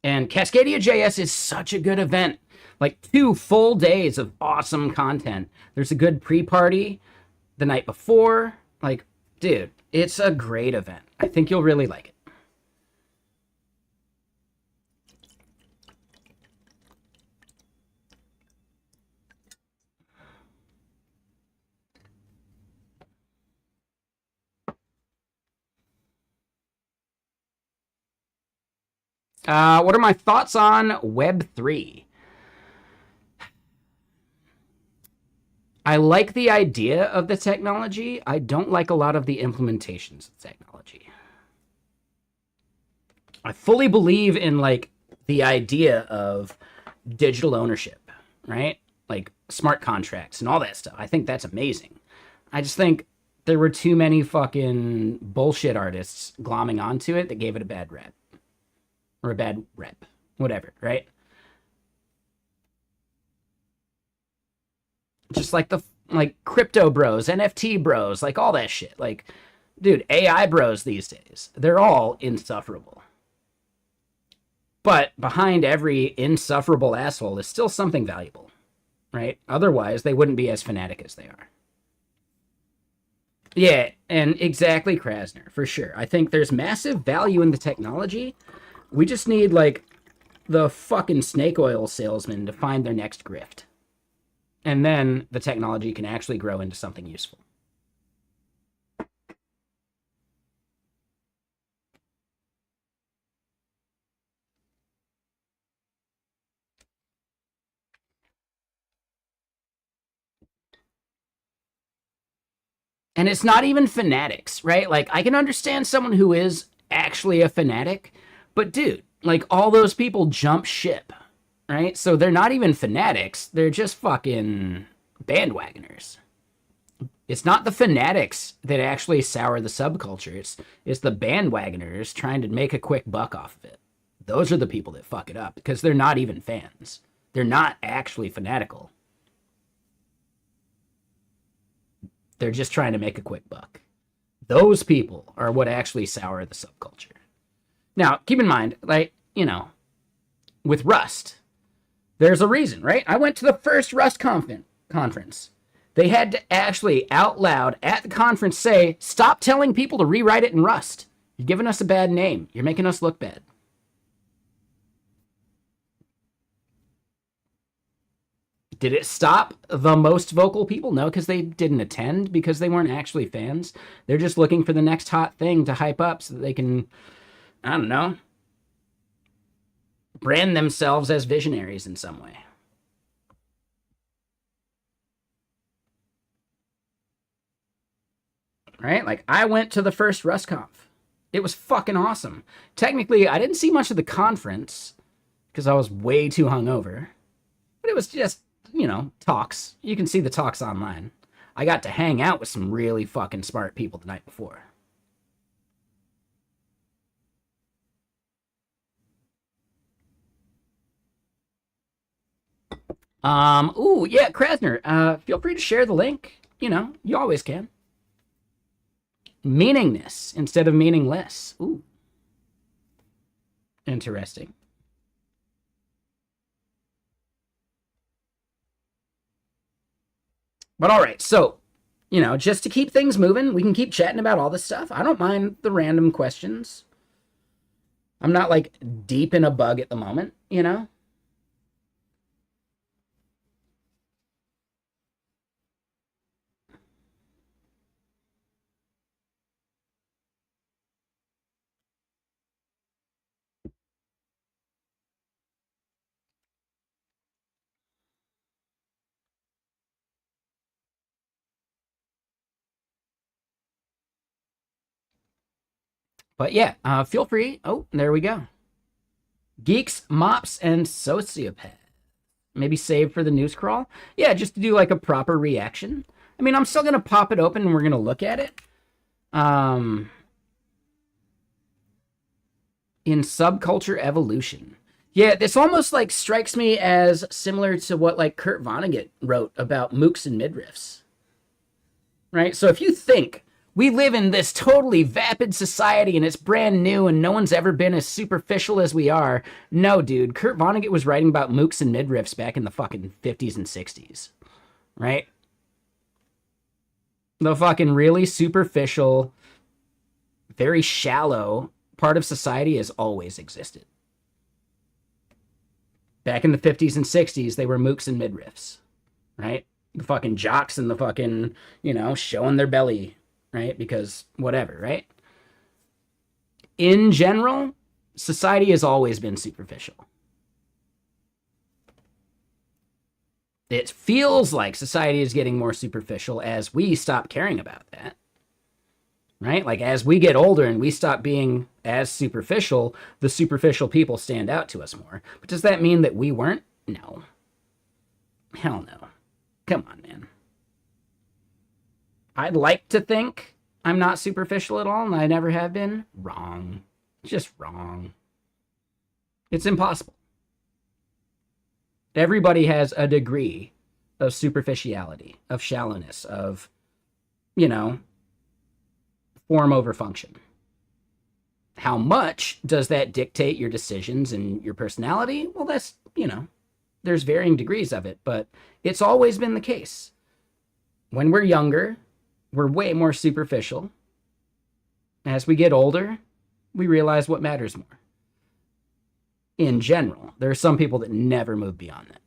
And Cascadia JS is such a good event. Like 2 full days of awesome content. There's a good pre-party the night before. Like, dude, it's a great event. I think you'll really like it. What are my thoughts on Web3? I like the idea of the technology. I don't like a lot of the implementations of technology. I fully believe in like the idea of digital ownership, right? Like smart contracts and all that stuff. I think that's amazing. I just think there were too many fucking bullshit artists glomming onto it that gave it a bad rep. Or a bad rep. Whatever, right? Just like the like crypto bros, NFT bros, like all that shit. Like, dude, AI bros these days, they're all insufferable. But behind every insufferable asshole is still something valuable, right? Otherwise, they wouldn't be as fanatic as they are. Yeah, and exactly, Krasner, for sure. I think there's massive value in the technology. We just need, like, the fucking snake oil salesman to find their next grift. And then the technology can actually grow into something useful. And it's not even fanatics, right? Like, I can understand someone who is actually a fanatic, but dude, like, all those people jump ship, right? So they're not even fanatics, they're just fucking bandwagoners. It's not the fanatics that actually sour the subculture. It's the bandwagoners trying to make a quick buck off of it. Those are the people that fuck it up because they're not even fans. They're not actually fanatical. They're just trying to make a quick buck. Those people are what actually sour the subculture. Now, keep in mind, like, you know, with Rust, there's a reason, right? I went to the first Rust conference. They had to actually out loud at the conference say, stop telling people to rewrite it in Rust. You're giving us a bad name. You're making us look bad. Did it stop the most vocal people? No, because they didn't attend, because they weren't actually fans. They're just looking for the next hot thing to hype up so that they can, I don't know, brand themselves as visionaries in some way. Right? Like, I went to the first RustConf. It was fucking awesome. Technically, I didn't see much of the conference because I was way too hungover. But it was just, you know, talks. You can see the talks online. I got to hang out with some really fucking smart people the night before. Ooh, yeah, Krasner, feel free to share the link. You know, you always can. Meaningness instead of meaningless. Ooh. Interesting. But all right, so, you know, just to keep things moving, we can keep chatting about all this stuff. I don't mind the random questions. I'm not, like, deep in a bug at the moment, you know? But yeah, feel free. Oh, there we go. Geeks, mops, and sociopath. Maybe save for the news crawl. Yeah, just to do like a proper reaction. I mean, I'm still gonna pop it open and we're gonna look at it. In subculture evolution. Yeah, this almost like strikes me as similar to what like Kurt Vonnegut wrote about mooks and midriffs. Right? So if you think we live in this totally vapid society and it's brand new and no one's ever been as superficial as we are, no, dude. Kurt Vonnegut was writing about mooks and midriffs back in the fucking 50s and 60s. Right? The fucking really superficial, very shallow part of society has always existed. Back in the 50s and 60s, they were mooks and midriffs, right? The fucking jocks and the fucking, you know, showing their belly, right? Because whatever, right? In general, society has always been superficial. It feels like society is getting more superficial as we stop caring about that. Right? Like as we get older and we stop being as superficial, the superficial people stand out to us more. But does that mean that we weren't? No. Hell no. Come on, man. I'd like to think I'm not superficial at all and I never have been. Wrong. Just wrong. It's impossible. Everybody has a degree of superficiality, of shallowness, of, you know, form over function. How much does that dictate your decisions and your personality? Well, that's, you know, there's varying degrees of it, but it's always been the case. When we're younger, we're way more superficial. As we get older, we realize what matters more. In general, there are some people that never move beyond that.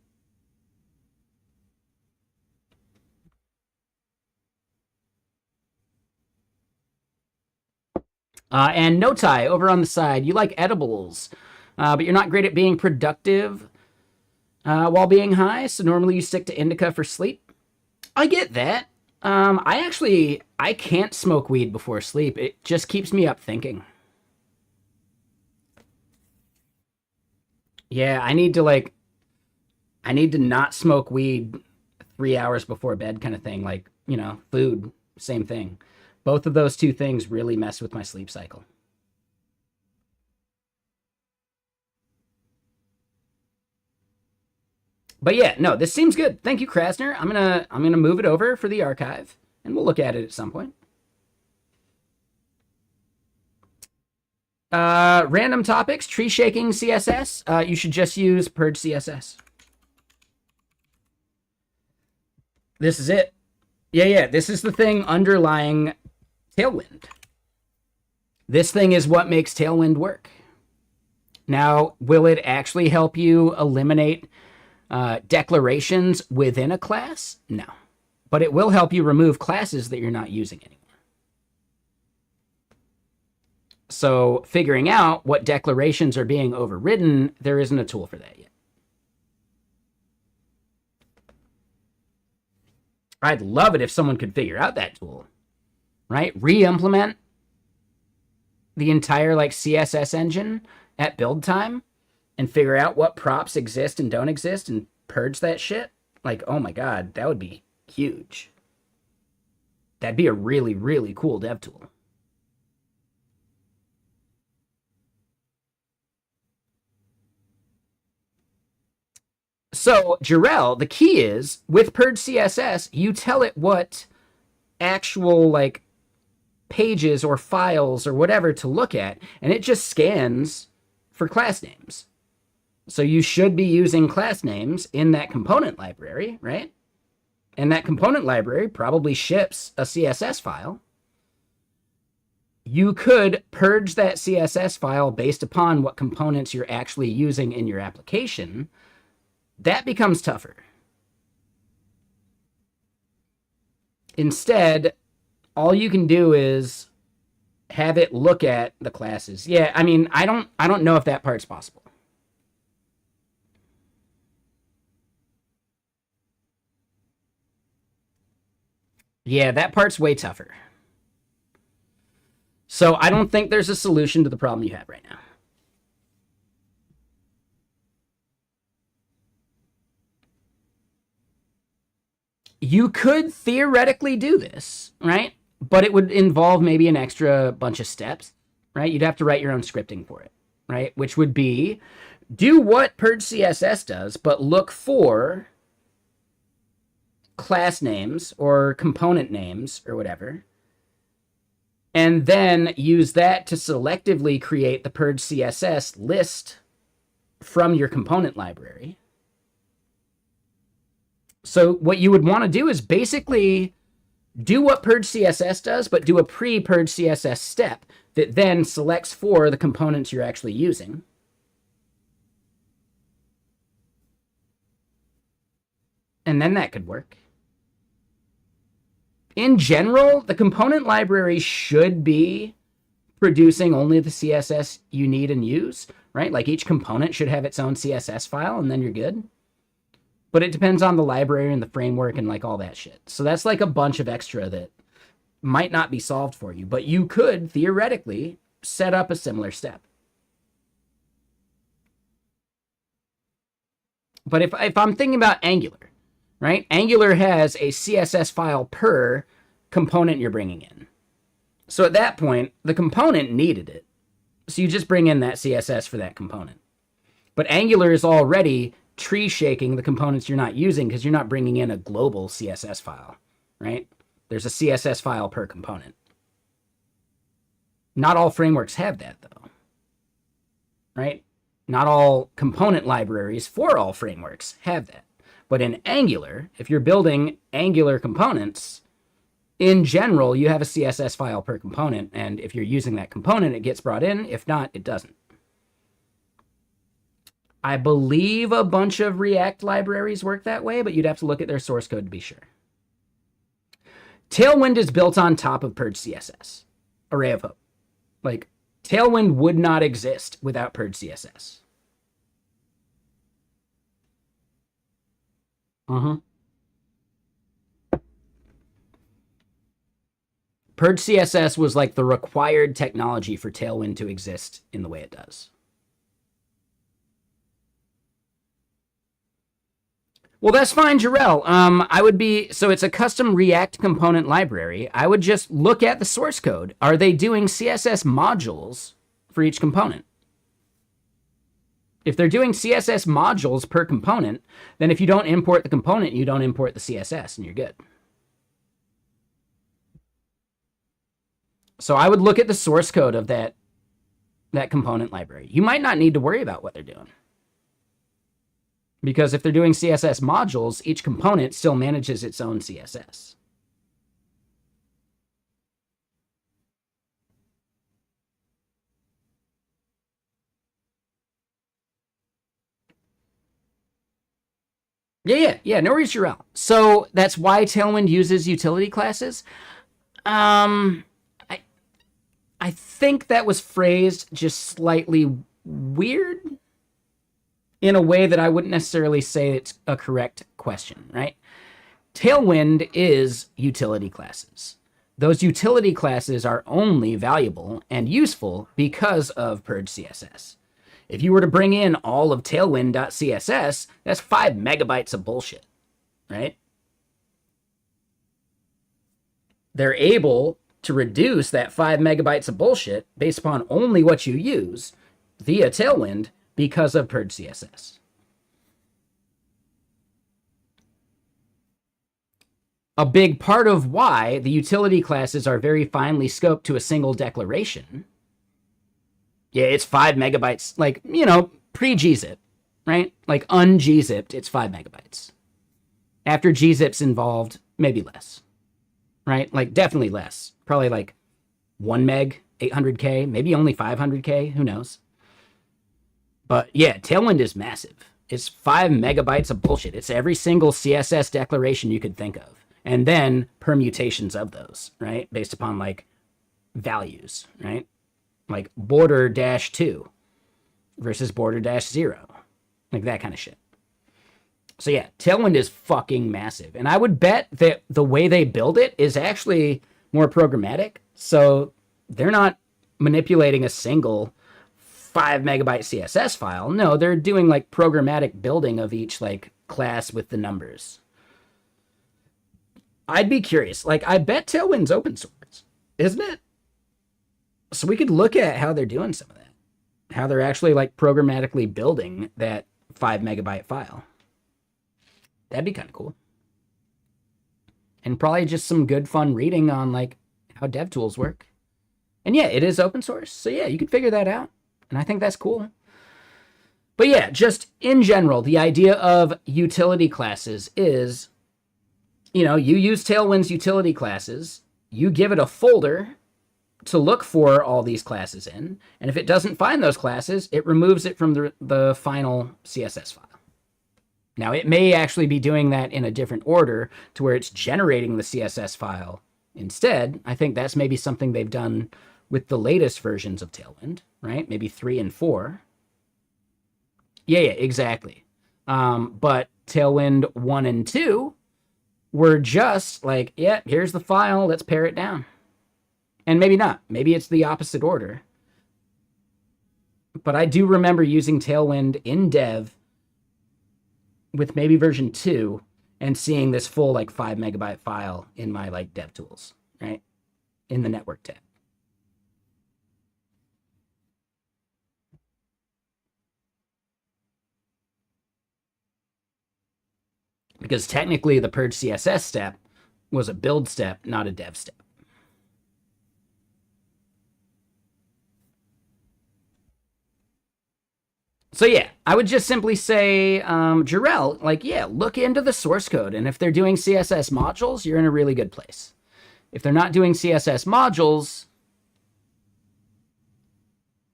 And no tie over on the side. You like edibles, but you're not great at being productive while being high. So normally you stick to indica for sleep. I get that. I can't smoke weed before sleep. It just keeps me up thinking. Yeah, I need to not smoke weed 3 hours before bed kind of thing. Like, you know, food, same thing. Both of those two things really mess with my sleep cycle. But yeah, no, this seems good. Thank you, Krasner. I'm gonna move it over for the archive, and we'll look at it at some point. Random topics, tree shaking CSS. You should just use purge CSS. This is it. Yeah, this is the thing underlying Tailwind. This thing is what makes Tailwind work. Now, will it actually help you eliminate declarations within a class? No. But it will help you remove classes that you're not using anymore. So figuring out what declarations are being overridden, there isn't a tool for that yet. I'd love it if someone could figure out that tool, right? Re-implement the entire like CSS engine at build time and figure out what props exist and don't exist and purge that shit. Like, oh my God, that would be huge. That'd be a really, really cool dev tool. So, Jarrell, the key is, with Purge CSS, you tell it what actual, like, pages or files or whatever to look at, and it just scans for class names. So you should be using class names in that component library, right? And that component library probably ships a CSS file. You could purge that CSS file based upon what components you're actually using in your application. That becomes tougher. Instead, all you can do is have it look at the classes. Yeah, I mean, I don't know if that part's possible. Yeah, that part's way tougher. So I don't think there's a solution to the problem you have right now. You could theoretically do this, right? But it would involve maybe an extra bunch of steps, right? You'd have to write your own scripting for it. right? Which would be do what purge CSS does, but look for class names or component names or whatever, and then use that to selectively create the purge CSS list from your component library. So what you would want to do is basically do what purge CSS does, but do a pre-purge CSS step that then selects for the components you're actually using. And then that could work. In general, the component library should be producing only the CSS you need and use, right? Like each component should have its own CSS file, and then you're good. But it depends on the library and the framework and like all that shit. So that's like a bunch of extra that might not be solved for you, but you could theoretically set up a similar step. But if I'm thinking about Angular, right? Angular has a CSS file per component you're bringing in. So at that point, the component needed it. So you just bring in that CSS for that component. But Angular is already tree shaking the components you're not using because you're not bringing in a global CSS file, right? There's a CSS file per component. Not all frameworks have that, though, right? Not all component libraries for all frameworks have that. But in Angular, if you're building Angular components, in general, you have a CSS file per component, and if you're using that component, it gets brought in. If not, it doesn't. I believe a bunch of React libraries work that way, but you'd have to look at their source code to be sure. Tailwind is built on top of purge CSS. Array of Hope. Like, Tailwind would not exist without purge CSS. Purge CSS was like the required technology for Tailwind to exist in the way it does. Well, that's fine, Jarrell. So it's a custom React component library. I would just look at the source code. Are they doing CSS modules for each component? If they're doing CSS modules per component, then if you don't import the component, you don't import the CSS, and you're good. So I would look at the source code of that component library. You might not need to worry about what they're doing. Because if they're doing CSS modules, each component still manages its own CSS. Yeah, no worries, Jarrell. So that's why Tailwind uses utility classes. I think that was phrased just slightly weird in a way that I wouldn't necessarily say it's a correct question, right? Tailwind is utility classes. Those utility classes are only valuable and useful because of purge CSS. If you were to bring in all of tailwind.css, that's 5 megabytes of bullshit, right? They're able to reduce that 5 megabytes of bullshit based upon only what you use via Tailwind because of purge CSS. A big part of why the utility classes are very finely scoped to a single declaration. Yeah, it's 5 megabytes, like, pre-gzip, right? Like un-gzipped, it's 5 megabytes. After gzip's involved, maybe less, right? Like definitely less. Probably like 1 meg, 800K, maybe only 500K, who knows? But yeah, Tailwind is massive. It's 5 megabytes of bullshit. It's every single CSS declaration you could think of. And then permutations of those, right? Based upon like values, right? Like border -2 versus border -0. Like that kind of shit. So yeah, Tailwind is fucking massive. And I would bet that the way they build it is actually more programmatic. So they're not manipulating a single 5 megabyte CSS file. No, they're doing like programmatic building of each like class with the numbers. I'd be curious. Like, I bet Tailwind's open source, isn't it? So we could look at how they're doing some of that. how they're actually like programmatically building that 5 megabyte file. That'd be kind of cool. And probably just some good fun reading on like how dev tools work. And yeah, it is open source. So yeah, you can figure that out. And I think that's cool. But yeah, just in general, the idea of utility classes is, you use Tailwind's utility classes, you give it a folder to look for all these classes in, and if it doesn't find those classes, it removes it from the final CSS file. Now, it may actually be doing that in a different order to where it's generating the CSS file instead. I think that's maybe something they've done with the latest versions of Tailwind, right? Maybe 3 and 4. Yeah, exactly. But Tailwind 1 and 2 were just like, yeah, here's the file, let's pare it down. And maybe not. Maybe it's the opposite order. But I do remember using Tailwind in dev with maybe version 2 and seeing this full like 5 megabyte file in my like dev tools, right? In the network tab. Because technically the purge CSS step was a build step, not a dev step. So yeah, I would just simply say, Jarrell, like, yeah, look into the source code. And if they're doing CSS modules, you're in a really good place. If they're not doing CSS modules,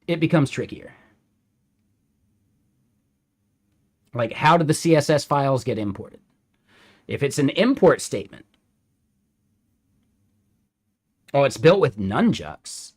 it becomes trickier. Like, how do the CSS files get imported? If it's an import statement, oh, it's built with nunjucks.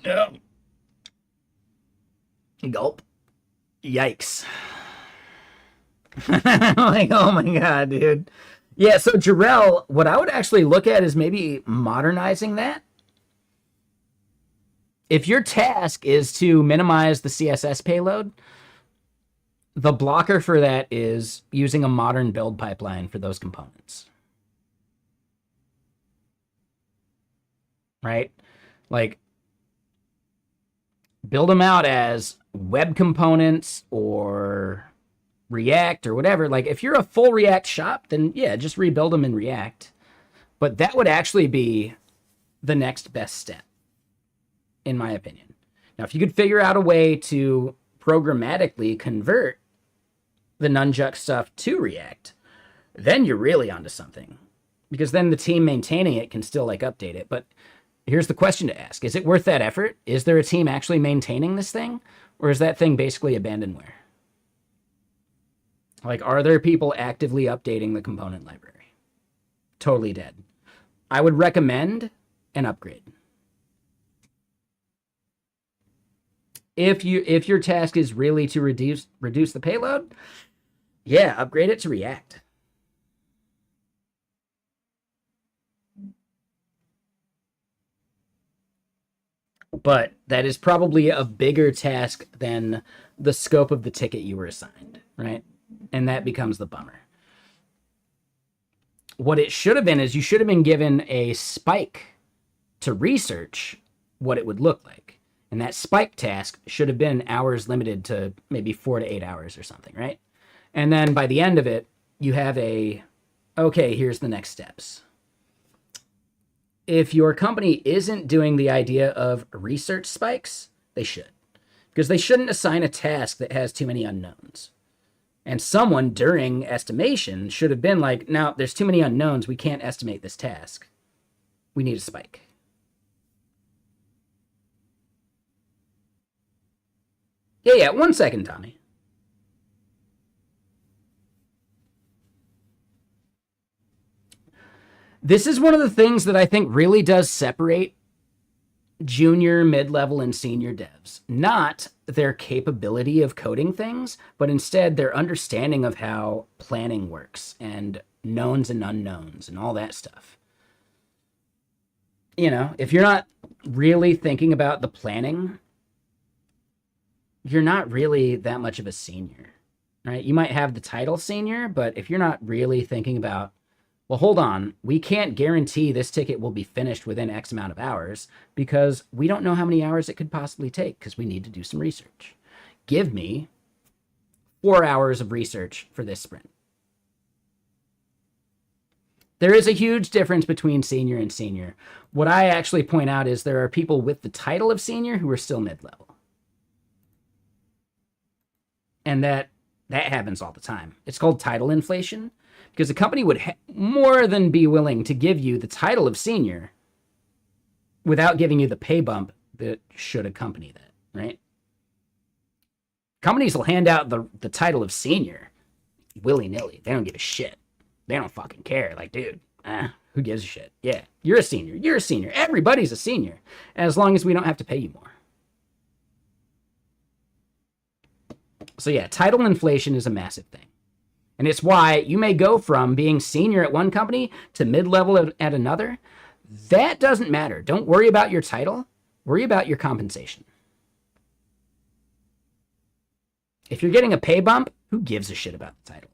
Yeah. Gulp. Yikes. Like, oh my god, dude. Yeah, so Jarrell, what I would actually look at is maybe modernizing that. If your task is to minimize the CSS payload, the blocker for that is using a modern build pipeline for those components. Right? Like, build them out as web components or React or whatever. Like, if you're a full React shop, then yeah, just rebuild them in React. But that would actually be the next best step, in my opinion. Now, if you could figure out a way to programmatically convert the nunjuck stuff to React, then you're really onto something. Because then the team maintaining it can still like update it. But here's the question to ask. Is it worth that effort? Is there a team actually maintaining this thing? Or is that thing basically abandonware? Like, are there people actively updating the component library? Totally dead. I would recommend an upgrade. If your task is really to reduce the payload, yeah, upgrade it to React. But that is probably a bigger task than the scope of the ticket you were assigned, right? And that becomes the bummer. What it should have been is you should have been given a spike to research what it would look like. And that spike task should have been hours limited to maybe 4 to 8 hours or something, right? And then by the end of it, you have okay, here's the next steps. If your company isn't doing the idea of research spikes, they should. Because they shouldn't assign a task that has too many unknowns. And someone during estimation should have been like, now, there's too many unknowns, we can't estimate this task. We need a spike. Yeah, 1 second, Tommy. This is one of the things that I think really does separate junior, mid-level, and senior devs. Not their capability of coding things, but instead their understanding of how planning works and knowns and unknowns and all that stuff. you know, if you're not really thinking about the planning, you're not really that much of a senior, right? You might have the title senior, but if you're not really thinking about, well, hold on, we can't guarantee this ticket will be finished within X amount of hours because we don't know how many hours it could possibly take because we need to do some research. Give me 4 hours of research for this sprint. There is a huge difference between senior and senior. What I actually point out is there are people with the title of senior who are still mid-level. And that happens all the time. It's called title inflation because a company would more than be willing to give you the title of senior without giving you the pay bump that should accompany that, right? Companies will hand out the title of senior willy-nilly. They don't give a shit. They don't fucking care. Like, dude, who gives a shit? Yeah, you're a senior. You're a senior. Everybody's a senior, as long as we don't have to pay you more. So yeah, title inflation is a massive thing. And it's why you may go from being senior at one company to mid-level at another. That doesn't matter. Don't worry about your title. Worry about your compensation. If you're getting a pay bump, who gives a shit about the title?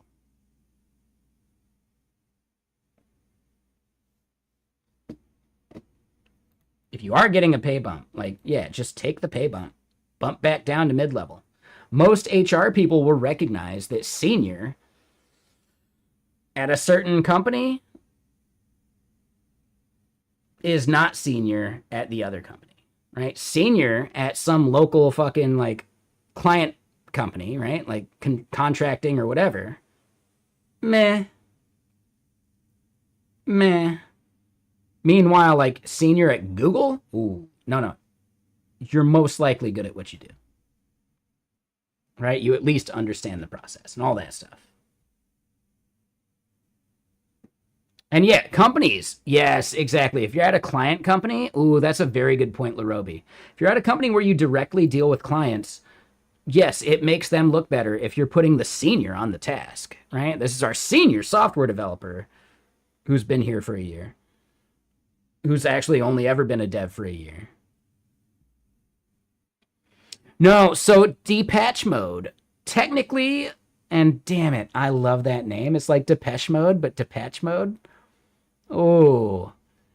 If you are getting a pay bump, like, yeah, just take the pay bump. Bump back down to mid-level. Most HR people will recognize that senior at a certain company is not senior at the other company, right? Senior at some local fucking like client company, right? Like contracting or whatever. Meh. Meanwhile, like senior at Google, ooh, no. You're most likely good at what you do, right? You at least understand the process and all that stuff. And yeah, companies. Yes, exactly. If you're at a client company, ooh, that's a very good point, Larobi. If you're at a company where you directly deal with clients, yes, it makes them look better if you're putting the senior on the task, right? This is our senior software developer who's been here for a year, who's actually only ever been a dev for a year. No, so Depeche Mode, technically, and damn it, I love that name. It's like Depeche Mode, but Depeche Mode. Oh,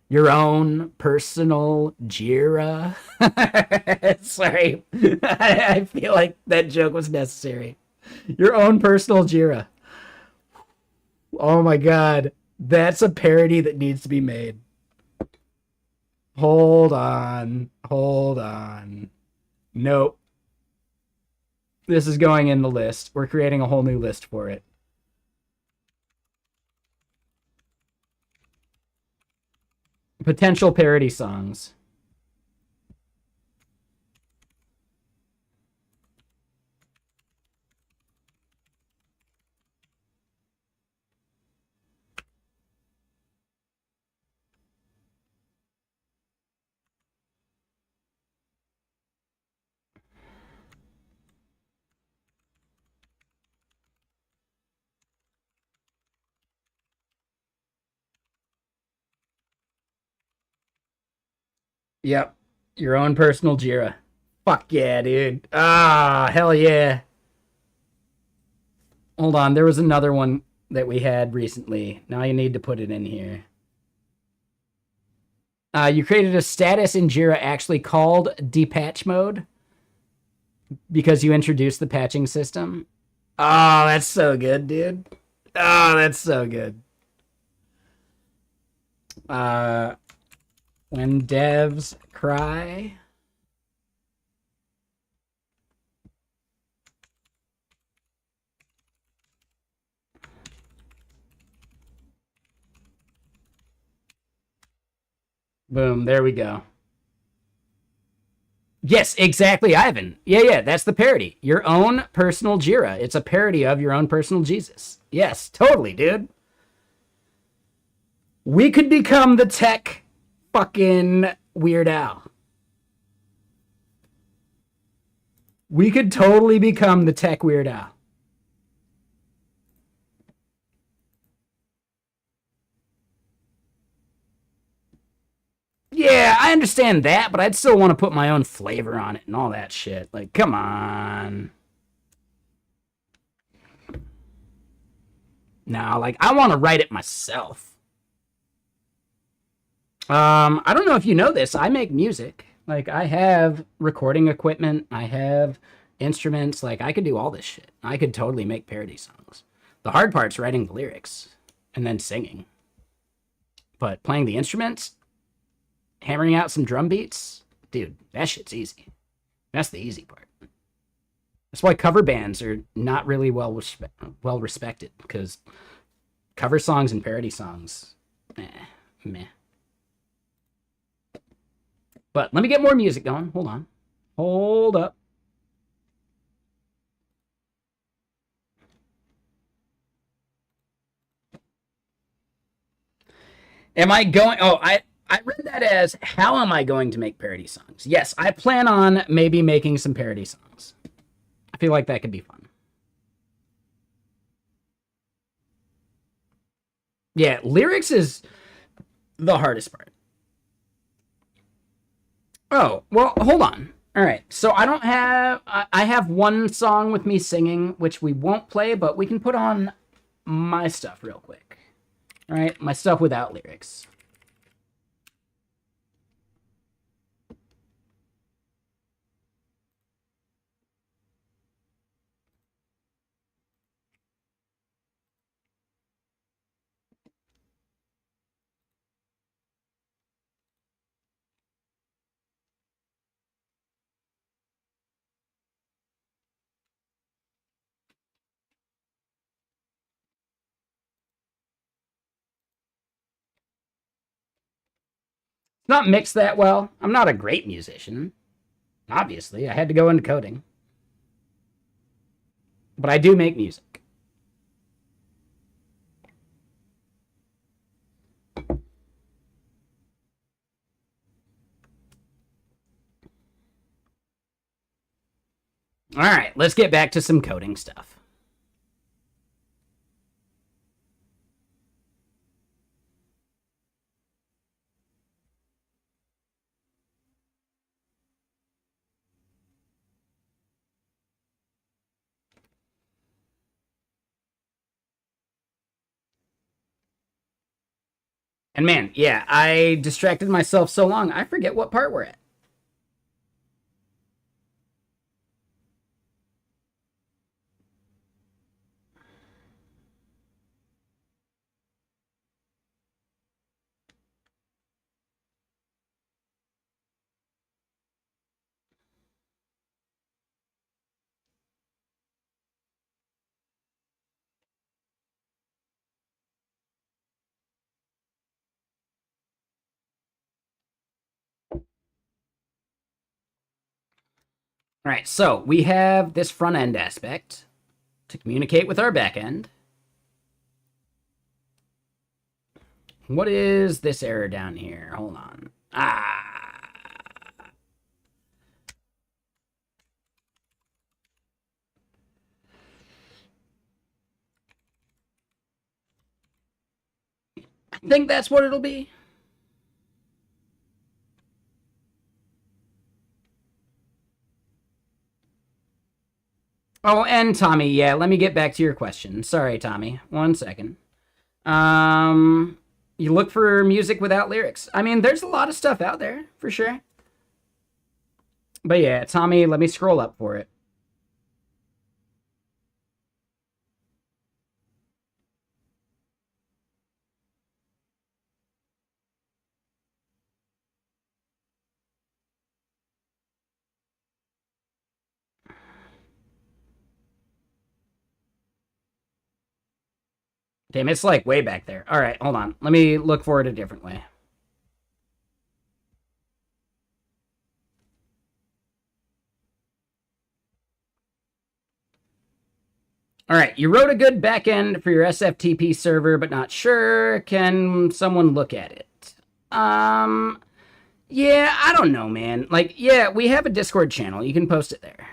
your own personal Jira. Sorry, I feel like that joke was necessary. Your own personal Jira. Oh my god, that's a parody that needs to be made. Hold on. Nope. This is going in the list. We're creating a whole new list for it. Potential parody songs. Yep. Your own personal Jira. Fuck yeah, dude. Ah, hell yeah. Hold on, there was another one that we had recently. Now you need to put it in here. You created a status in Jira actually called Depatch Mode because you introduced the patching system. Oh, that's so good, dude. Oh, that's so good. When devs cry. Boom, there we go. Yes, exactly, Ivan. Yeah, that's the parody. Your own personal Jira. It's a parody of your own personal Jesus. Yes, totally, dude. We could become the tech fucking Weird Al. We could totally become the tech Weird Al. Yeah, I understand that, but I'd still want to put my own flavor on it and all that shit. Like, come on. No, like, I want to write it myself. I don't know if you know this. I make music. Like, I have recording equipment. I have instruments. Like, I could do all this shit. I could totally make parody songs. The hard part's writing the lyrics and then singing. But playing the instruments, hammering out some drum beats, dude, that shit's easy. That's the easy part. That's why cover bands are not really well respected, because cover songs and parody songs, meh. But let me get more music going. Hold on. Hold up. Am I going... Oh, I read that as, how am I going to make parody songs? Yes, I plan on maybe making some parody songs. I feel like that could be fun. Yeah, lyrics is the hardest part. Oh, well, hold on. All right, so I don't have... I have one song with me singing, which we won't play, but we can put on my stuff real quick. All right, my stuff without lyrics. Not mixed that well. I'm not a great musician. Obviously, I had to go into coding. But I do make music. All right, let's get back to some coding stuff. And man, yeah, I distracted myself so long, I forget what part we're at. All right, so we have this front end aspect to communicate with our back end. What is this error down here? Hold on. I think that's what it'll be. Oh, and Tommy, yeah, let me get back to your question. Sorry, Tommy. 1 second. You look for music without lyrics. I mean, there's a lot of stuff out there, for sure. But yeah, Tommy, let me scroll up for it. Damn, it's like way back there. All right, hold on. Let me look for it a different way. All right, you wrote a good backend for your SFTP server, but not sure. Can someone look at it? Yeah, I don't know, man. Like, yeah, we have a Discord channel. You can post it there.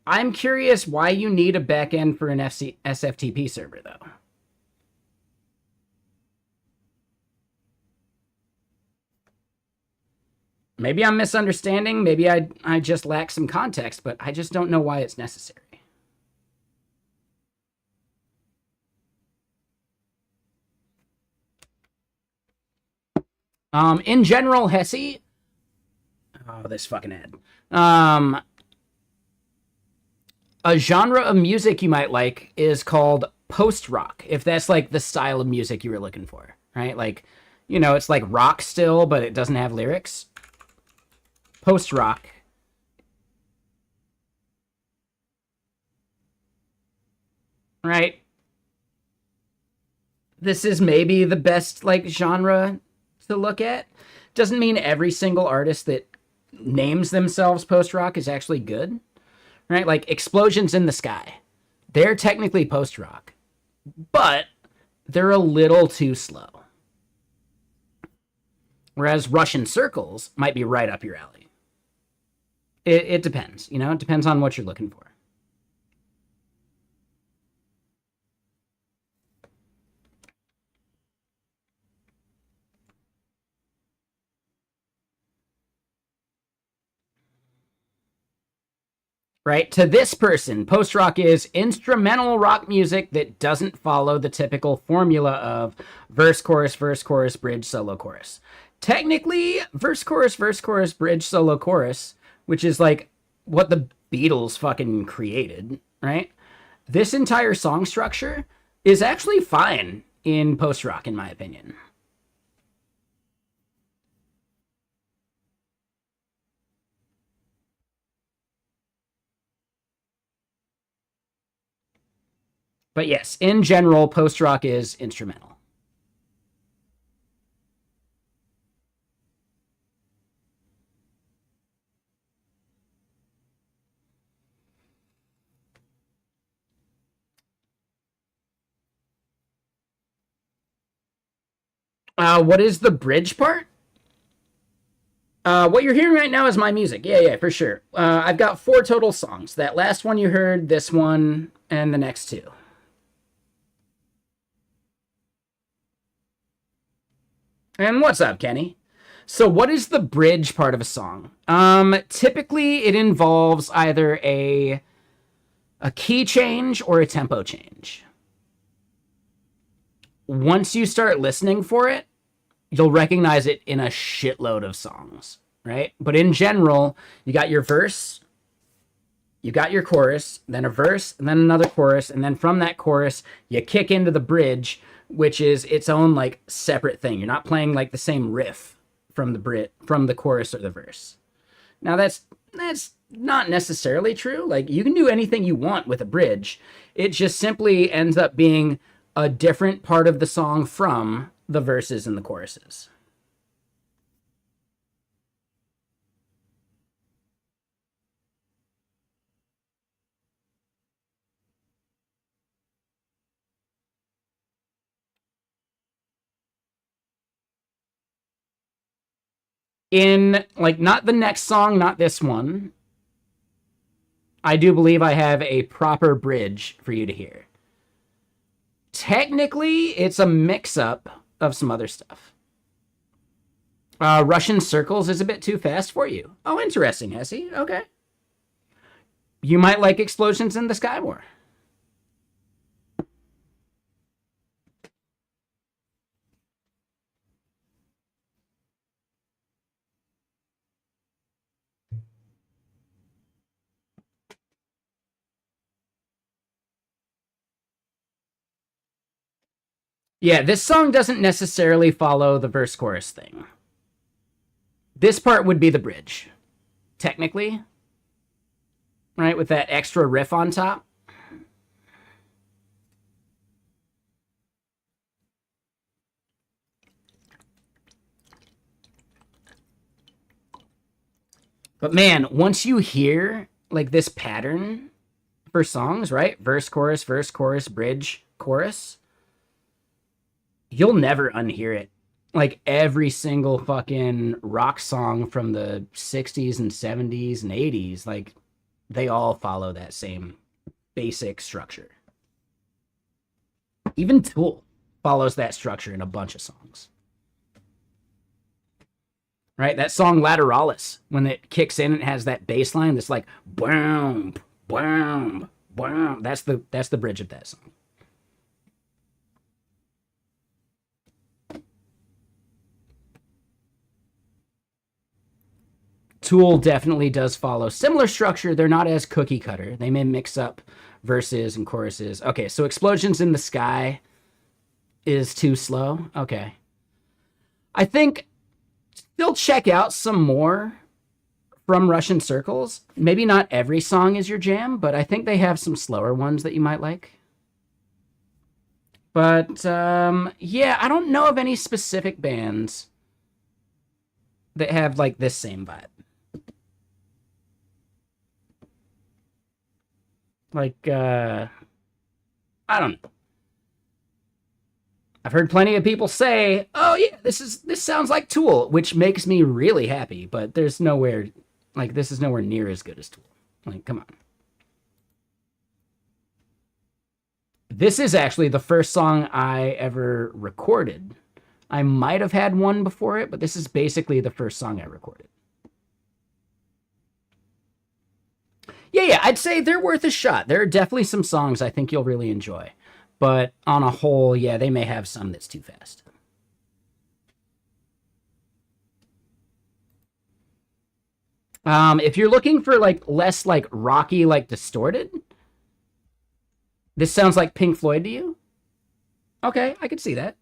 I'm curious why you need a backend for an SFTP server, though. Maybe I'm misunderstanding. Maybe I just lack some context, but I just don't know why it's necessary. In general, Hesse. Oh, this fucking ad. A genre of music you might like is called post-rock, if that's like the style of music you were looking for, right? Like, you know, it's like rock still, but it doesn't have lyrics. Post-rock. Right? This is maybe the best, like, genre to look at. Doesn't mean every single artist that names themselves post-rock is actually good, right? Like, Explosions in the Sky. They're technically post-rock, but they're a little too slow. Whereas Russian Circles might be right up your alley. It depends, you know? It depends on what you're looking for. Right? To this person, post-rock is instrumental rock music that doesn't follow the typical formula of verse, chorus, bridge, solo, chorus. Technically, verse, chorus, bridge, solo, chorus, which is like what the Beatles fucking created, right? This entire song structure is actually fine in post-rock, in my opinion. But yes, in general, post-rock is instrumental. What is the bridge part? What you're hearing right now is my music. Yeah, for sure. I've got 4 total songs. That last one you heard, this one, and the next 2. And what's up, Kenny? So what is the bridge part of a song? Typically it involves either a key change or a tempo change. Once you start listening for it, you'll recognize it in a shitload of songs, right? But in general, you got your verse, you got your chorus, then a verse, and then another chorus, and then from that chorus, you kick into the bridge, which is its own like separate thing. You're not playing like the same riff from the chorus or the verse. Now that's not necessarily true. Like you can do anything you want with a bridge. It just simply ends up being a different part of the song from the verses and the choruses. In like not the next song, not this one, I do believe I have a proper bridge for you to hear. Technically, it's a mix-up of some other stuff. Russian Circles is a bit too fast for you. Oh, interesting, Hesse. Okay. You might like Explosions in the Sky more. Yeah, this song doesn't necessarily follow the verse chorus thing. This part would be the bridge, technically, right? With that extra riff on top. But man, once you hear like this pattern for songs, right? Verse, chorus, bridge, chorus, you'll never unhear it. Like every single fucking rock song from the 60s and 70s and 80s, like they all follow that same basic structure. Even Tool follows that structure in a bunch of songs. right? That song Lateralis, when it kicks in, it has that bass line that's like boom, boom, boom. That's the bridge of that song. Tool definitely does follow similar structure. They're not as cookie cutter. They may mix up verses and choruses. Okay, so Explosions in the Sky is too slow. Okay. I think still check out some more from Russian Circles. Maybe not every song is your jam, but I think they have some slower ones that you might like. But yeah, I don't know of any specific bands that have like this same vibe. Like, I don't know. I've heard plenty of people say, "Oh yeah, this sounds like Tool," which makes me really happy. But there's nowhere, like, this is nowhere near as good as Tool. Like, come on. This is actually the first song I ever recorded. I might have had one before it, but this is basically the first song I recorded. Yeah, I'd say they're worth a shot. There are definitely some songs I think you'll really enjoy. But on a whole, yeah, they may have some that's too fast. If you're looking for like less like rocky, like distorted, this sounds like Pink Floyd to you? Okay, I could see that.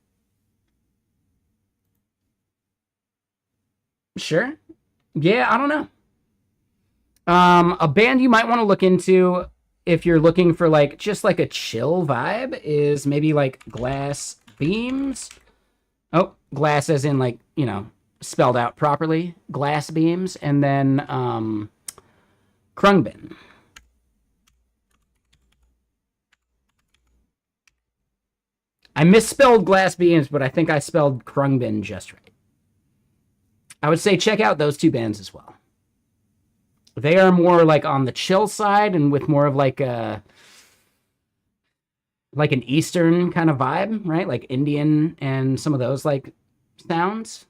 Sure. Yeah, I don't know. A band you might want to look into if you're looking for like just like a chill vibe is maybe like Glass Beams. Oh, glass as in like, you know, spelled out properly. Glass Beams. And then Krungbin. I misspelled Glass Beams, but I think I spelled Krungbin just right. I would say check out those two bands as well. They are more like on the chill side and with more of like a like an Eastern kind of vibe, right? Like Indian and some of those like sounds.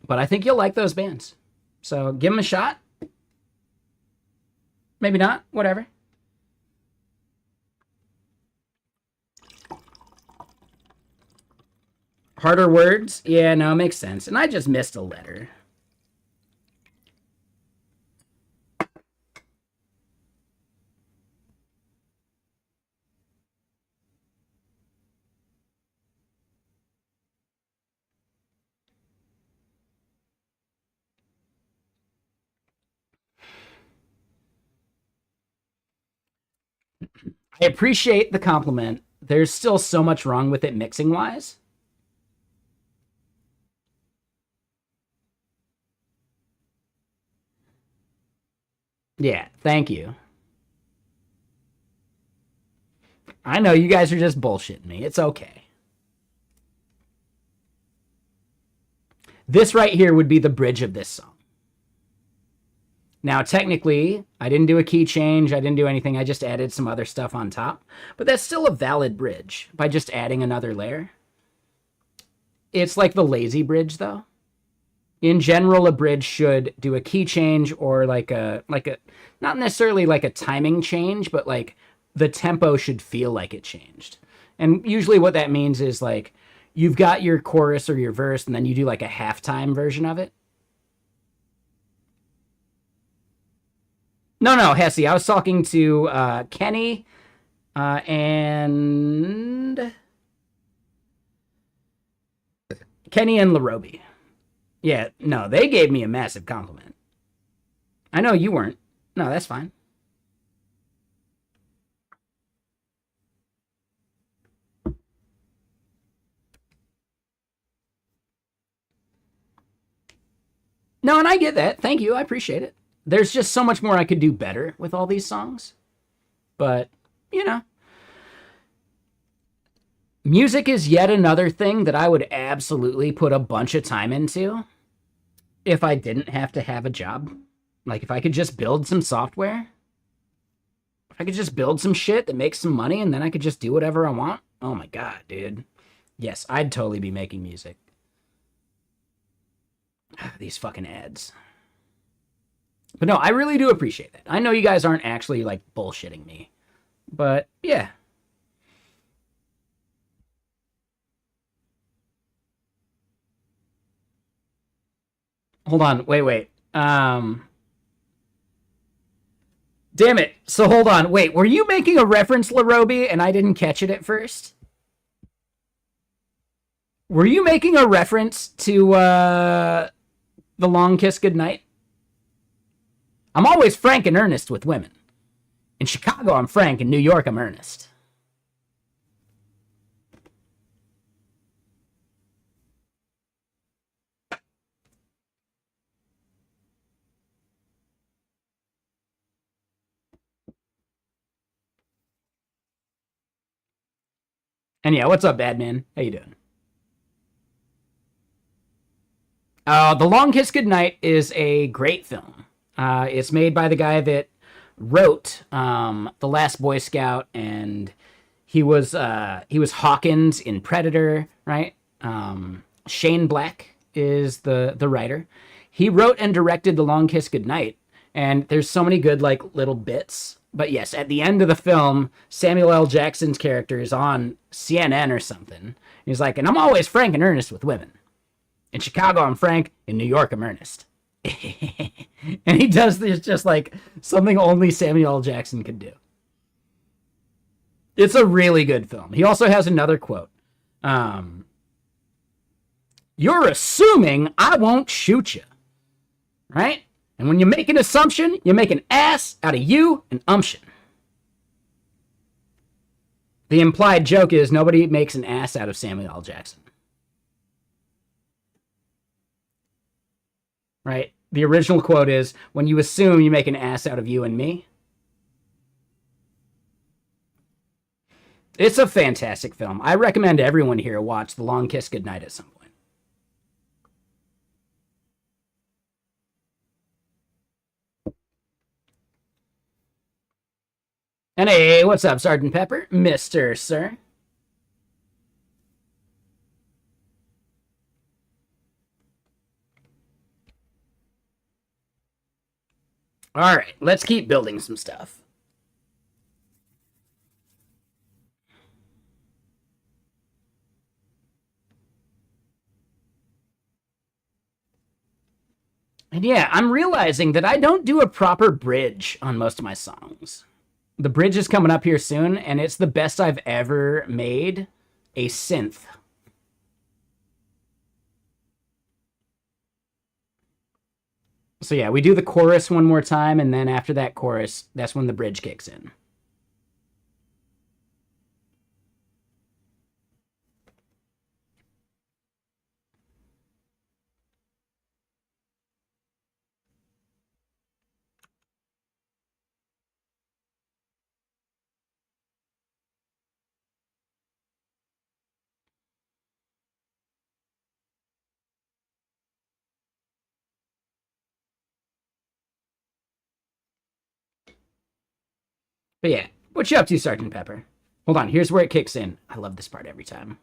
But I think you'll like those bands. So give them a shot. Maybe not, whatever. Harder words? Yeah, no, it makes sense. And I just missed a letter. I appreciate the compliment. There's still so much wrong with it mixing wise. Yeah, thank you. I know you guys are just bullshitting me. It's okay. This right here would be the bridge of this song. Now, technically, I didn't do a key change. I didn't do anything. I just added some other stuff on top. But that's still a valid bridge by just adding another layer. It's like the lazy bridge, though. In general, a bridge should do a key change or like a not necessarily like a timing change, but like the tempo should feel like it changed. And usually what that means is like you've got your chorus or your verse and then you do like a halftime version of it. No, Hesse. I was talking to Kenny and Larobi. Yeah, no, they gave me a massive compliment. I know you weren't. No, that's fine. No, and I get that. Thank you. I appreciate it. There's just so much more I could do better with all these songs. But, you know. Music is yet another thing that I would absolutely put a bunch of time into if I didn't have to have a job. Like, if I could just build some software. If I could just build some shit that makes some money and then I could just do whatever I want. Oh my god, dude. Yes, I'd totally be making music. These fucking ads. But no, I really do appreciate that. I know you guys aren't actually, like, bullshitting me. But, yeah. Hold on. Wait. Damn it. So hold on. Wait, were you making a reference, LaRoby, and I didn't catch it at first? Were you making a reference to The Long Kiss Goodnight? I'm always frank and earnest with women. In Chicago, I'm frank. In New York, I'm earnest. And yeah, what's up, Badman? How you doing? The Long Kiss Goodnight is a great film. It's made by the guy that wrote The Last Boy Scout, and he was Hawkins in Predator, right? Shane Black is the writer. He wrote and directed The Long Kiss Goodnight, and there's so many good like little bits. But yes, at the end of the film, Samuel L. Jackson's character is on CNN or something. He's like, and I'm always frank and earnest with women. In Chicago, I'm frank. In New York, I'm earnest. And he does this just like something only Samuel L. Jackson could do. It's a really good film. He also has another quote. You're assuming I won't shoot you, right? And when you make an assumption, you make an ass out of you and umption. The implied joke is nobody makes an ass out of Samuel L. Jackson. Right? The original quote is, when you assume you make an ass out of you and me. It's a fantastic film. I recommend everyone here watch The Long Kiss Goodnight at some point. And hey, what's up, Sergeant Pepper? Mr. Sir. All right, let's keep building some stuff. And yeah, I'm realizing that I don't do a proper bridge on most of my songs. The bridge is coming up here soon, and it's the best I've ever made a synth. So yeah, we do the chorus one more time, and then after that chorus, that's when the bridge kicks in. But yeah, what you up to, Sergeant Pepper? Hold on, here's where it kicks in. I love this part every time.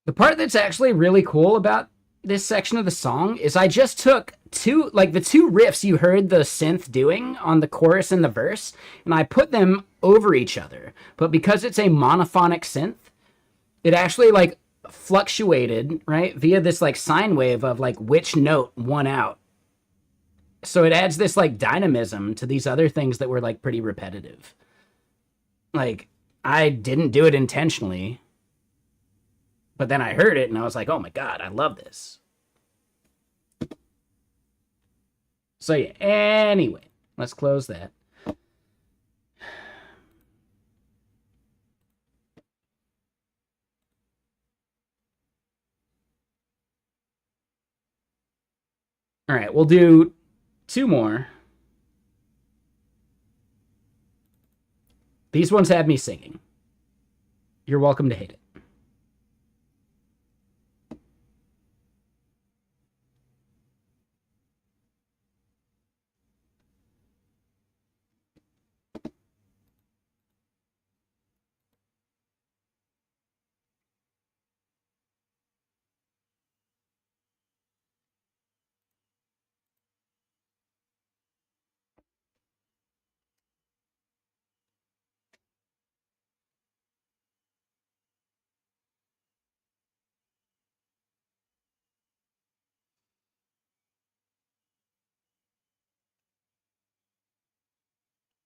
The part that's actually really cool about this section of the song is I just took the two riffs you heard the synth doing on the chorus and the verse, and I put them over each other. But because it's a monophonic synth, it actually like fluctuated, right, via this like sine wave of like which note won out. So it adds this like dynamism to these other things that were like pretty repetitive. Like, I didn't do it intentionally, but then I heard it and I was like, oh my God, I love this. So yeah, anyway, let's close that. All right, we'll do 2 more. These ones have me singing. You're welcome to hate it.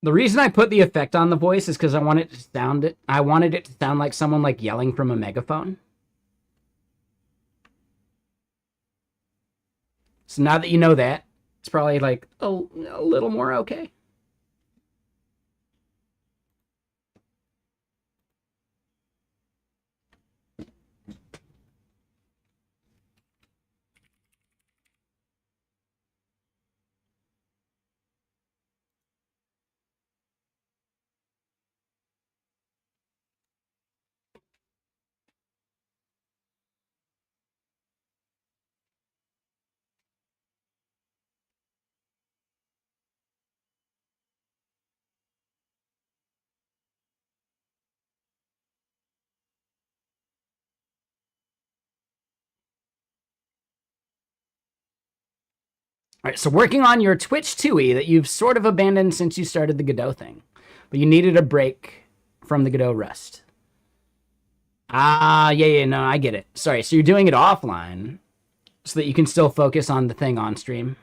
The reason I put the effect on the voice is because I wanted it to sound like someone like yelling from a megaphone. So now that you know that, it's probably like a little more okay. All right, so working on your Twitch 2e that you've sort of abandoned since you started the Godot thing, but you needed a break from the Godot rust. Ah, yeah, no, I get it. Sorry, so you're doing it offline so that you can still focus on the thing on stream.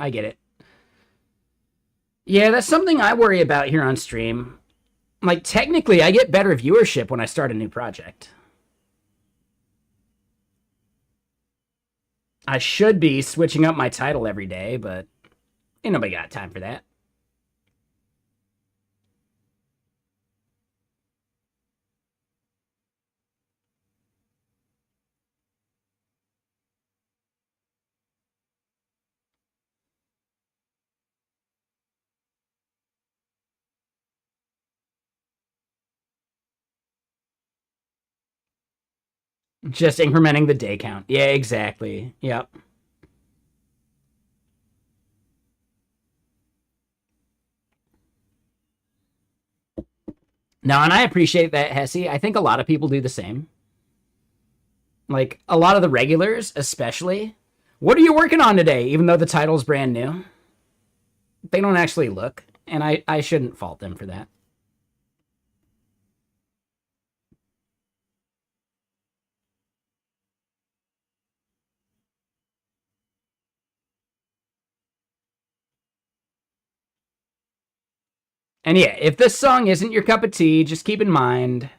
I get it. Yeah, that's something I worry about here on stream. Like, technically, I get better viewership when I start a new project. I should be switching up my title every day, but ain't nobody got time for that. Just incrementing the day count. Yeah, exactly. Yep. No, and I appreciate that, Hesse. I think a lot of people do the same. Like, a lot of the regulars, especially. What are you working on today? Even though the title's brand new, they don't actually look. And I shouldn't fault them for that. And yeah, if this song isn't your cup of tea, just keep in mind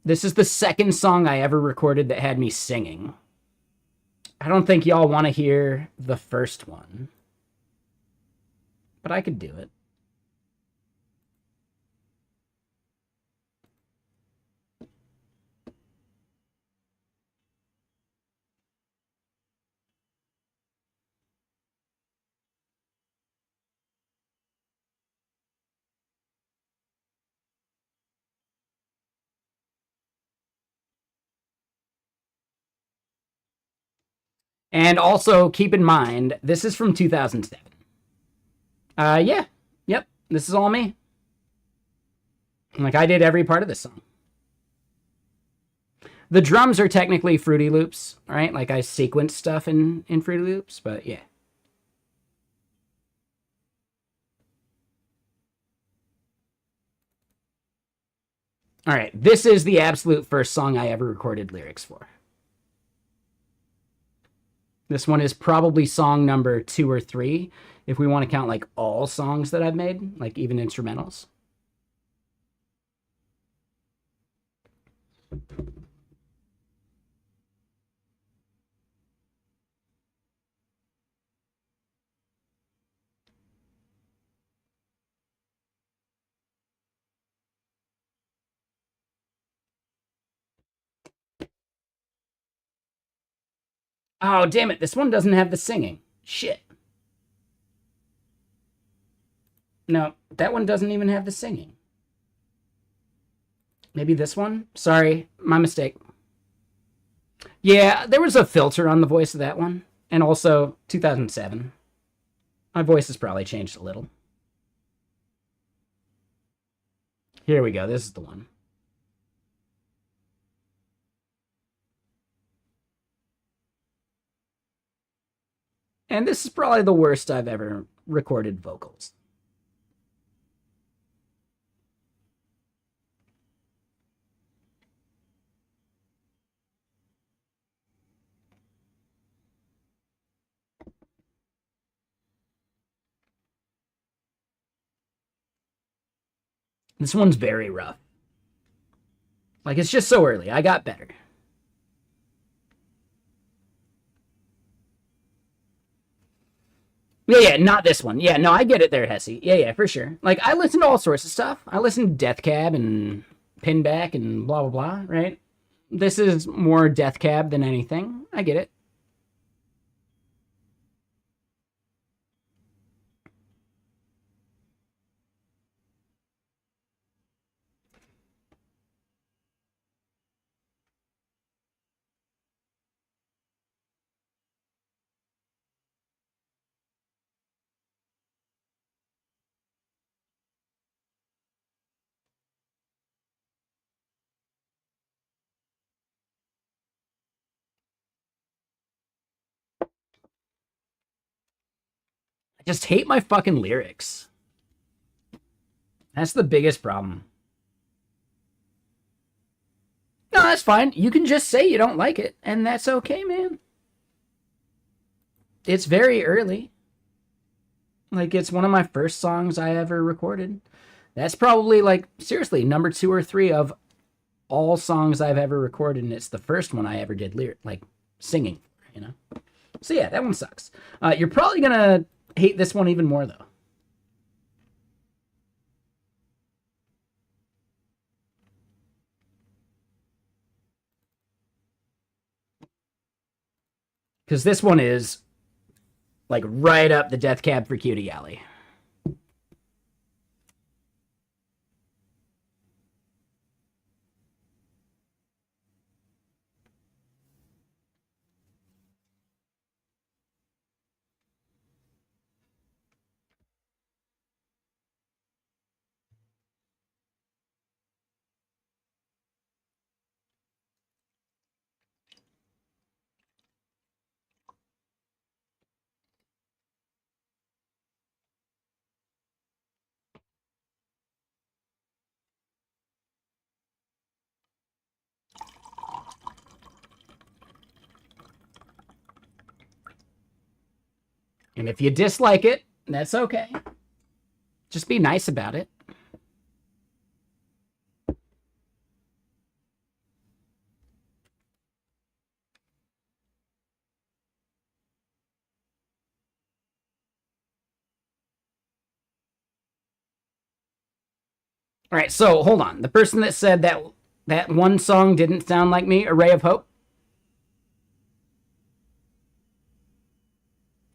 this is the second song I ever recorded that had me singing. I don't think y'all want to hear the first one, but I could do it. And also keep in mind, this is from 2007. Yeah. Yep. This is all me. Like, I did every part of this song. The drums are technically Fruity Loops, right? Like, I sequence stuff in Fruity Loops, but yeah. All right, this is the absolute first song I ever recorded lyrics for. This one is probably song number 2 or 3, if we want to count like all songs that I've made, like even instrumentals. Oh, damn it. This one doesn't have the singing. Shit. No, that one doesn't even have the singing. Maybe this one? Sorry, my mistake. Yeah, there was a filter on the voice of that one. And also 2007. My voice has probably changed a little. Here we go. This is the one. And this is probably the worst I've ever recorded vocals. This one's very rough. Like, it's just so early. I got better. Yeah, not this one. Yeah, no, I get it there, Hesse. Yeah, for sure. Like, I listen to all sorts of stuff. I listen to Death Cab and Pinback and blah, blah, blah, right? This is more Death Cab than anything. I get it. I just hate my fucking lyrics. That's the biggest problem. No, that's fine. You can just say you don't like it, and that's okay, man. It's very early. Like, it's one of my first songs I ever recorded. That's probably, like, seriously, number 2 or 3 of all songs I've ever recorded, and it's the first one I ever did like, singing, you know? So yeah, that one sucks. You're probably gonna hate this one even more, though. Because this one is, like, right up the Death Cab for Cutie alley. And if you dislike it, that's okay. Just be nice about it. All right, so hold on. The person that said that one song didn't sound like me, A Ray of Hope.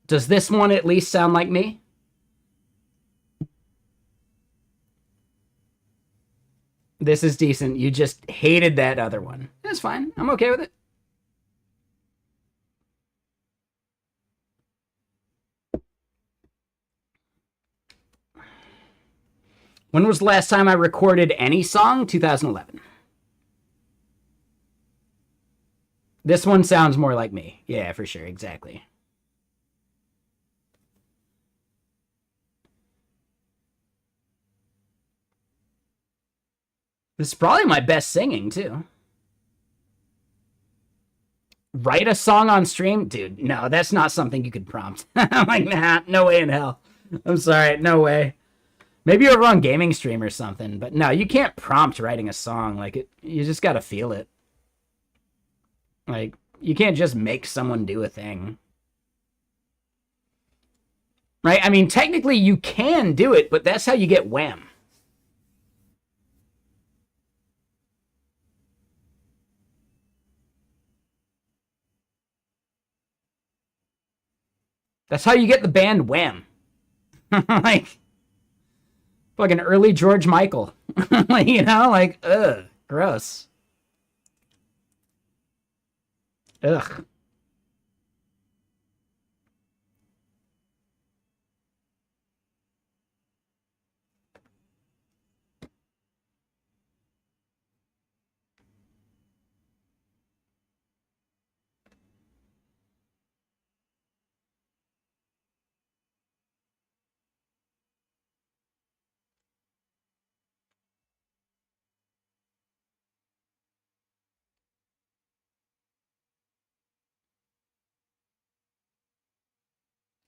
Does this one at least sound like me? This is decent. You just hated that other one. That's fine. I'm okay with it. When was the last time I recorded any song? 2011. This one sounds more like me. Yeah, for sure. Exactly. This is probably my best singing, too. Write a song on stream? Dude, no, that's not something you could prompt. I'm like, nah, no way in hell. I'm sorry, no way. Maybe over on gaming stream or something, but no, you can't prompt writing a song. Like, you just gotta feel it. Like, you can't just make someone do a thing. Right? I mean, technically you can do it, but that's how you get wham. That's how you get the band Wham. Like, fucking early George Michael. Like, you know, like, ugh, gross. Ugh.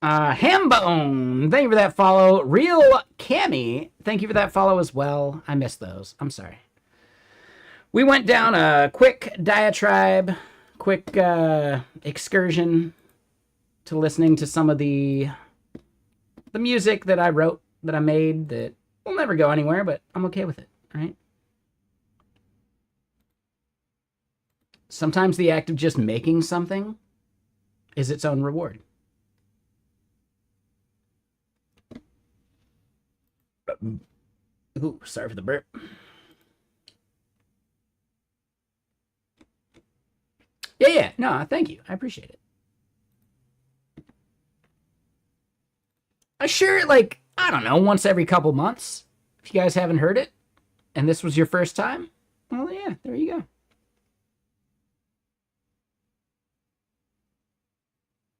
Hambone, thank you for that follow. Real Cammy, thank you for that follow as well. I missed those. I'm sorry. We went down a quick diatribe, quick excursion to listening to some of the music that I wrote, that I made, that will never go anywhere, but I'm okay with it, right? Sometimes the act of just making something is its own reward. Ooh, sorry for the burp. Yeah, no, thank you. I appreciate it. I share it like, I don't know, once every couple months. If you guys haven't heard it and this was your first time, well, yeah, there you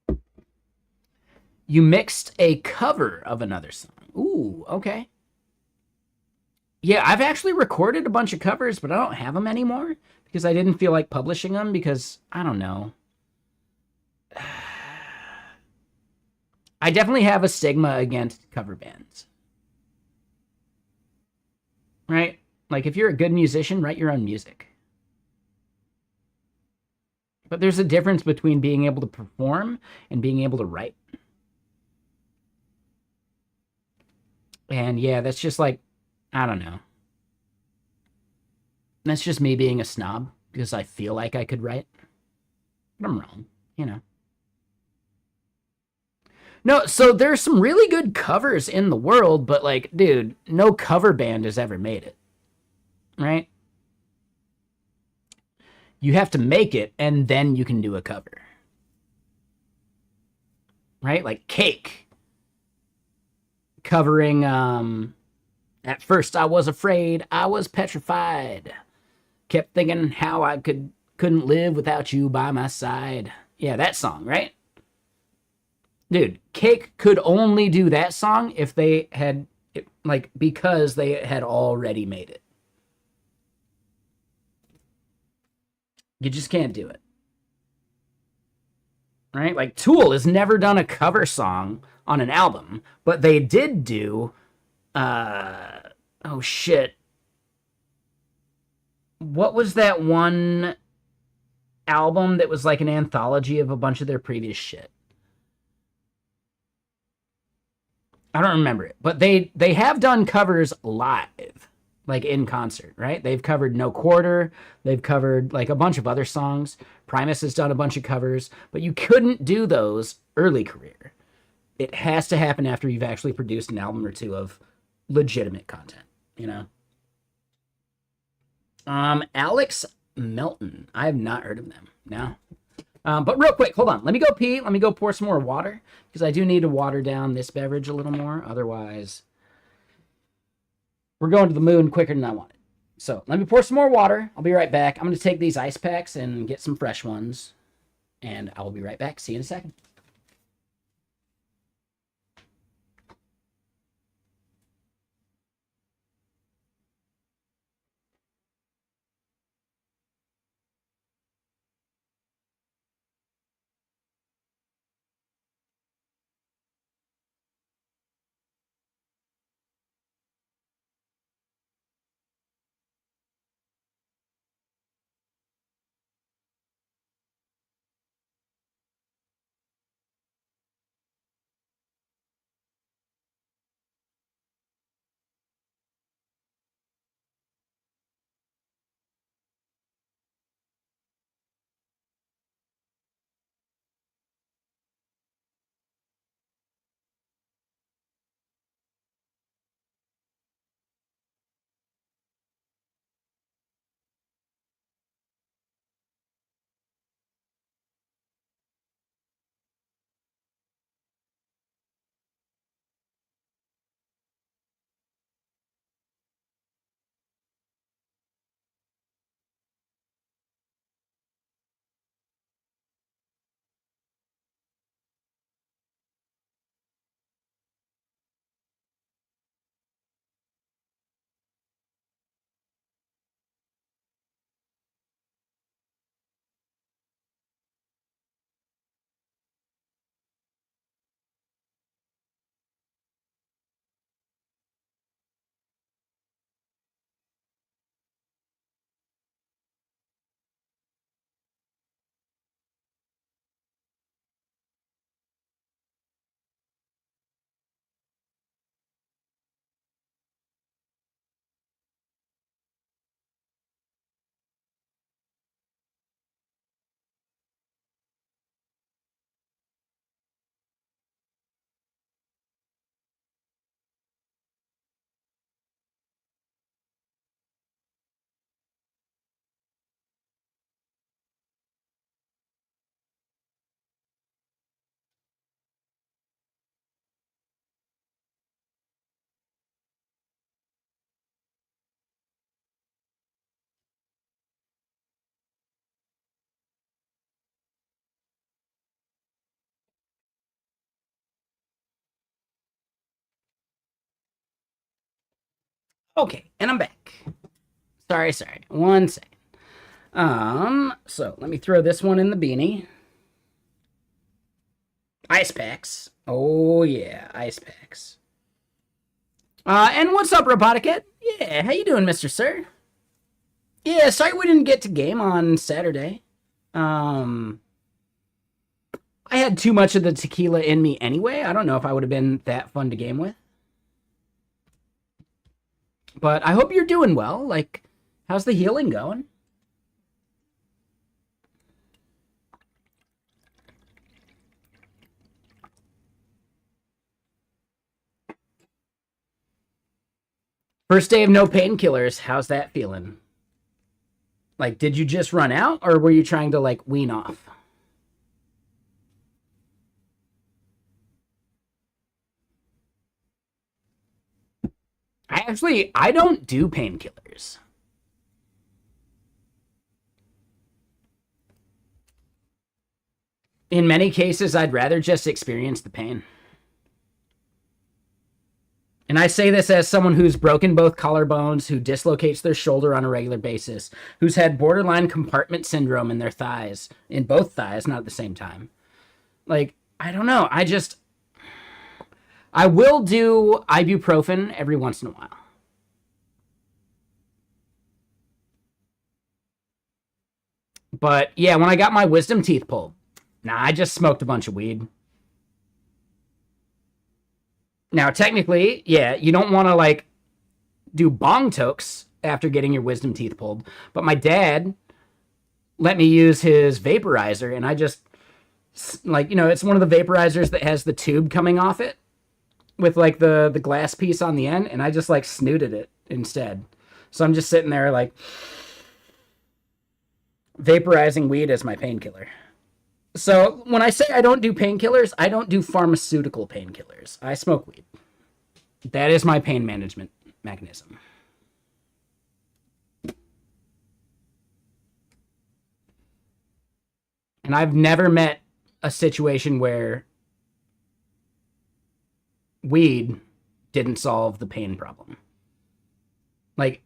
go. You mixed a cover of another song. Ooh, okay. Yeah, I've actually recorded a bunch of covers, but I don't have them anymore because I didn't feel like publishing them because, I don't know. I definitely have a stigma against cover bands. Right? Like, if you're a good musician, write your own music. But there's a difference between being able to perform and being able to write. And yeah, that's just like, I don't know. That's just me being a snob because I feel like I could write. But I'm wrong, you know. No, so there's some really good covers in the world, but like, dude, no cover band has ever made it. Right? You have to make it and then you can do a cover. Right? Like Cake covering At first I was afraid, I was petrified. Kept thinking how I couldn't live without you by my side. Yeah, that song, right? Dude, Cake could only do that song if they had, like, because they had already made it. You just can't do it. Right? Like, Tool has never done a cover song on an album, but they did do, oh shit. What was that one album that was like an anthology of a bunch of their previous shit? I don't remember it, but they have done covers live, like in concert, right? They've covered No Quarter, they've covered like a bunch of other songs. Primus has done a bunch of covers, but you couldn't do those early career. It has to happen after you've actually produced an album or two of legitimate content, you know? Alex Melton. I have not heard of them. No. But real quick, hold on. Let me go pee. Let me go pour some more water because I do need to water down this beverage a little more. Otherwise, we're going to the moon quicker than I wanted. So let me pour some more water. I'll be right back. I'm going to take these ice packs and get some fresh ones. And I will be right back. See you in a second. Okay, and I'm back. Sorry. 1 second. So let me throw this one in the beanie. Ice packs. Oh yeah, ice packs. And what's up, Roboticate? Yeah, how you doing, Mr. Sir? Yeah, sorry we didn't get to game on Saturday. I had too much of the tequila in me anyway. I don't know if I would have been that fun to game with. But I hope you're doing well. Like, how's the healing going? First day of no painkillers. How's that feeling? Like, did you just run out, or were you trying to, like, wean off? I don't do painkillers. In many cases, I'd rather just experience the pain. And I say this as someone who's broken both collarbones, who dislocates their shoulder on a regular basis, who's had borderline compartment syndrome in their thighs, in both thighs, not at the same time. Like, I don't know. I will do ibuprofen every once in a while. But yeah, when I got my wisdom teeth pulled, I just smoked a bunch of weed. Now, technically, yeah, you don't want to, like, do bong tokes after getting your wisdom teeth pulled. But my dad let me use his vaporizer, and I just, like, you know, it's one of the vaporizers that has the tube coming off it with, like, the glass piece on the end, and I just, like, snooted it instead. So I'm just sitting there, like, vaporizing weed as my painkiller. So when I say I don't do painkillers, I don't do pharmaceutical painkillers. I smoke weed. That is my pain management mechanism. And I've never met a situation where weed didn't solve the pain problem. Like,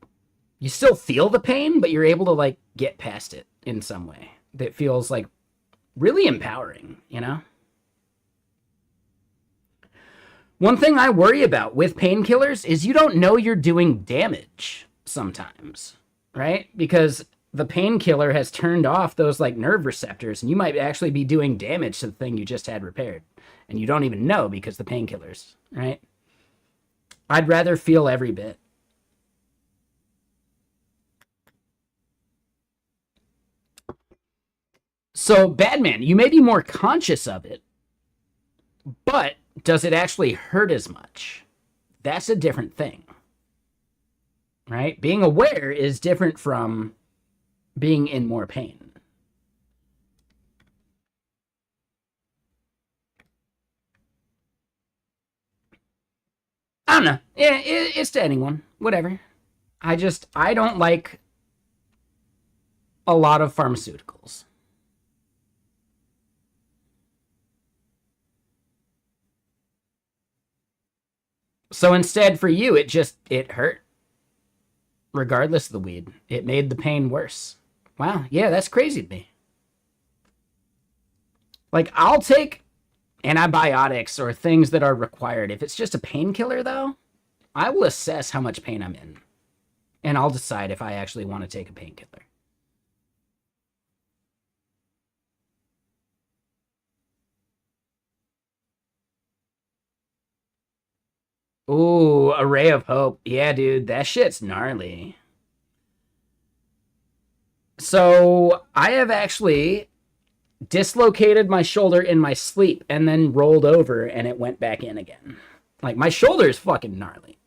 you still feel the pain, but you're able to, like, get past it in some way that feels, like, really empowering, you know? One thing I worry about with painkillers is you don't know you're doing damage sometimes, right? Because the painkiller has turned off those, like, nerve receptors, and you might actually be doing damage to the thing you just had repaired. And you don't even know because the painkillers, right? I'd rather feel every bit. So, Badman, you may be more conscious of it, but does it actually hurt as much? That's a different thing, right? Being aware is different from being in more pain. I don't know. Yeah, it's to anyone. Whatever. I don't like a lot of pharmaceuticals. So instead, for you, it hurt. Regardless of the weed. It made the pain worse. Wow, yeah, that's crazy to me. Like, I'll take antibiotics or things that are required. If it's just a painkiller, though, I will assess how much pain I'm in. And I'll decide if I actually want to take a painkiller. Ooh, Array of Hope. Yeah, dude, that shit's gnarly. So, I have actually dislocated my shoulder in my sleep and then rolled over and it went back in again. Like, my shoulder is fucking gnarly.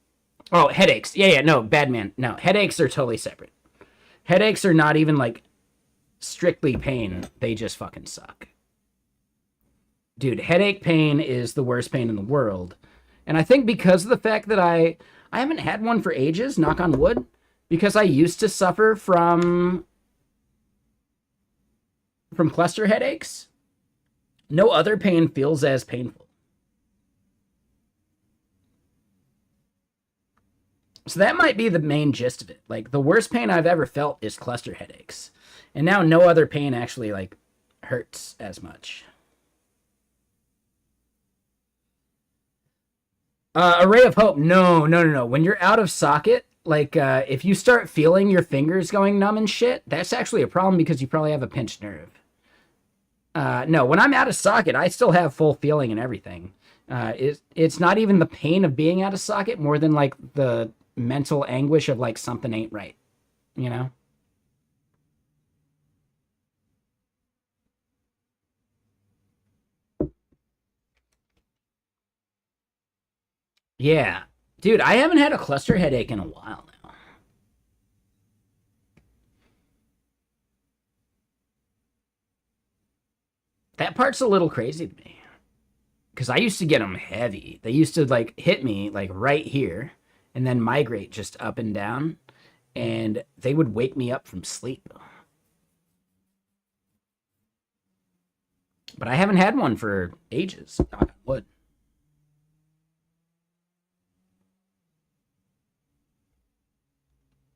Oh, headaches. Yeah, no, bad man. No, headaches are totally separate. Headaches are not even, like, strictly pain. They just fucking suck. Dude, headache pain is the worst pain in the world. And I think because of the fact that I haven't had one for ages, knock on wood, because I used to suffer from cluster headaches, no other pain feels as painful. So that might be the main gist of it. Like, the worst pain I've ever felt is cluster headaches. And now no other pain actually, like, hurts as much. A ray of hope. No. When you're out of socket, like, if you start feeling your fingers going numb and shit, that's actually a problem because you probably have a pinched nerve. No, when I'm out of socket, I still have full feeling and everything. It's not even the pain of being out of socket more than, like, the mental anguish of, like, something ain't right, you know? Yeah. Dude, I haven't had a cluster headache in a while now. That part's a little crazy to me. Because I used to get them heavy. They used to, like, hit me, like, right here and then migrate just up and down. And they would wake me up from sleep. But I haven't had one for ages. Knock on wood.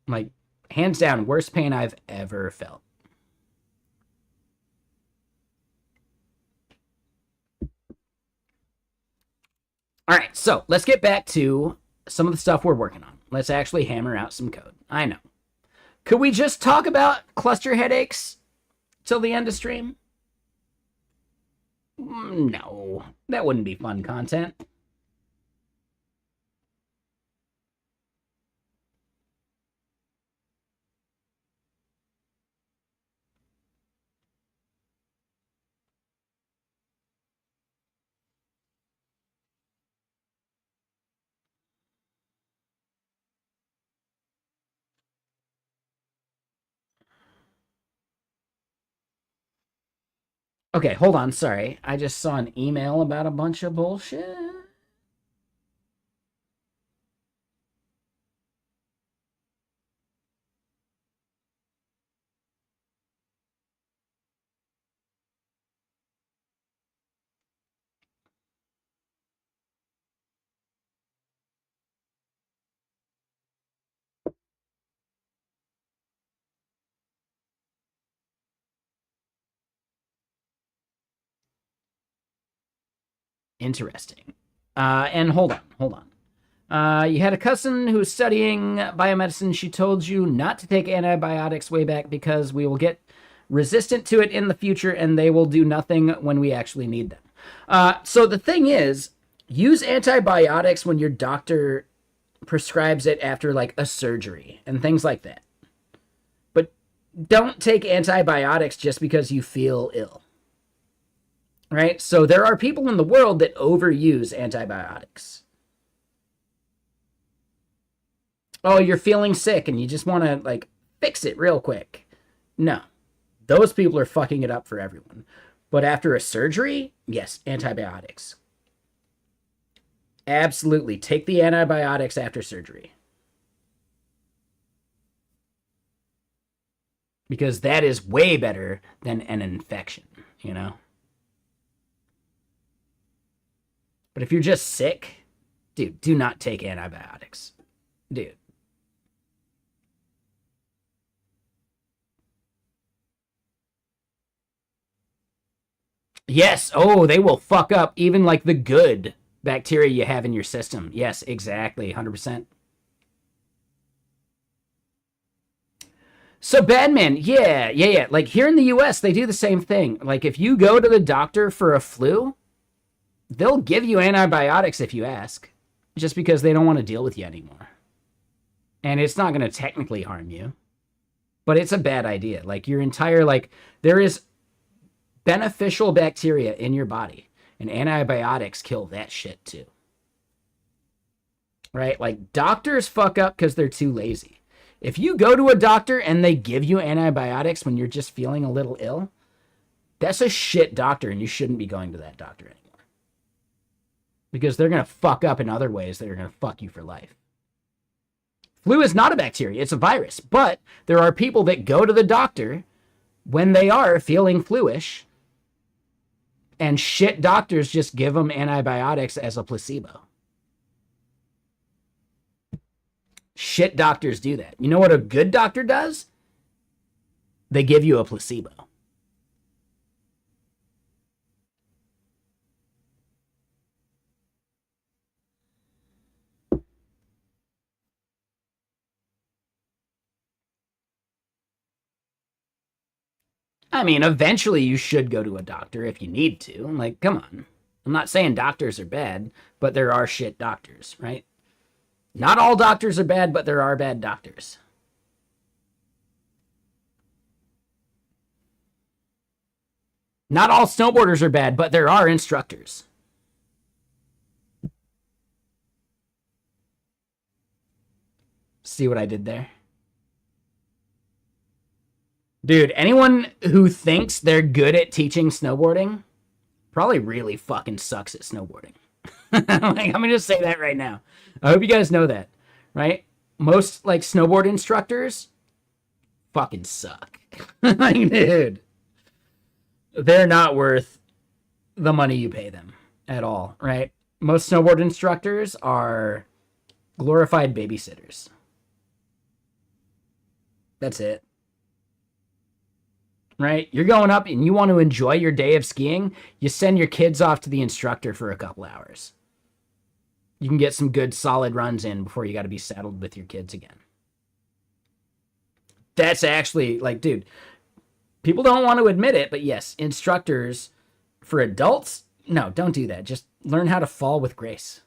Like, hands down, worst pain I've ever felt. All right, so let's get back to some of the stuff we're working on. Let's actually hammer out some code. I know. Could we just talk about cluster headaches till the end of stream? No, that wouldn't be fun content. Okay, hold on. Sorry. I just saw an email about a bunch of bullshit. Interesting. And hold on. You had a cousin who was studying biomedicine. She told you not to take antibiotics way back because we will get resistant to it in the future and they will do nothing when we actually need them. So the thing is, use antibiotics when your doctor prescribes it after, like, a surgery and things like that. But don't take antibiotics just because you feel ill. Right? So there are people in the world that overuse antibiotics. Oh, you're feeling sick and you just want to, like, fix it real quick. No. Those people are fucking it up for everyone. But after a surgery, yes, antibiotics. Absolutely. Take the antibiotics after surgery. Because that is way better than an infection, you know? But if you're just sick, dude, do not take antibiotics. Dude. Yes. Oh, they will fuck up even, like, the good bacteria you have in your system. Yes, exactly. 100%. So, Badman, yeah. Like, here in the US, they do the same thing. Like, if you go to the doctor for a flu, they'll give you antibiotics if you ask, just because they don't want to deal with you anymore. And it's not going to technically harm you, but it's a bad idea. Like, your entire, like, there is beneficial bacteria in your body, and antibiotics kill that shit too. Right? Like, doctors fuck up because they're too lazy. If you go to a doctor and they give you antibiotics when you're just feeling a little ill, that's a shit doctor, and you shouldn't be going to that doctor anymore. Because they're going to fuck up in other ways that are going to fuck you for life. Flu is not a bacteria, it's a virus. But there are people that go to the doctor when they are feeling fluish, and shit doctors just give them antibiotics as a placebo. shit doctors do that. You know what a good doctor does? They give you a placebo. I mean, eventually you should go to a doctor if you need to. Like, come on. I'm not saying doctors are bad, but there are shit doctors, right? Not all doctors are bad, but there are bad doctors. Not all snowboarders are bad, but there are instructors. See what I did there? Dude, anyone who thinks they're good at teaching snowboarding probably really fucking sucks at snowboarding. Like, I'm gonna just say that right now. I hope you guys know that, right? Most like snowboard instructors fucking suck. Like, dude, they're not worth the money you pay them at all, right? Most snowboard instructors are glorified babysitters. That's it. Right? You're going up and you want to enjoy your day of skiing, you send your kids off to the instructor for a couple hours. You can get some good solid runs in before you got to be saddled with your kids again. That's actually, like, dude, people don't want to admit it, but yes, instructors for adults, no, don't do that. Just learn how to fall with grace.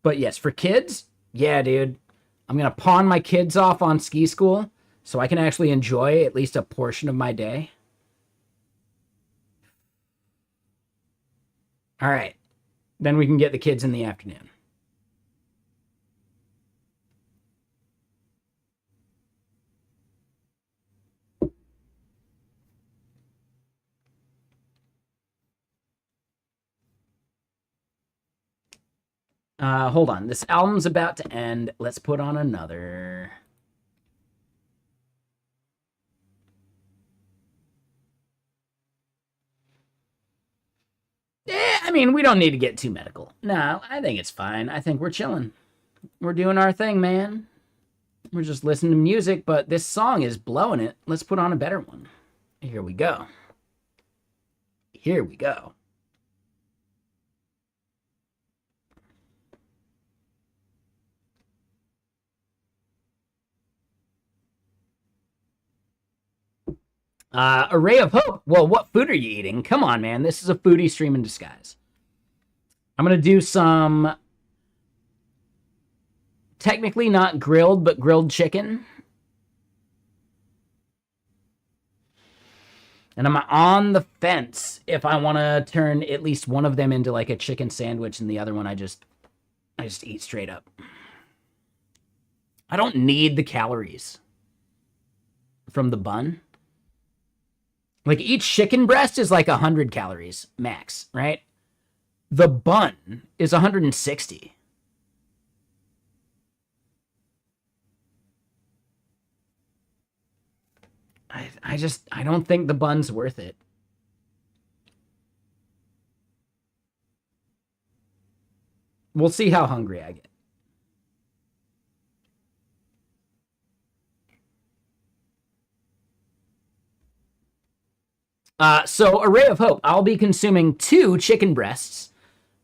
But yes, for kids, yeah, dude, I'm going to pawn my kids off on ski school so I can actually enjoy at least a portion of my day. All right. Then we can get the kids in the afternoon. Hold on. This album's about to end. Let's put on another. I mean, we don't need to get too medical. No, I think it's fine. I think we're chilling. We're doing our thing, man. We're just listening to music, but this song is blowing it. Let's put on a better one. Here we go. Here we go. Array of Hope. Well, what food are you eating? Come on, man. This is a foodie stream in disguise. I'm going to do some technically not grilled, but grilled chicken. And I'm on the fence if I want to turn at least one of them into like a chicken sandwich and the other one I just eat straight up. I don't need the calories from the bun. Like, each chicken breast is like 100 calories max, right? The bun is 160. I don't think the bun's worth it. We'll see how hungry I get. So Array of Hope, I'll be consuming 2 chicken breasts,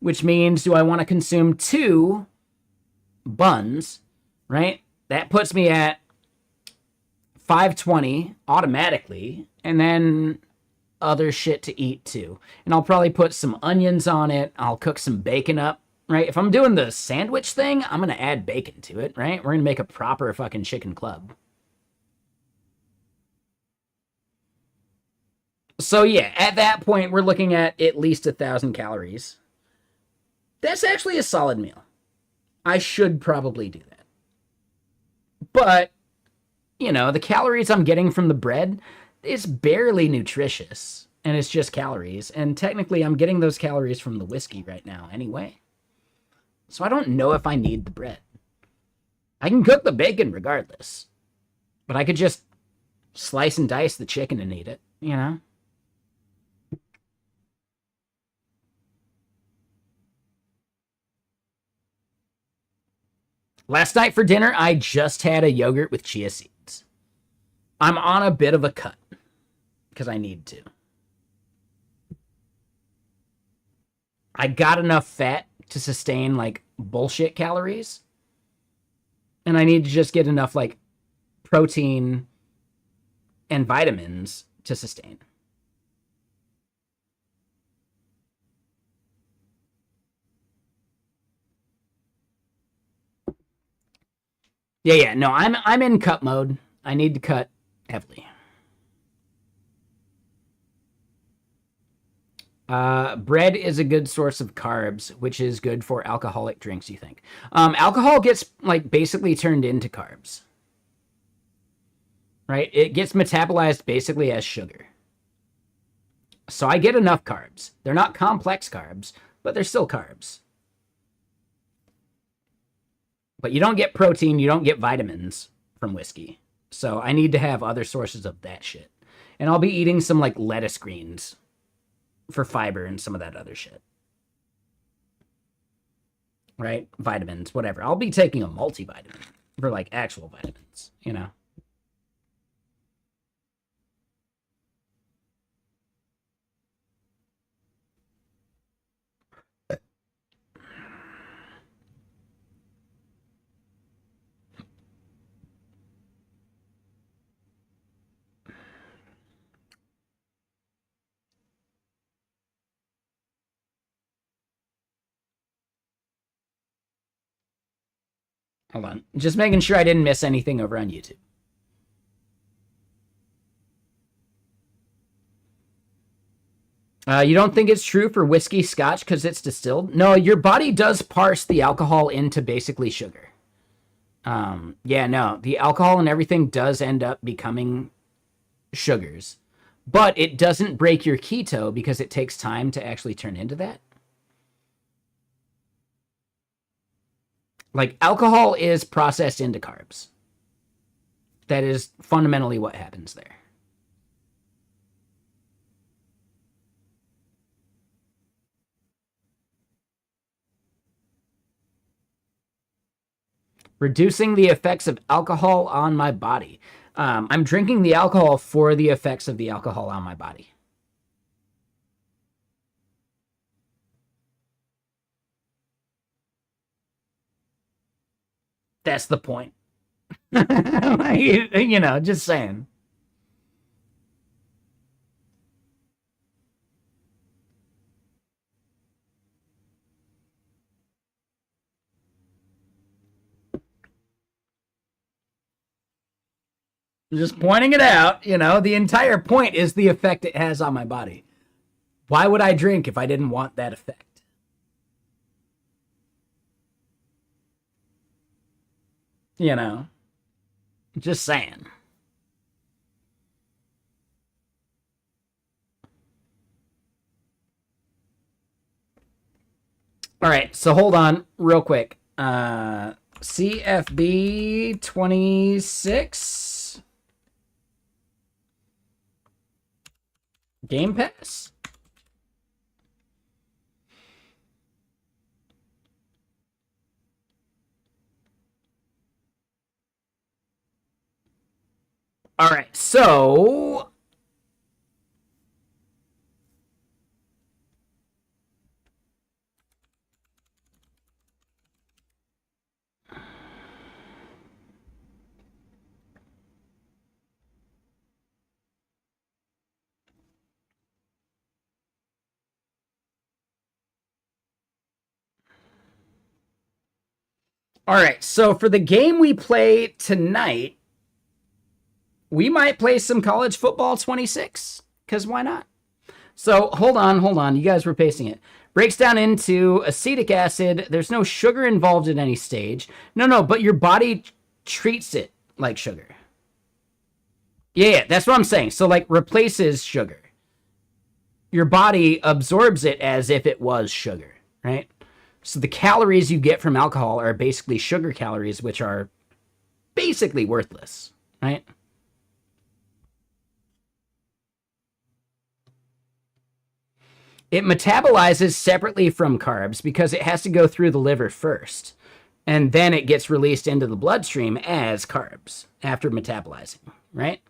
which means do I want to consume 2 buns, right? That puts me at 520 automatically, and then other shit to eat too. And I'll probably put some onions on it. I'll cook some bacon up, right? If I'm doing the sandwich thing, I'm going to add bacon to it, right? We're going to make a proper fucking chicken club. So yeah, at that point, we're looking at least 1,000 calories. That's actually a solid meal. I should probably do that. But, you know, the calories I'm getting from the bread is barely nutritious, and it's just calories. And technically, I'm getting those calories from the whiskey right now anyway. So I don't know if I need the bread. I can cook the bacon regardless. But I could just slice and dice the chicken and eat it, you know? Last night for dinner, I just had a yogurt with chia seeds. I'm on a bit of a cut because I need to. I got enough fat to sustain like bullshit calories. And I need to just get enough like protein and vitamins to sustain. Yeah. No, I'm in cut mode. I need to cut heavily. Bread is a good source of carbs, which is good for alcoholic drinks, you think? Alcohol gets like basically turned into carbs. Right? It gets metabolized basically as sugar. So I get enough carbs. They're not complex carbs, but they're still carbs. But you don't get protein, you don't get vitamins from whiskey. So I need to have other sources of that shit. And I'll be eating some like lettuce greens for fiber and some of that other shit. Right? Vitamins, whatever. I'll be taking a multivitamin for like actual vitamins, you know? Hold on. Just making sure I didn't miss anything over on YouTube. You don't think it's true for whiskey scotch because it's distilled? No, your body does parse the alcohol into basically sugar. Yeah, no, the alcohol and everything does end up becoming sugars, but it doesn't break your keto because it takes time to actually turn into that. Like alcohol is processed into carbs. That is fundamentally what happens there. Reducing the effects of alcohol on my body. I'm drinking the alcohol for the effects of the alcohol on my body. That's the point. You know, just saying. Just pointing it out, you know, the entire point is the effect it has on my body. Why would I drink if I didn't want that effect? You know, just saying. All right, so hold on real quick. CFB 26 Game Pass. All right, so all right, so for the game we play tonight, we might play some college football 26, because why not? So hold on. You guys were pacing it. Breaks down into acetic acid. There's no sugar involved at any stage. No, but your body treats it like sugar. Yeah, that's what I'm saying. So like replaces sugar. Your body absorbs it as if it was sugar, right? So the calories you get from alcohol are basically sugar calories, which are basically worthless, right? It metabolizes separately from carbs because it has to go through the liver first. and then it gets released into the bloodstream as carbs after metabolizing, right?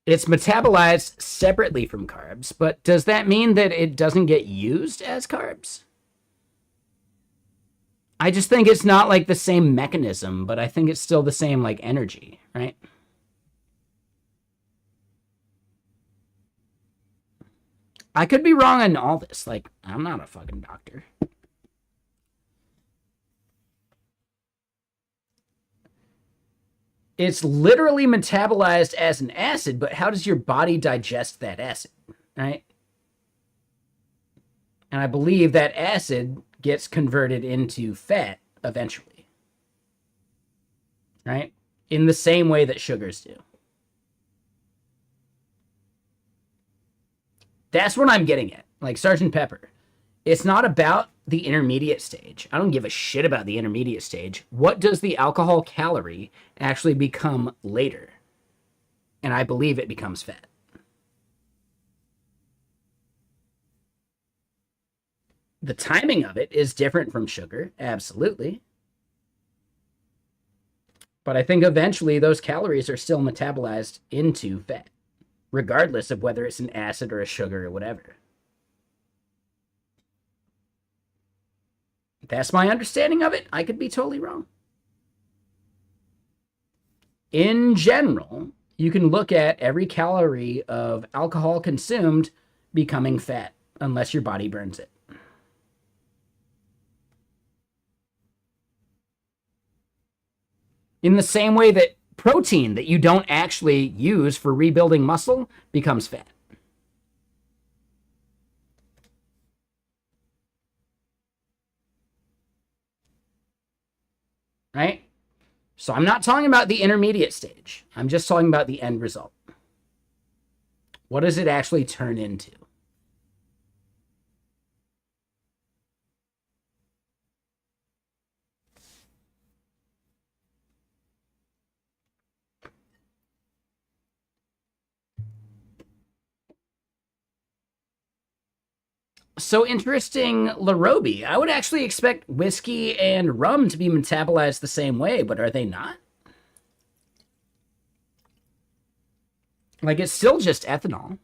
It's metabolized separately from carbs, but does that mean that it doesn't get used as carbs? I just think it's not like the same mechanism, but I think it's still the same like energy, right? I could be wrong on all this. Like, I'm not a fucking doctor. It's literally metabolized as an acid, but how does your body digest that acid, right? And I believe that acid gets converted into fat eventually, right? In the same way that sugars do. That's what I'm getting at. Like Sergeant Pepper. It's not about the intermediate stage. I don't give a shit about the intermediate stage. What does the alcohol calorie actually become later? And I believe it becomes fat. The timing of it is different from sugar, absolutely. But I think eventually those calories are still metabolized into fat, regardless of whether it's an acid or a sugar or whatever. That's my understanding of it. I could be totally wrong. In general, you can look at every calorie of alcohol consumed becoming fat, unless your body burns it. In the same way that protein that you don't actually use for rebuilding muscle becomes fat. Right? So I'm not talking about the intermediate stage. I'm just talking about the end result. What does it actually turn into? So interesting, Larobi. I would actually expect whiskey and rum to be metabolized the same way, but are they not? Like, it's still just ethanol.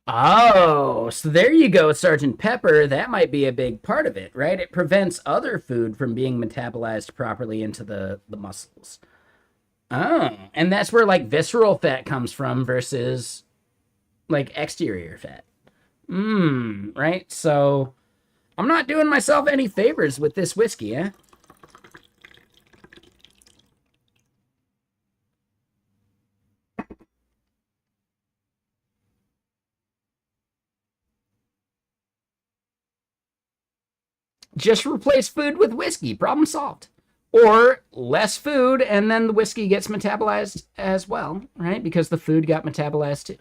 Oh, so there you go, Sergeant Pepper. That might be a big part of it, right? It prevents other food from being metabolized properly into the muscles. Oh, and that's where like visceral fat comes from versus like exterior fat. Right? So I'm not doing myself any favors with this whiskey, eh? Just replace food with whiskey. Problem solved. Or less food, and then the whiskey gets metabolized as well, right? Because the food got metabolized too.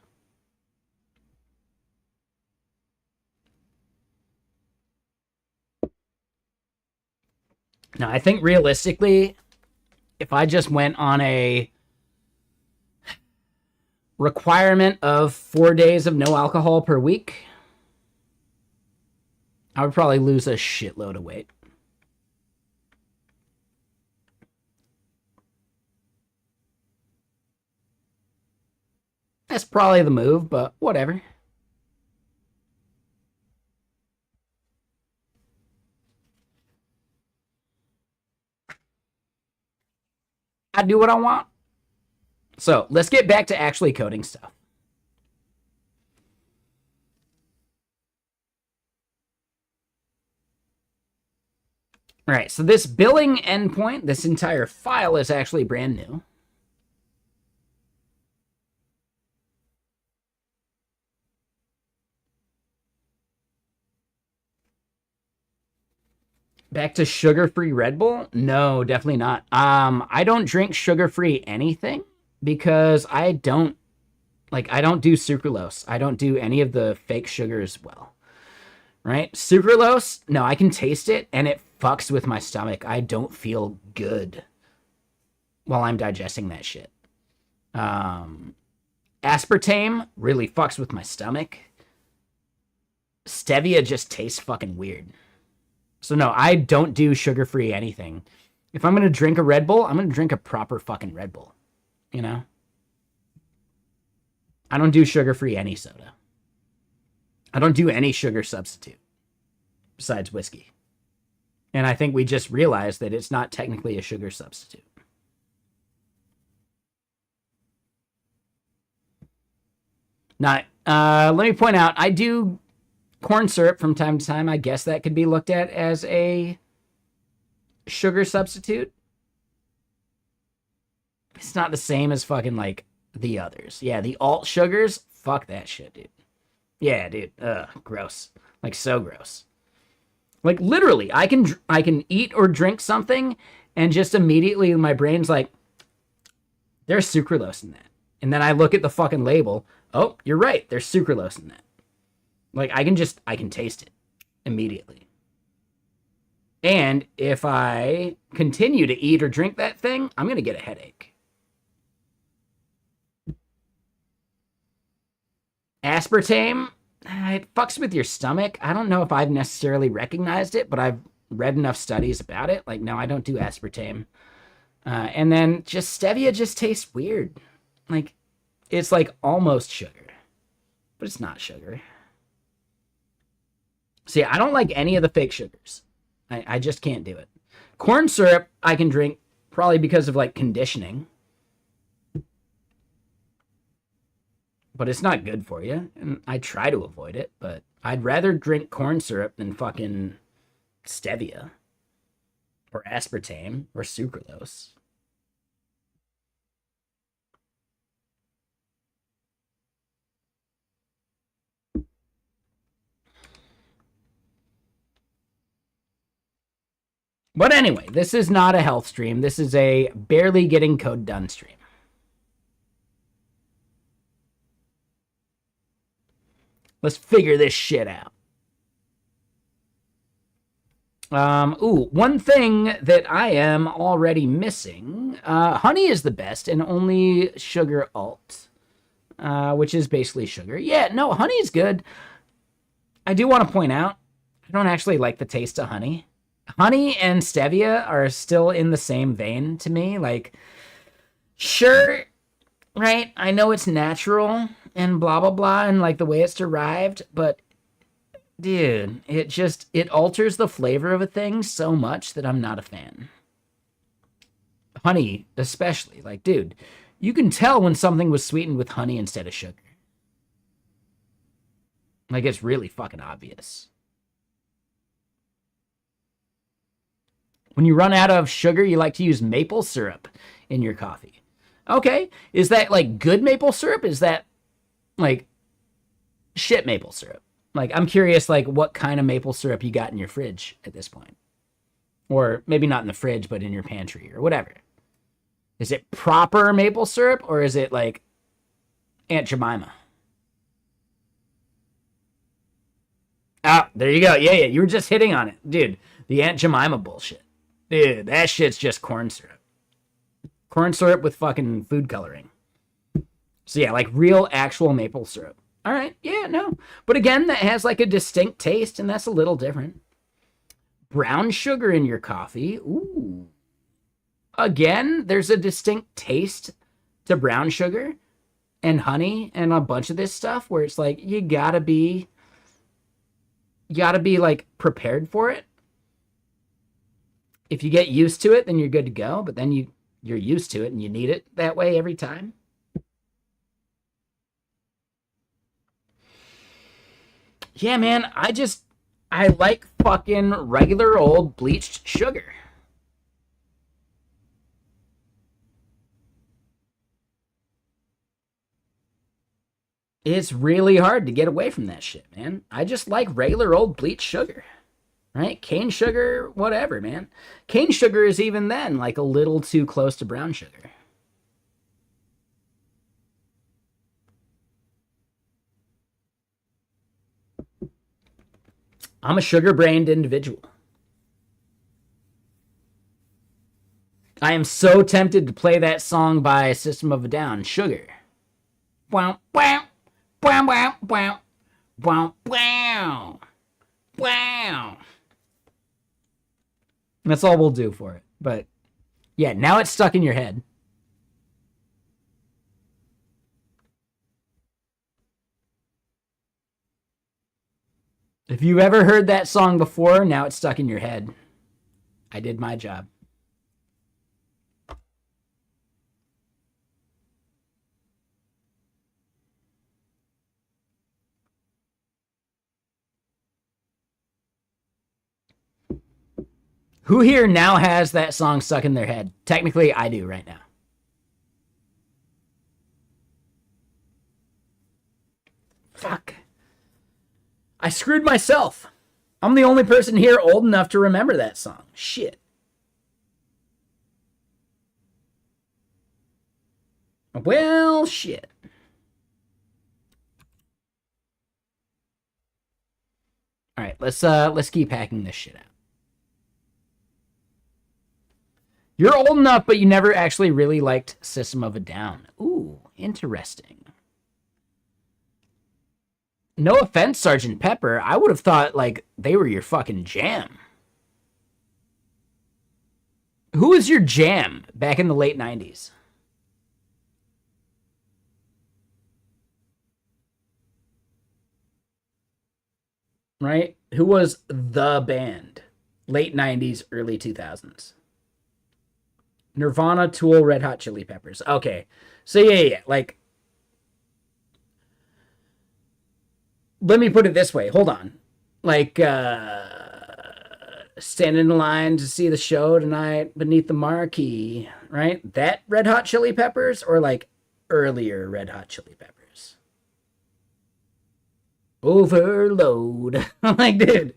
Now, I think realistically, if I just went on a requirement of 4 days of no alcohol per week, I would probably lose a shitload of weight. That's probably the move, but whatever. I do what I want. So let's get back to actually coding stuff. All right, so this billing endpoint, this entire file is actually brand new. Back to sugar-free Red Bull? No, definitely not. I don't drink sugar-free anything because I don't do sucralose. I don't do any of the fake sugars well. Right? Sucralose, no, I can taste it and it fucks with my stomach. I don't feel good while I'm digesting that shit. Aspartame really fucks with my stomach. Stevia just tastes fucking weird. So no, I don't do sugar-free anything. If I'm going to drink a Red Bull, I'm going to drink a proper fucking Red Bull. You know? I don't do sugar-free any soda. I don't do any sugar substitute besides whiskey. And I think we just realized that it's not technically a sugar substitute. Now, let me point out, I do corn syrup from time to time. I guess that could be looked at as a sugar substitute. It's not the same as fucking like the others. Yeah, the alt sugars, fuck that shit, dude. Yeah, dude. Ugh, gross. Like, so gross. Like, literally, I can eat or drink something, and just immediately my brain's like, there's sucralose in that. And then I look at the fucking label. Oh, you're right. There's sucralose in that. Like, I can taste it immediately. And if I continue to eat or drink that thing, I'm going to get a headache. Aspartame, it fucks with your stomach. I don't know if I've necessarily recognized it, but I've read enough studies about it. Like, no, I don't do aspartame. And then just stevia just tastes weird. Like, it's like almost sugar, but it's not sugar. See, I don't like any of the fake sugars. I just can't do it. Corn syrup, I can drink probably because of like conditioning. But it's not good for you, and I try to avoid it, but I'd rather drink corn syrup than fucking stevia or aspartame or sucralose. But anyway, this is not a health stream. This is a barely getting code done stream. Let's figure this shit out. One thing that I am already missing. Honey is the best and only sugar alt, which is basically sugar. Yeah, no, honey is good. I do want to point out, I don't actually like the taste of honey. Honey and stevia are still in the same vein to me. Like, sure, right? I know it's natural and blah, blah, blah, and like the way it's derived, but dude, it alters the flavor of a thing so much that I'm not a fan. Honey, especially. Like, dude, you can tell when something was sweetened with honey instead of sugar. Like, it's really fucking obvious. When you run out of sugar, you like to use maple syrup in your coffee. Okay, is that like good maple syrup? Is that like shit maple syrup? Like, I'm curious, like, what kind of maple syrup you got in your fridge at this point. Or maybe not in the fridge, but in your pantry or whatever. Is it proper maple syrup or is it like Aunt Jemima? Ah, there you go. Yeah, you were just hitting on it. Dude, the Aunt Jemima bullshit. Dude, that shit's just corn syrup. Corn syrup with fucking food coloring. So yeah, like real actual maple syrup. All right, yeah, no. But again, that has like a distinct taste, and that's a little different. Brown sugar in your coffee. Ooh. Again, there's a distinct taste to brown sugar and honey and a bunch of this stuff where it's like you gotta be like prepared for it. If you get used to it, then you're good to go. But then you're used to it and you need it that way every time. Yeah, man, I like fucking regular old bleached sugar. It's really hard to get away from that shit, man. I just like regular old bleached sugar. Right? Cane sugar, whatever, man. Cane sugar is even then like a little too close to brown sugar. I'm a sugar-brained individual. I am so tempted to play that song by System of a Down, Sugar. Wow, wow, wow, wow, wow, wow, wow, wow. That's all we'll do for it. But yeah, now it's stuck in your head. If you've ever heard that song before, now it's stuck in your head. I did my job. Who here now has that song stuck in their head? Technically, I do right now. Fuck. I screwed myself. I'm the only person here old enough to remember that song. Shit. Well, shit. All right, let's keep hacking this shit out. You're old enough, but you never actually really liked System of a Down. Ooh, interesting. No offense, Sergeant Pepper. I would have thought, like, they were your fucking jam. Who was your jam back in the late 90s? Right? Who was the band? Late 90s, early 2000s. Nirvana, Tool, Red Hot Chili Peppers. Okay. So yeah. Like, let me put it this way. Hold on. Like, standing in line to see the show tonight beneath the marquee, right? That Red Hot Chili Peppers, or like earlier Red Hot Chili Peppers? Overload. I'm like, dude.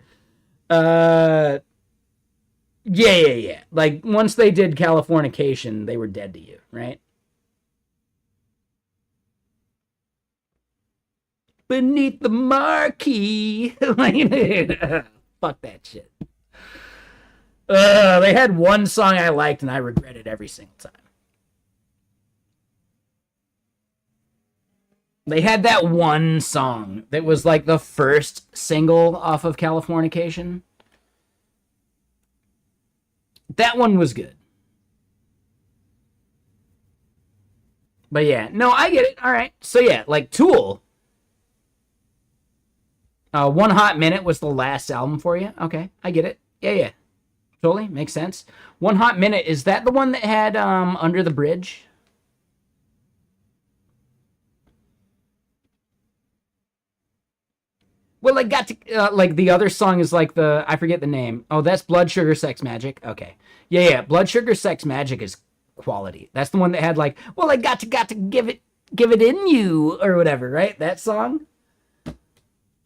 Yeah. Like, once they did Californication, they were dead to you, right? Beneath the marquee. Like, fuck that shit. They had one song I liked, and I regret it every single time. They had that one song that was like the first single off of Californication. That one was good. But yeah, no, I get it. All right. So yeah, like Tool. One Hot Minute was the last album for you. Okay, I get it. Yeah. Totally makes sense. One Hot Minute, is that the one that had Under the Bridge? Well, I got to like the other song is like I forget the name. Oh, that's Blood Sugar Sex Magic. Okay, yeah. Blood Sugar Sex Magic is quality. That's the one that had like, well, I got to give it in you or whatever, right? That song.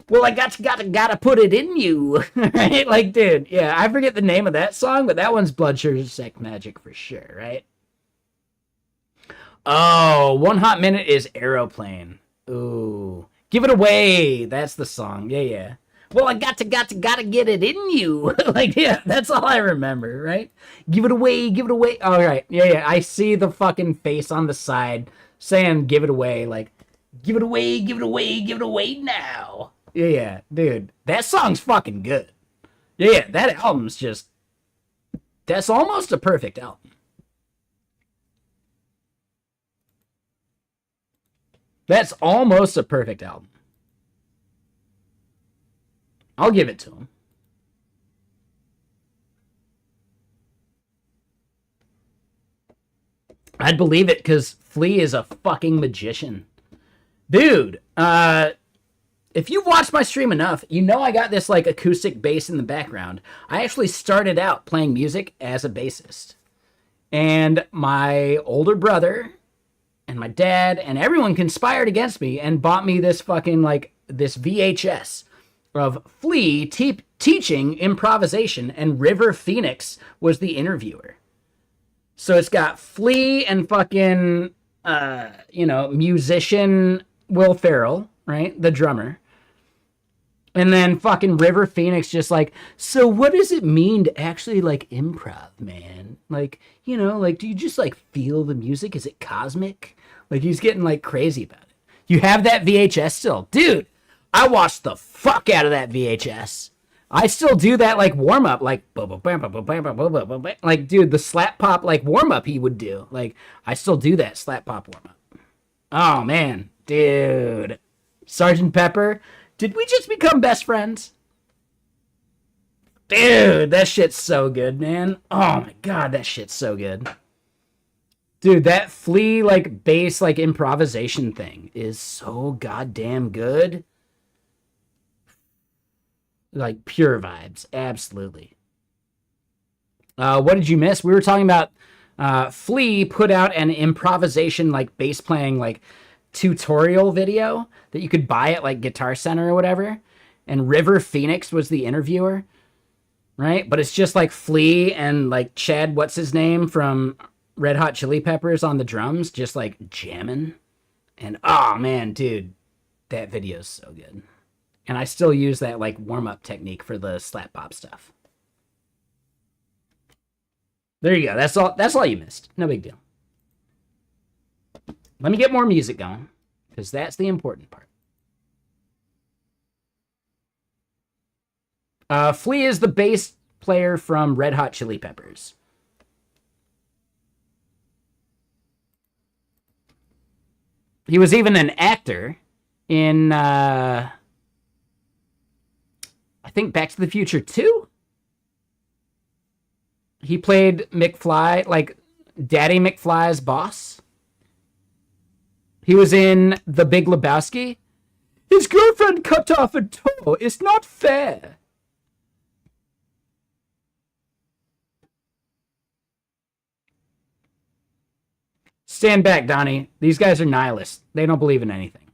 Well, I gotta put it in you, right? Like, dude, yeah, I forget the name of that song, but that one's Blood Sugar Sex Magic for sure, right? Oh, One Hot Minute is Aeroplane. Ooh. Give it away. That's the song. Yeah. Well, I gotta get it in you. Like, yeah, that's all I remember, right? Give it away. All right. Yeah. I see the fucking face on the side saying give it away. Like, give it away now. Yeah, dude. That song's fucking good. Yeah, that album's just... That's almost a perfect album. That's almost a perfect album. I'll give it to him. I'd believe it because Flea is a fucking magician. Dude, if you've watched my stream enough, you know I got this like acoustic bass in the background. I actually started out playing music as a bassist. And my older brother and my dad and everyone conspired against me and bought me this fucking like this VHS of Flea teaching improvisation, and River Phoenix was the interviewer. So it's got Flea and fucking musician Will Ferrell, right? The drummer. And then fucking River Phoenix just like, so what does it mean to actually like improv, man? Like, you know, like, do you just like feel the music? Is it cosmic? Like, he's getting like crazy about it. You have that VHS still? Dude, I watched the fuck out of that VHS. I still do that like warm up, like, like, dude, the slap pop like warm up he would do. Like, I still do that slap pop warm up. Oh, man, dude. Sergeant Pepper. Did we just become best friends? Dude, that shit's so good, man. Oh my god, that shit's so good. Dude, that Flea, like, bass, like, improvisation thing is so goddamn good. Like, pure vibes. Absolutely. What did you miss? We were talking about Flea put out an improvisation, like, bass playing, like, tutorial video that you could buy at like Guitar Center or whatever, and River Phoenix was the interviewer, right? But it's just like Flea and like Chad, what's his name from Red Hot Chili Peppers on the drums, just like jamming. And oh man, dude, that video's so good. And I still use that like warm-up technique for the slap pop stuff. There you go. That's all you missed. No big deal. Let me get more music going, because that's the important part. Flea is the bass player from Red Hot Chili Peppers. He was even an actor in, I think, Back to the Future 2? He played McFly, like Daddy McFly's boss. He was in The Big Lebowski. His girlfriend cut off a toe. It's not fair. Stand back, Donnie. These guys are nihilists. They don't believe in anything.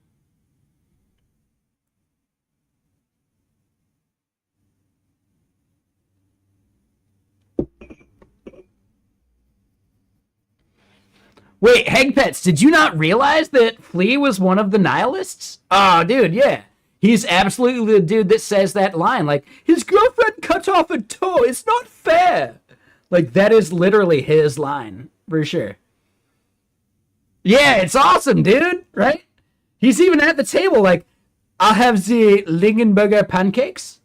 Wait, Hegpets, did you not realize that Flea was one of the nihilists? Oh, dude, yeah. He's absolutely the dude that says that line, like, his girlfriend cut off a toe, it's not fair. Like, that is literally his line, for sure. Yeah, it's awesome, dude, right? He's even at the table, like, I'll have the Lingenberger pancakes.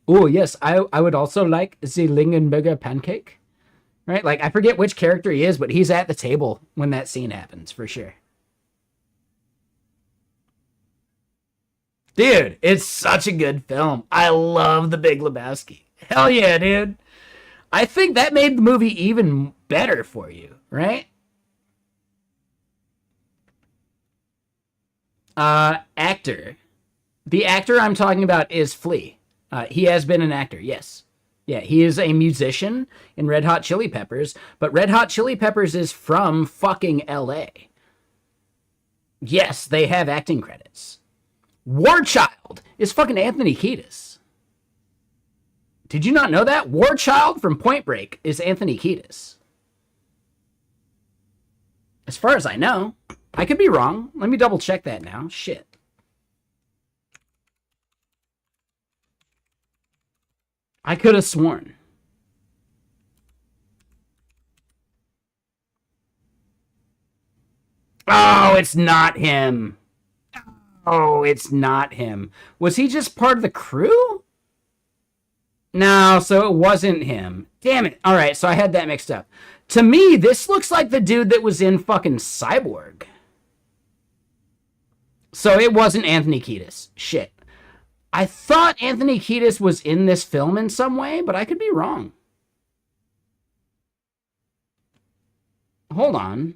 Oh, yes, I would also like the Lingenberger pancake. Right? Like, I forget which character he is, but he's at the table when that scene happens, for sure. Dude, it's such a good film. I love The Big Lebowski. Hell yeah, dude. I think that made the movie even better for you, right? Actor. The actor I'm talking about is Flea. He has been an actor, yes. Yeah, he is a musician in Red Hot Chili Peppers, but Red Hot Chili Peppers is from fucking LA. Yes, they have acting credits. War Child is fucking Anthony Kiedis. Did you not know that? War Child from Point Break is Anthony Kiedis. As far as I know. I could be wrong. Let me double check that now. Shit. I could have sworn. Oh, it's not him. Oh, it's not him. Was he just part of the crew? No, so it wasn't him. Damn it. All right, so I had that mixed up. To me, this looks like the dude that was in fucking Cyborg. So it wasn't Anthony Kiedis. Shit. I thought Anthony Kiedis was in this film in some way, but I could be wrong. Hold on.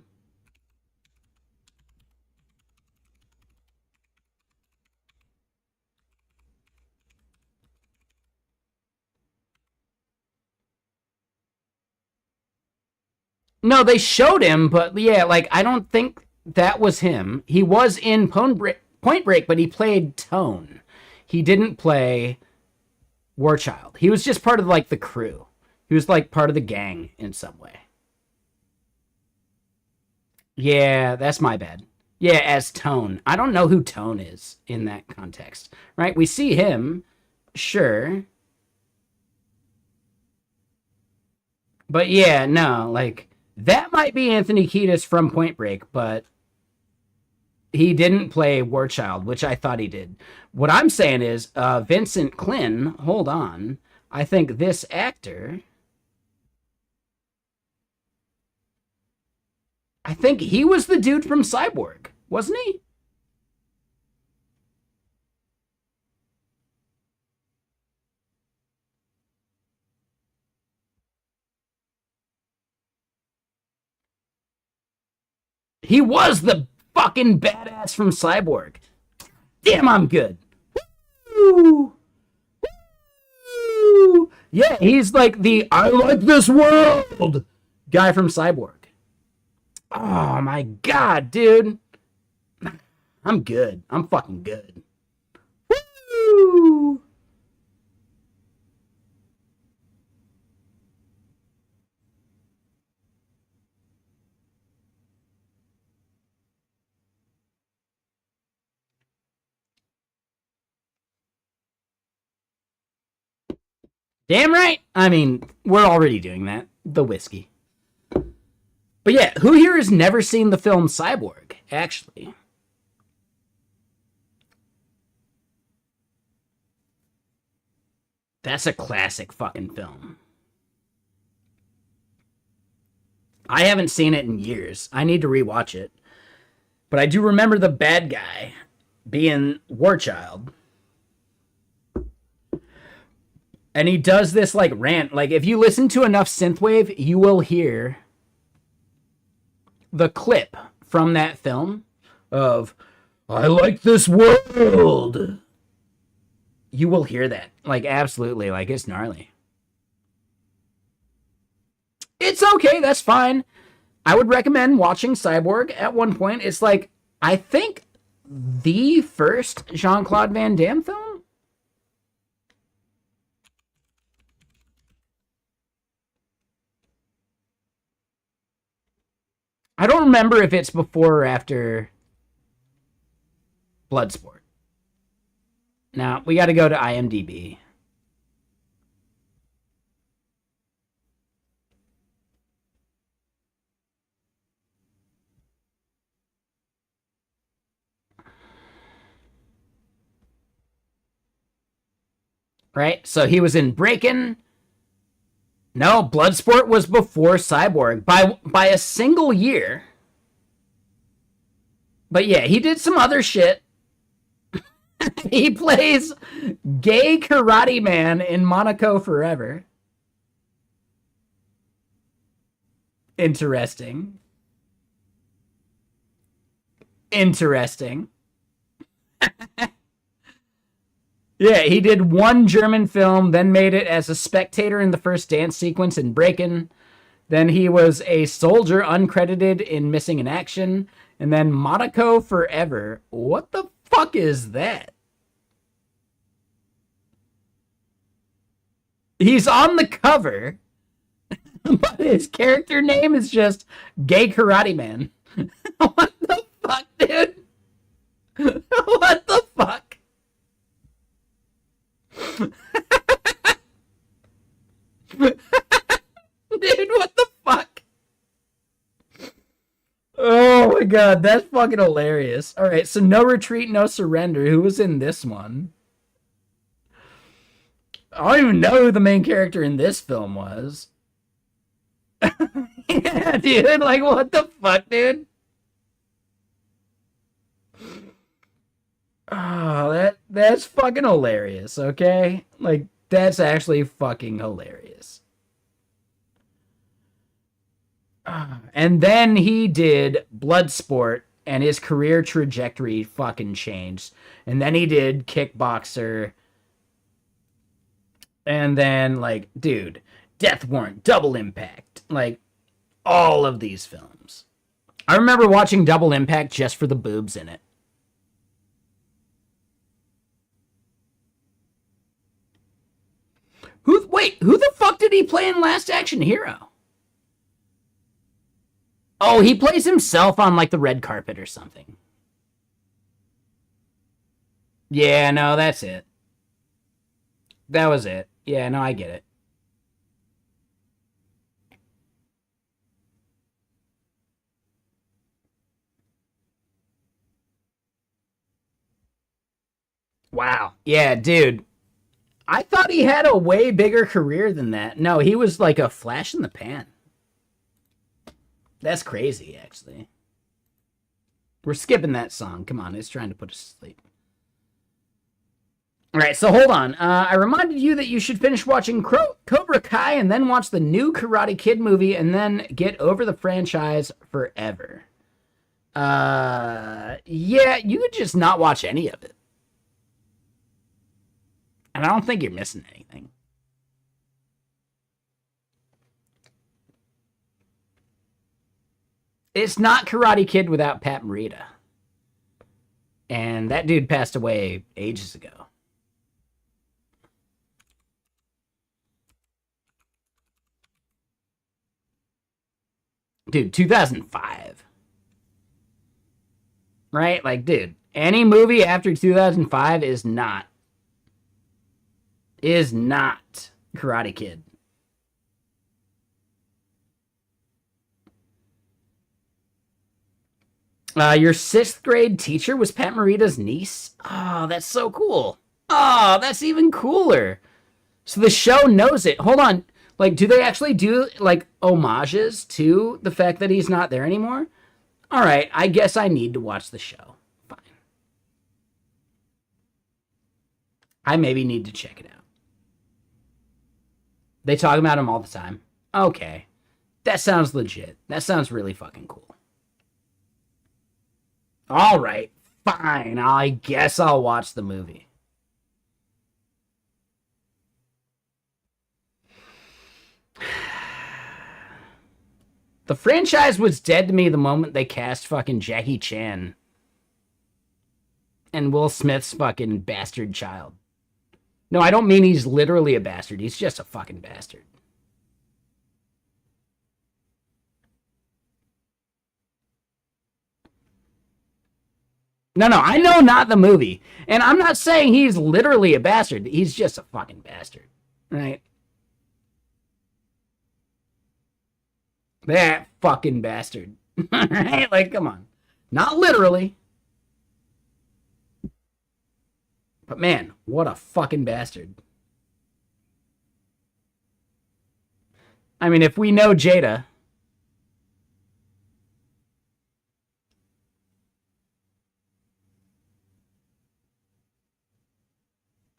No, they showed him, but yeah, like, I don't think that was him. He was in Point Break, but he played Tone. He didn't play War Child. He was just part of, like, the crew. He was, like, part of the gang in some way. Yeah, that's my bad. Yeah, as Tone. I don't know who Tone is in that context, right? We see him, sure. But yeah, no, like, that might be Anthony Kiedis from Point Break, but he didn't play Warchild, which I thought he did. What I'm saying is, Vincent Klin, hold on. I think this actor, I think he was the dude from Cyborg, wasn't he? He was the fucking badass from Cyborg. Damn, I'm good. Woo! Woo! Yeah, he's like the I like this world guy from Cyborg. Oh my god, dude. I'm good. I'm fucking good. Woo! Damn right. I mean, we're already doing that. The whiskey. But yeah, who here has never seen the film Cyborg, actually? That's a classic fucking film. I haven't seen it in years. I need to rewatch it. But I do remember the bad guy being Warchild. And he does this like rant. Like, if you listen to enough synthwave, you will hear the clip from that film of I like this world. You will hear that. Like, absolutely. Like, it's gnarly. It's okay. That's fine. I would recommend watching Cyborg at one point. It's like, I think, the first Jean-Claude Van Damme film? I don't remember if it's before or after Bloodsport. Now, we got to go to IMDb. Right? So he was in Breakin'. No, Bloodsport was before Cyborg by a single year. But yeah, he did some other shit. He plays gay karate man in Monaco Forever. Interesting. Interesting. Yeah, he did one German film, then made it as a spectator in the first dance sequence in Breakin'. Then he was a soldier uncredited in Missing in Action. And then Monaco Forever. What the fuck is that? He's on the cover, but his character name is just Gay Karate Man. What the fuck, dude? What the fuck? Dude, what the fuck? Oh my god, that's fucking hilarious. Alright, so No Retreat, No Surrender. Who was in this one? I don't even know who the main character in this film was. Yeah, dude, like, what the fuck, dude? Oh, that's fucking hilarious, okay? Like, that's actually fucking hilarious. And then he did Bloodsport, and his career trajectory fucking changed. And then he did Kickboxer. And then, like, dude, Death Warrant, Double Impact. Like, all of these films. I remember watching Double Impact just for the boobs in it. Who the fuck did he play in Last Action Hero? Oh, he plays himself on, like, the red carpet or something. Yeah, no, that's it. That was it. Yeah, no, I get it. Wow. Yeah, dude. I thought he had a way bigger career than that. No, he was like a flash in the pan. That's crazy, actually. We're skipping that song. Come on, it's trying to put us to sleep. All right, so hold on. I reminded you that you should finish watching Cobra Kai and then watch the new Karate Kid movie and then get over the franchise forever. Yeah, you could just not watch any of it. And I don't think you're missing anything. It's not Karate Kid without Pat Morita. And that dude passed away ages ago. Dude, 2005. Right? Like, dude, any movie after 2005 is not Karate Kid. Your sixth grade teacher was Pat Morita's niece. Oh, that's so cool. Oh, that's even cooler. So the show knows it. Hold on. Like, do they actually do, like, homages to the fact that he's not there anymore? All right, I guess I need to watch the show. Fine. I maybe need to check it out. They talk about him all the time. Okay. That sounds legit. That sounds really fucking cool. All right. Fine. I guess I'll watch the movie. The franchise was dead to me the moment they cast fucking Jackie Chan and Will Smith's fucking bastard child. No, I don't mean he's literally a bastard. He's just a fucking bastard. No, I know not the movie. And I'm not saying he's literally a bastard. He's just a fucking bastard. Right? That fucking bastard. Right? Like, come on. Not literally. But man, what a fucking bastard. I mean, if we know Jada.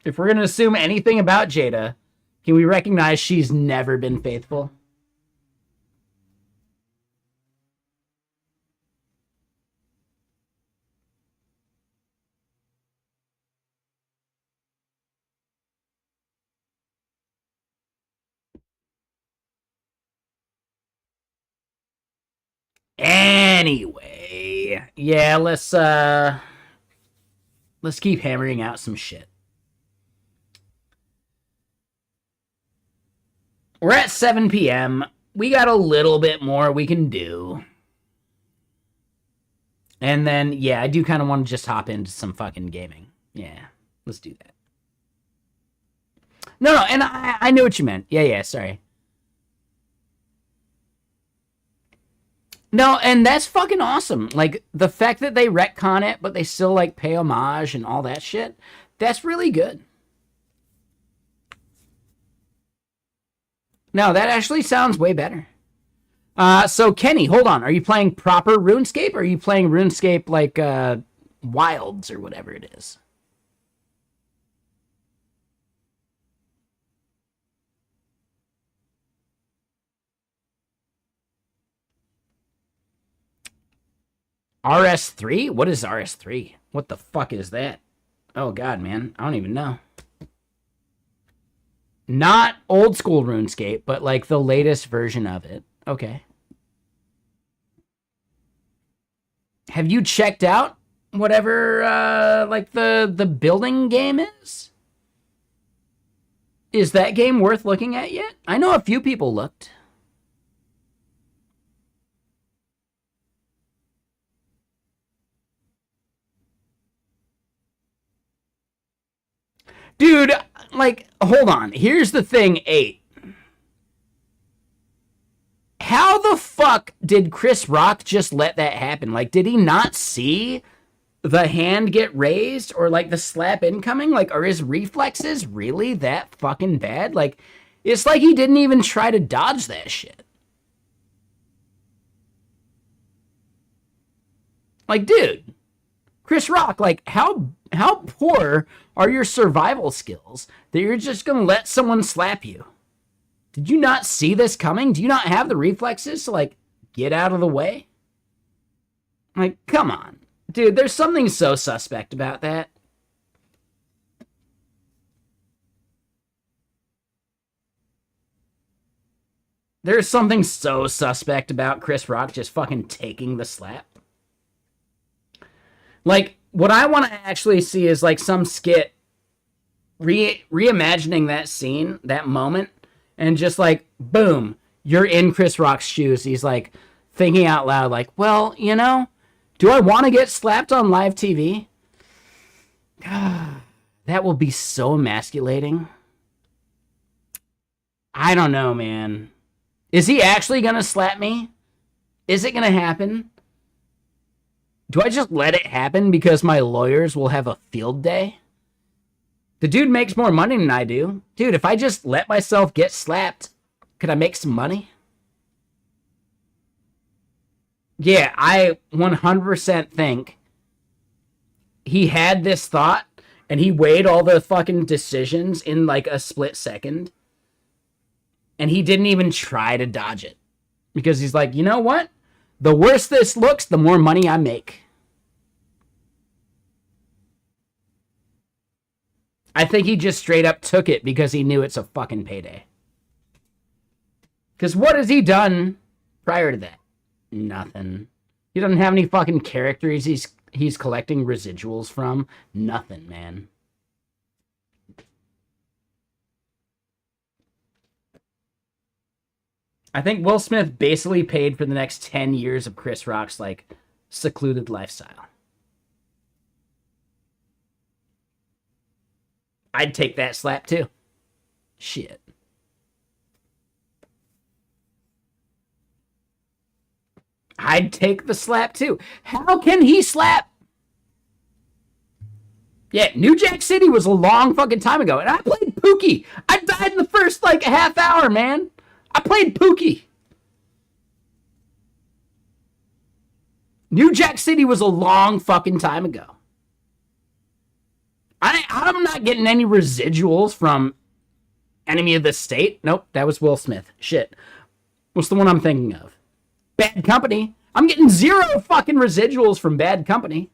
If we're going to assume anything about Jada, can we recognize she's never been faithful? Anyway, yeah, let's keep hammering out some shit. We're at 7 p.m. We got a little bit more we can do. And then, yeah, I do kind of want to just hop into some fucking gaming. Yeah, let's do that. No, and I knew what you meant. Yeah, sorry. No, and that's fucking awesome. Like, the fact that they retcon it, but they still, like, pay homage and all that shit, that's really good. No, that actually sounds way better. So Kenny, hold on. Are you playing proper RuneScape or are you playing RuneScape like Wilds or whatever it is? RS3? What is RS3? What the fuck is that? Oh god, man. I don't even know. Not old school RuneScape, but like the latest version of it. Okay. Have you checked out whatever like the building game is? Is that game worth looking at yet? I know a few people looked. Dude, like, hold on. Here's the thing, 8. How the fuck did Chris Rock just let that happen? Like, did he not see the hand get raised or, like, the slap incoming? Like, are his reflexes really that fucking bad? Like, it's like he didn't even try to dodge that shit. Like, dude, Chris Rock, like, how poor are your survival skills that you're just gonna let someone slap you? Did you not see this coming? Do you not have the reflexes to, like, get out of the way? Like, come on. Dude, there's something so suspect about that. There's something so suspect about Chris Rock just fucking taking the slap. Like, what I want to actually see is, like, some skit reimagining that scene, that moment, and just, like, boom, you're in Chris Rock's shoes. He's, like, thinking out loud, like, well, you know, do I want to get slapped on live TV? That will be so emasculating. I don't know, man. Is he actually going to slap me? Is it going to happen? Do I just let it happen because my lawyers will have a field day? The dude makes more money than I do. Dude, if I just let myself get slapped, could I make some money? Yeah, I 100% think he had this thought and he weighed all the fucking decisions in like a split second. And he didn't even try to dodge it. Because he's like, you know what? The worse this looks, the more money I make. I think he just straight up took it because he knew it's a fucking payday. Because what has he done prior to that? Nothing. He doesn't have any fucking characters he's collecting residuals from. Nothing, man. I think Will Smith basically paid for the next 10 years of Chris Rock's, like, secluded lifestyle. I'd take that slap, too. Shit. I'd take the slap, too. How can he slap? Yeah, New Jack City was a long fucking time ago, and I played Pookie. I died in the first, like, half hour, man. I played Pookie. New Jack City was a long fucking time ago. I'm not getting any residuals from Enemy of the State. Nope, that was Will Smith. Shit. What's the one I'm thinking of? Bad Company. I'm getting 0 fucking residuals from Bad Company.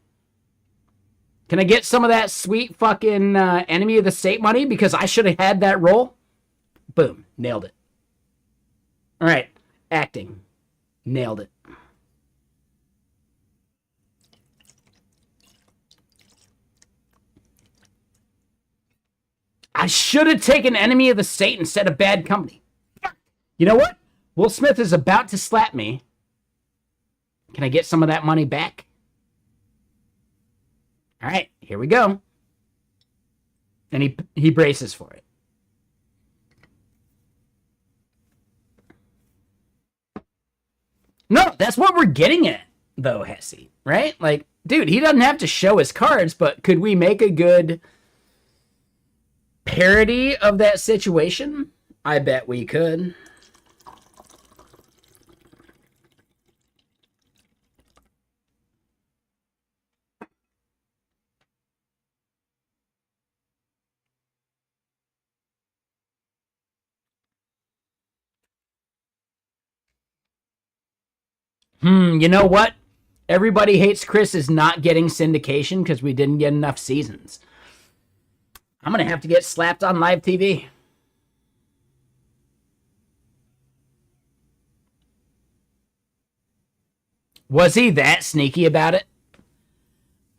Can I get some of that sweet fucking Enemy of the State money because I should have had that role? Boom. Nailed it. All right. Acting. Nailed it. I should have taken Enemy of the State instead of Bad Company. You know what? Will Smith is about to slap me. Can I get some of that money back? All right, here we go. And he braces for it. No, that's what we're getting at, though, Hesse, right? Like, dude, he doesn't have to show his cards, but could we make a good parody of that situation? I bet we could. You know what? Everybody Hates Chris is not getting syndication because we didn't get enough seasons. I'm going to have to get slapped on live TV. Was he that sneaky about it?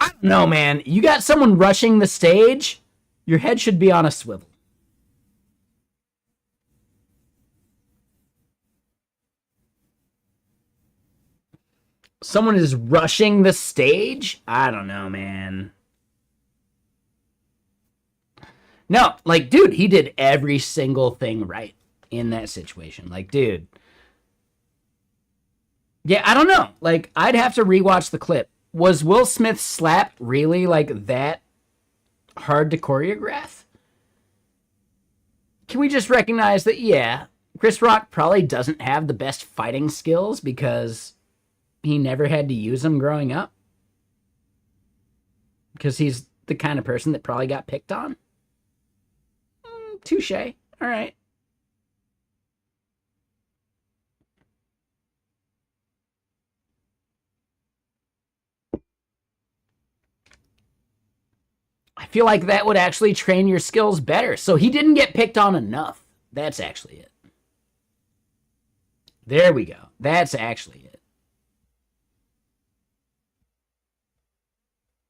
I don't know, man. You got someone rushing the stage, your head should be on a swivel. Someone is rushing the stage? I don't know, man. No, like, dude, he did every single thing right in that situation. Like, dude. Yeah, I don't know. Like, I'd have to rewatch the clip. Was Will Smith's slap really, like, that hard to choreograph? Can we just recognize that, yeah, Chris Rock probably doesn't have the best fighting skills because he never had to use them growing up? Because he's the kind of person that probably got picked on? Touche. All right. I feel like that would actually train your skills better. So he didn't get picked on enough. That's actually it. There we go. That's actually it.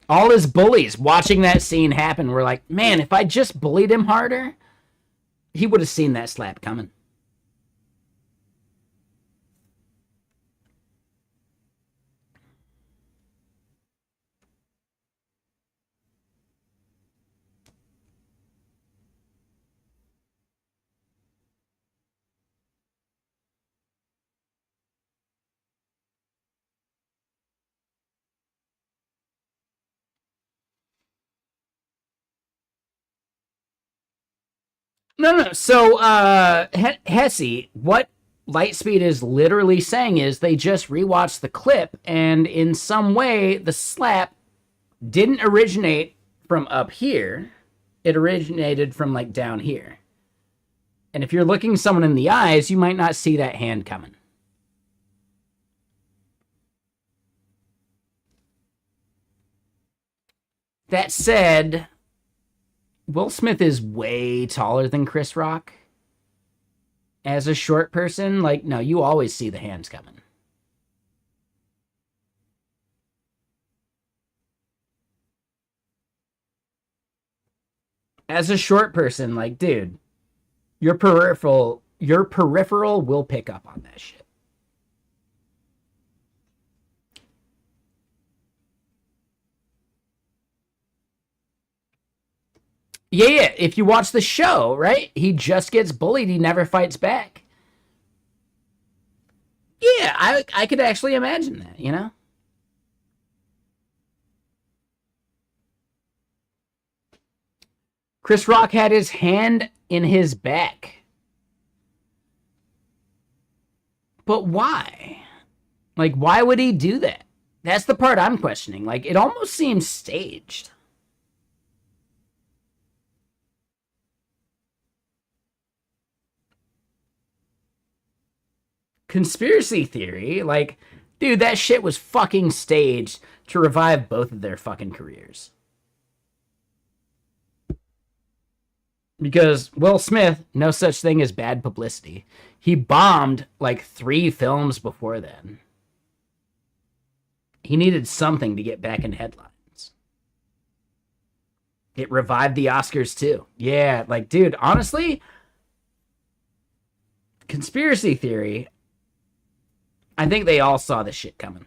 All his bullies watching that scene happen were like, man, if I just bullied him harder, he would have seen that slap coming. No. So, Hesse, what Lightspeed is literally saying is they just rewatched the clip, and in some way, the slap didn't originate from up here. It originated from, like, down here. And if you're looking someone in the eyes, you might not see that hand coming. That said, Will Smith is way taller than Chris Rock. As a short person, like, no, you always see the hands coming. As a short person, like, dude, your peripheral will pick up on that shit. Yeah. If you watch the show, right? He just gets bullied. He never fights back. Yeah, I could actually imagine that, you know? Chris Rock had his hand in his back. But why? Like, why would he do that? That's the part I'm questioning. Like, it almost seems staged. Conspiracy theory, like, dude, that shit was fucking staged to revive both of their fucking careers. Because Will Smith, no such thing as bad publicity. He bombed like 3 films before then. He needed something to get back in headlines. It revived the Oscars too. Yeah, like, dude, honestly, conspiracy theory, I think they all saw this shit coming.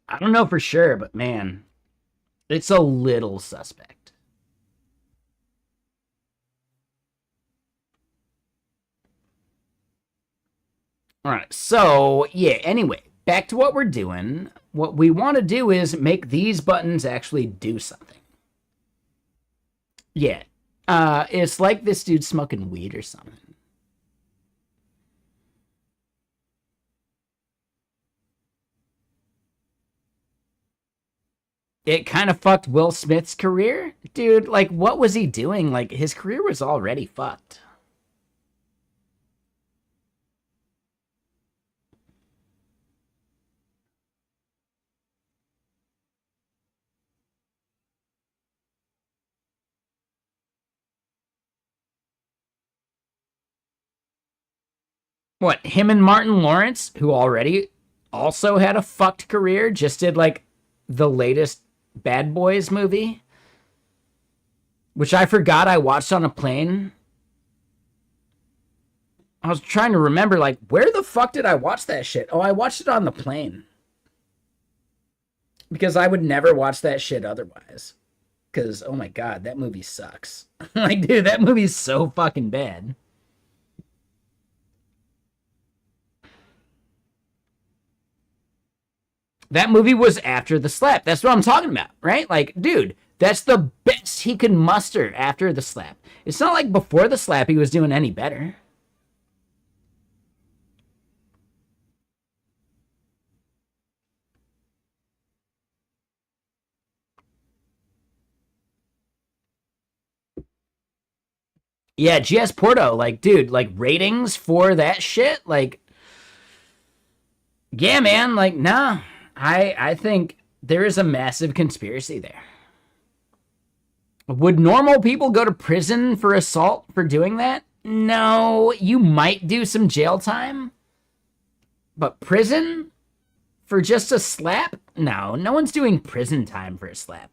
I don't know for sure, but man, it's a little suspect. All right, so yeah, anyway, back to what we're doing. What we want to do is make these buttons actually do something. Yeah, it's like this dude smoking weed or something. It kind of fucked Will Smith's career. Dude, like, what was he doing? Like, his career was already fucked. What, him and Martin Lawrence, who already also had a fucked career, just did, like, the latest Bad Boys movie, which I forgot I watched on a plane. I was trying to remember, like, where the fuck did I watch that shit? Oh, I watched it on the plane. Because I would never watch that shit otherwise. Because, oh my god, that movie sucks. Like, dude, that movie's so fucking bad. That movie was after the slap. That's what I'm talking about, right? Like, dude, that's the best he could muster after the slap. It's not like before the slap he was doing any better. Yeah, GS Porto, like, dude, like, ratings for that shit, like, yeah, man, like, nah. I think there is a massive conspiracy there. Would normal people go to prison for assault for doing that? No, you might do some jail time. But prison? For just a slap? No, no one's doing prison time for a slap.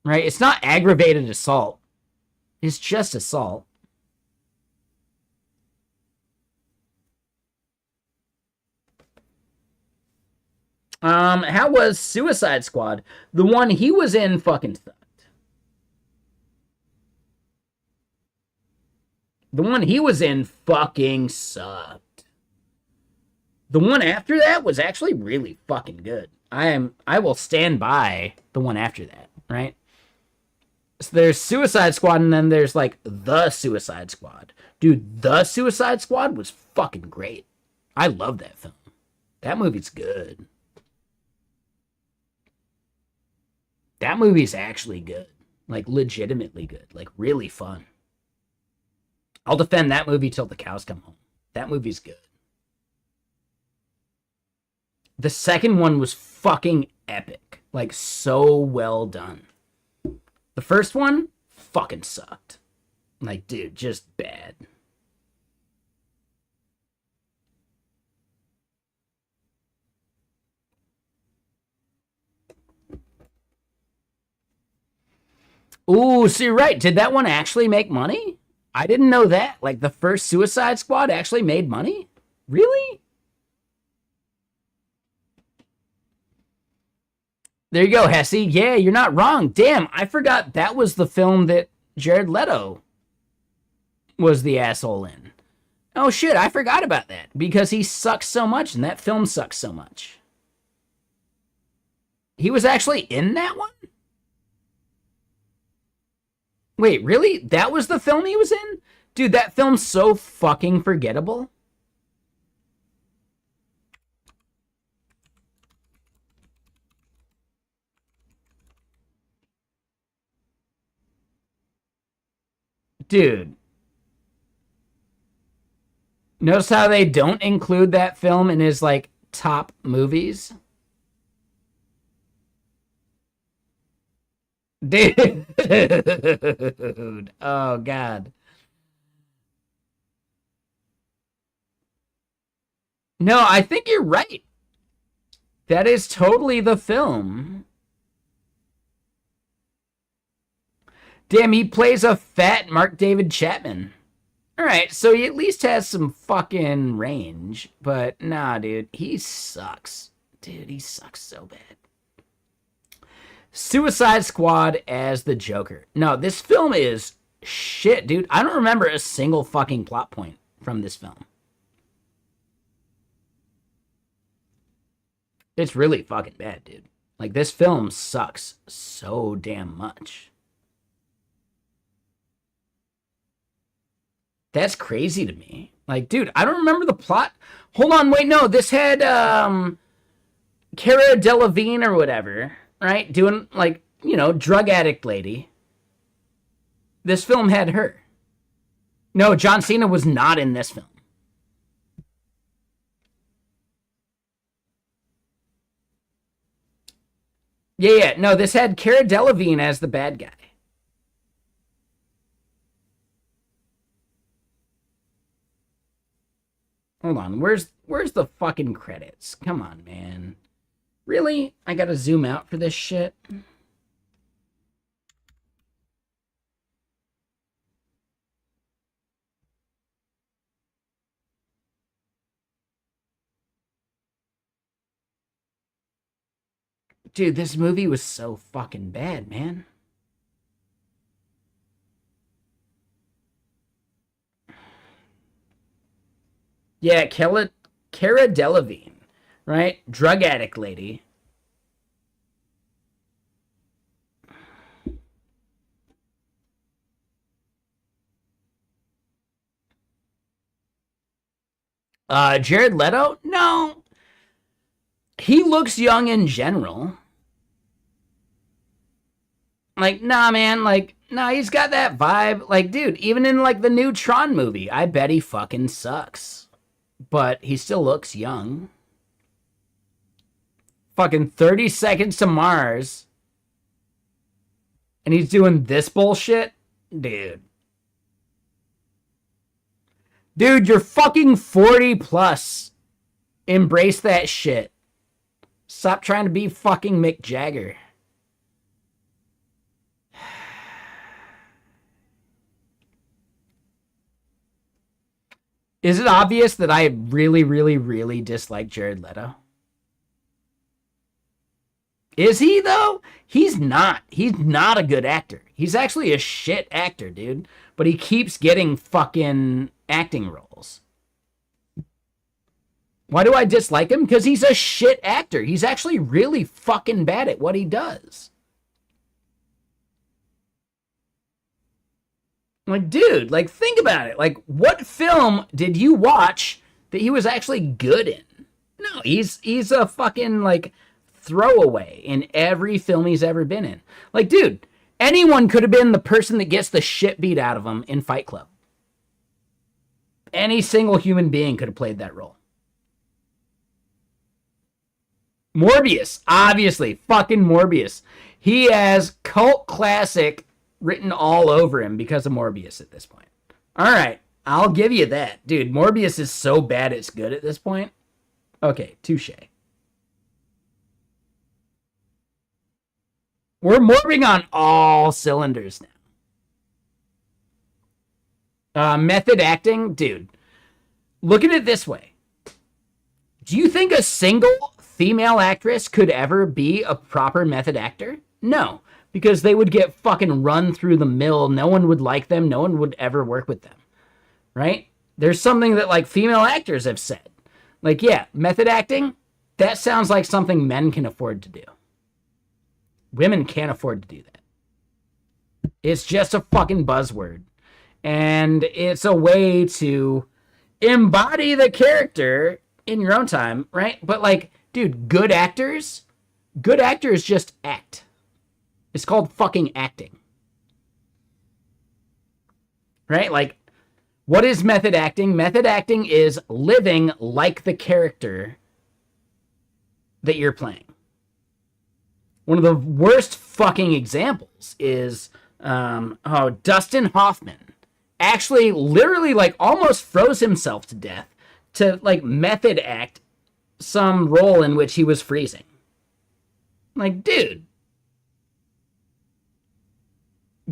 Right? It's not aggravated assault. It's just assault. How was Suicide Squad? The one he was in fucking sucked. The one he was in fucking sucked. The one after that was actually really fucking good. I will stand by the one after that, right? So there's Suicide Squad, and then there's like The Suicide Squad. Dude, The Suicide Squad was fucking great. I love that film. That movie's good. That movie's actually good. Like, legitimately good. Like, really fun. I'll defend that movie till the cows come home. That movie's good. The second one was fucking epic. Like, so well done. The first one fucking sucked. Like, dude, just bad. Ooh, so you're right. Did that one actually make money? I didn't know that. Like, the first Suicide Squad actually made money? Really? There you go, Hesse. Yeah, you're not wrong. Damn, I forgot that was the film that Jared Leto was the asshole in. Oh shit, I forgot about that because he sucks so much and that film sucks so much. He was actually in that one? Wait, really? That was the film he was in? Dude, that film's so fucking forgettable. Dude. Notice how they don't include that film in his, like, top movies? Dude. Oh, God. No, I think you're right. That is totally the film. Damn, he plays a fat Mark David Chapman. Alright, so he at least has some fucking range. But nah, dude, he sucks. Dude, he sucks so bad. Suicide Squad as the Joker. No, this film is shit, dude. I don't remember a single fucking plot point from this film. It's really fucking bad, dude. Like, this film sucks so damn much. That's crazy to me. Like, dude, I don't remember the plot. Hold on, wait, no. This had, Cara Delevingne or whatever, right? Doing, like, you know, drug addict lady. This film had her. No, John Cena was not in this film. Yeah, no, this had Cara Delevingne as the bad guy. Hold on, where's the fucking credits? Come on, man. Really? I gotta zoom out for this shit? Dude, this movie was so fucking bad, man. Yeah, Cara Delevingne, right? Drug addict lady. Jared Leto? No. He looks young in general. Like, nah, man. Like, nah, he's got that vibe. Like, dude, even in, like, the new Tron movie, I bet he fucking sucks. But he still looks young. Fucking 30 Seconds to Mars. And he's doing this bullshit? Dude. Dude, you're fucking 40 plus. Embrace that shit. Stop trying to be fucking Mick Jagger. Is it obvious that I really, really, really dislike Jared Leto? Is he, though? He's not. He's not a good actor. He's actually a shit actor, dude. But he keeps getting fucking acting roles. Why do I dislike him? Because he's a shit actor. He's actually really fucking bad at what he does. Like, dude, like, think about it. Like, what film did you watch that he was actually good in? No, he's a fucking, like, throwaway in every film he's ever been in. Like, dude, anyone could have been the person that gets the shit beat out of him in Fight Club. Any single human being could have played that role. Morbius, obviously, fucking Morbius. He has cult classic written all over him because of Morbius at this point. All right, I'll give you that. Dude, Morbius is so bad it's good at this point. Okay, touche. We're morbing on all cylinders now. Method acting? Dude, look at it this way. Do you think a single female actress could ever be a proper method actor? No, because they would get fucking run through the mill. No one would like them. No one would ever work with them, right? There's something that, like, female actors have said. Like, yeah, method acting, that sounds like something men can afford to do. Women can't afford to do that. It's just a fucking buzzword. And it's a way to embody the character in your own time, right? But, like, dude, good actors just act. It's called fucking acting. Right? Like, what is method acting? Method acting is living like the character that you're playing. One of the worst fucking examples is Dustin Hoffman actually literally, like, almost froze himself to death to, like, method act some role in which he was freezing. Like, dude,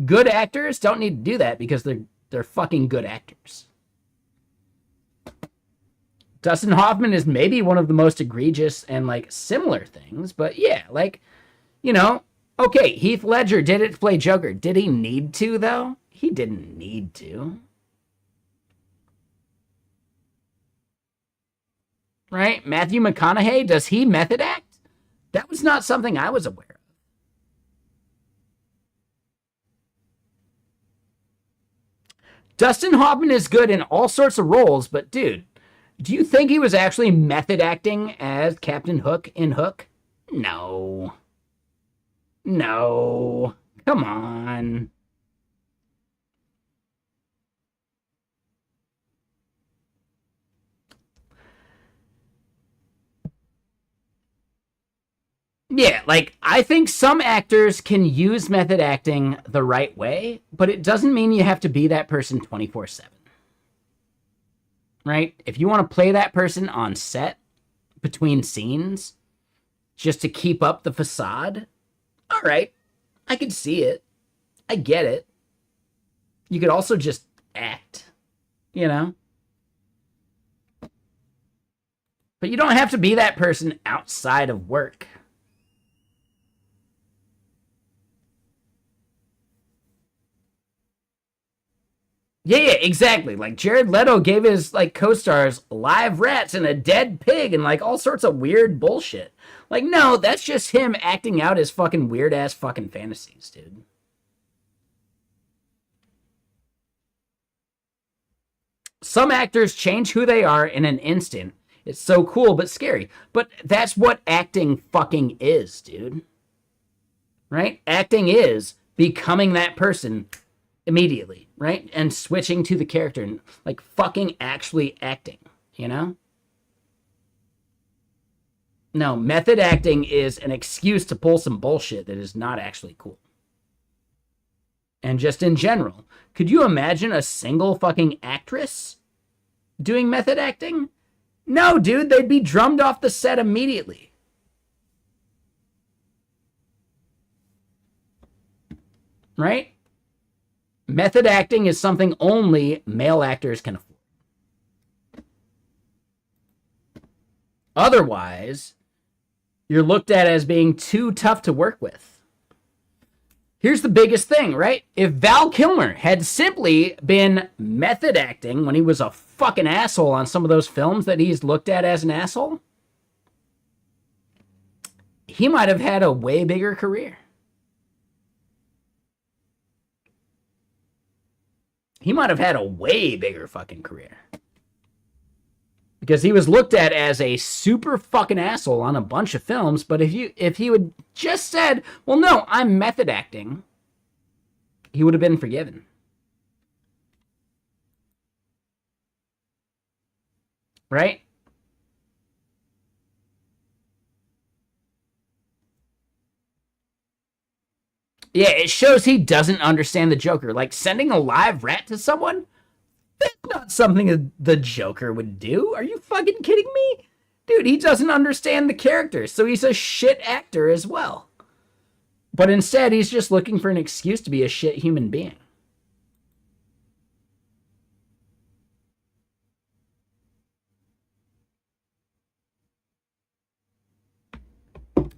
good actors don't need to do that because they're fucking good actors. Dustin Hoffman is maybe one of the most egregious and, like, similar things, but yeah, like, you know, okay, Heath Ledger did it to play Joker. Did he need to, though? He didn't need to. Right? Matthew McConaughey, does he method act? That was not something I was aware of. Dustin Hoffman is good in all sorts of roles, but dude, do you think he was actually method acting as Captain Hook in Hook? No. No. Come on. Yeah, like, I think some actors can use method acting the right way, but it doesn't mean you have to be that person 24/7. Right? If you want to play that person on set between scenes just to keep up the facade, all right, I can see it. I get it. You could also just act, you know? But you don't have to be that person outside of work. Yeah, exactly. Like Jared Leto gave his like co-stars live rats and a dead pig and like all sorts of weird bullshit. Like, no, that's just him acting out his fucking weird ass fucking fantasies, dude. Some actors change who they are in an instant. It's so cool but scary. But that's what acting fucking is, dude. Right? Acting is becoming that person immediately, right? And switching to the character and like fucking actually acting, you know? No, method acting is an excuse to pull some bullshit that is not actually cool. And just in general, could you imagine a single fucking actress doing method acting? No, dude, they'd be drummed off the set immediately. Right? Method acting is something only male actors can afford. Otherwise, you're looked at as being too tough to work with. Here's the biggest thing, right? If Val Kilmer had simply been method acting when he was a fucking asshole on some of those films that he's looked at as an asshole, he might have had a way bigger career. He might have had a way bigger fucking career. Because he was looked at as a super fucking asshole on a bunch of films, but if he would just said, well, no, I'm method acting, he would have been forgiven. Right? Yeah, it shows he doesn't understand the Joker. Like, sending a live rat to someone? That's not something the Joker would do. Are you fucking kidding me? Dude, he doesn't understand the character, so he's a shit actor as well. But instead, he's just looking for an excuse to be a shit human being.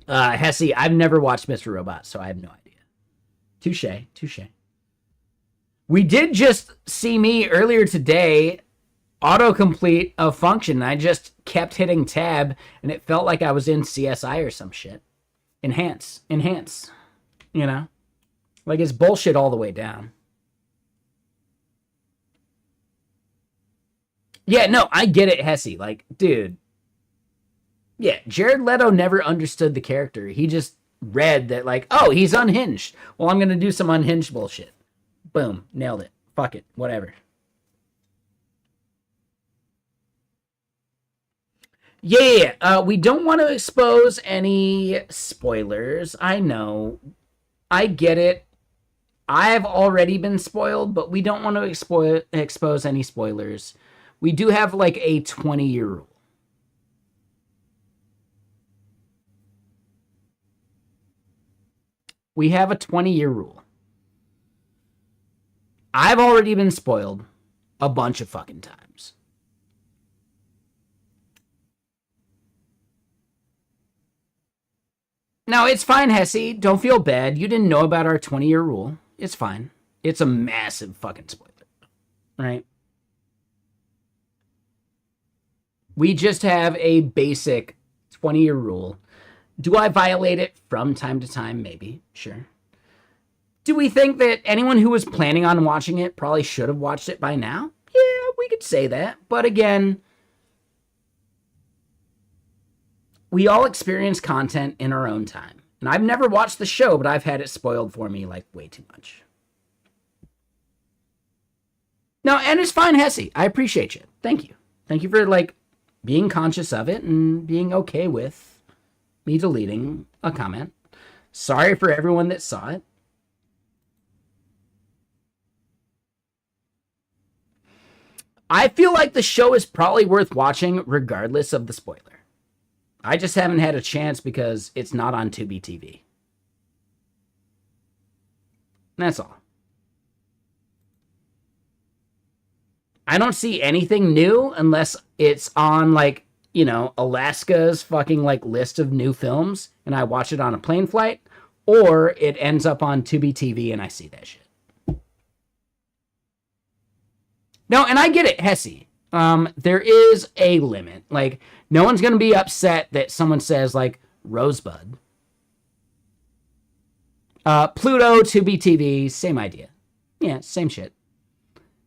Hesse, I've never watched Mr. Robot, so I have no idea. Touche, touche. We did just see me earlier today autocomplete a function. I just kept hitting tab, and it felt like I was in CSI or some shit. Enhance. You know? Like, it's bullshit all the way down. Yeah, no, I get it, Hesse. Like, dude. Yeah, Jared Leto never understood the character. He just read that, like, oh, he's unhinged. Well, I'm going to do some unhinged bullshit. Boom. Nailed it. Fuck it. Whatever. Yeah, we don't want to expose any spoilers. I know. I get it. I've already been spoiled, but we don't want to expose any spoilers. We do have, like, a 20-year rule. We have a 20-year rule. I've already been spoiled a bunch of fucking times. Now, it's fine, Hesse. Don't feel bad. You didn't know about our 20-year rule. It's fine. It's a massive fucking spoiler. Right? We just have a basic 20-year rule. Do I violate it from time to time? Maybe. Sure. Do we think that anyone who was planning on watching it probably should have watched it by now? Yeah, we could say that. But again, we all experience content in our own time. And I've never watched the show, but I've had it spoiled for me, like, way too much. No, and it's fine, Hesse. I appreciate you. Thank you. Thank you for, like, being conscious of it and being okay with me deleting a comment. Sorry for everyone that saw it. I feel like the show is probably worth watching regardless of the spoiler. I just haven't had a chance because it's not on Tubi TV. That's all. I don't see anything new unless it's on, like, you know, Alaska's fucking, like, list of new films and I watch it on a plane flight, or it ends up on Tubi TV and I see that shit. No, and I get it, Hesse. There is a limit. Like, no one's going to be upset that someone says, like, Rosebud. Pluto, 2BTV, same idea. Yeah, same shit.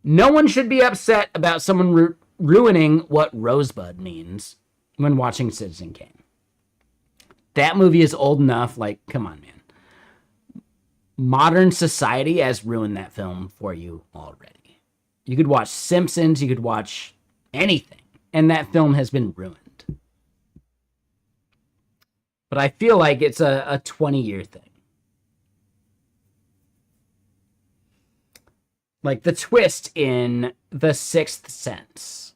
No one should be upset about someone ruining what Rosebud means when watching Citizen Kane. That movie is old enough, like, come on, man. Modern society has ruined that film for you already. You could watch Simpsons, you could watch anything, and that film has been ruined. But I feel like it's a 20-year thing. Like the twist in The Sixth Sense.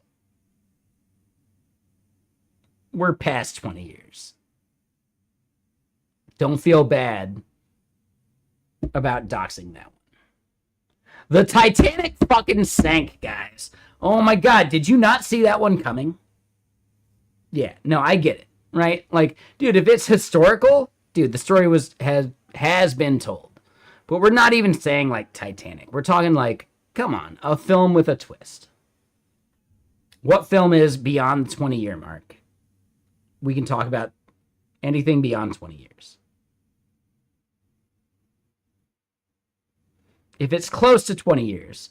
We're past 20 years. Don't feel bad about doxing that one. The Titanic fucking sank, guys. Oh my god, did you not see that one coming? Yeah, no, I get it, right? Like, dude, if it's historical, dude, the story has been told. But we're not even saying like Titanic. We're talking like, come on, a film with a twist. What film is beyond the 20-year mark? We can talk about anything beyond 20 years. If it's close to 20 years,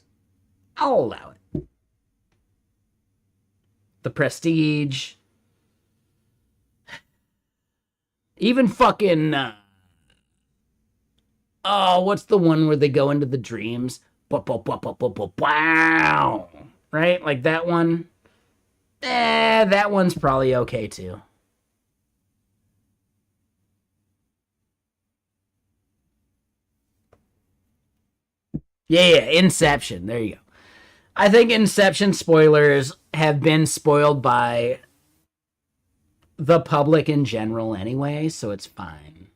I'll allow it. The Prestige. Even fucking... oh, what's the one where they go into the dreams? Wow! Right? Like that one. That one's probably okay too. Yeah, Inception. There you go. I think Inception spoilers have been spoiled by the public in general anyway, so it's fine.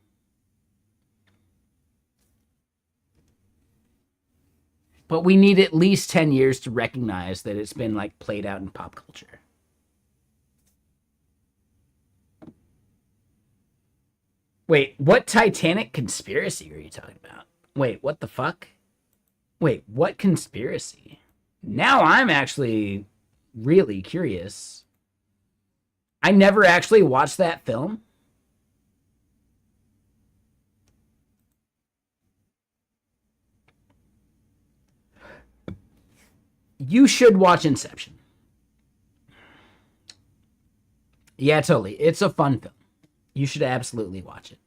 But we need at least 10 years to recognize that it's been like played out in pop culture. Wait, what Titanic conspiracy are you talking about? Wait, what the fuck? Wait, what conspiracy? Now I'm actually really curious. I never actually watched that film. You should watch Inception. Yeah, totally. It's a fun film. You should absolutely watch it.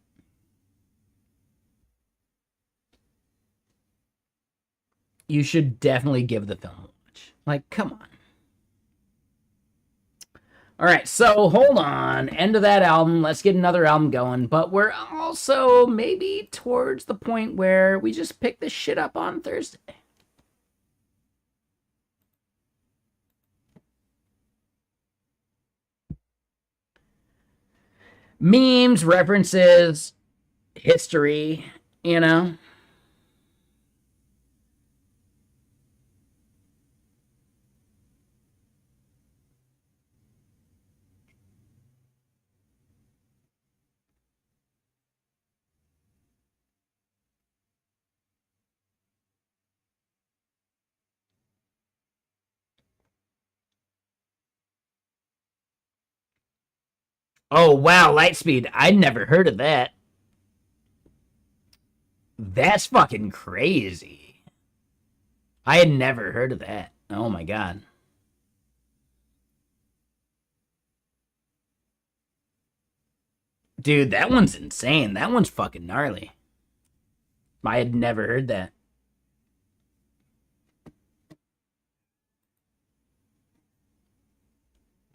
You should definitely give the film a watch. Like, come on. All right, so hold on. End of that album. Let's get another album going. But we're also maybe towards the point where we just pick this shit up on Thursday. Memes, references, history, you know? Oh, wow, Lightspeed. I'd never heard of that. That's fucking crazy. I had never heard of that. Oh my god. Dude, that one's insane. That one's fucking gnarly. I had never heard that.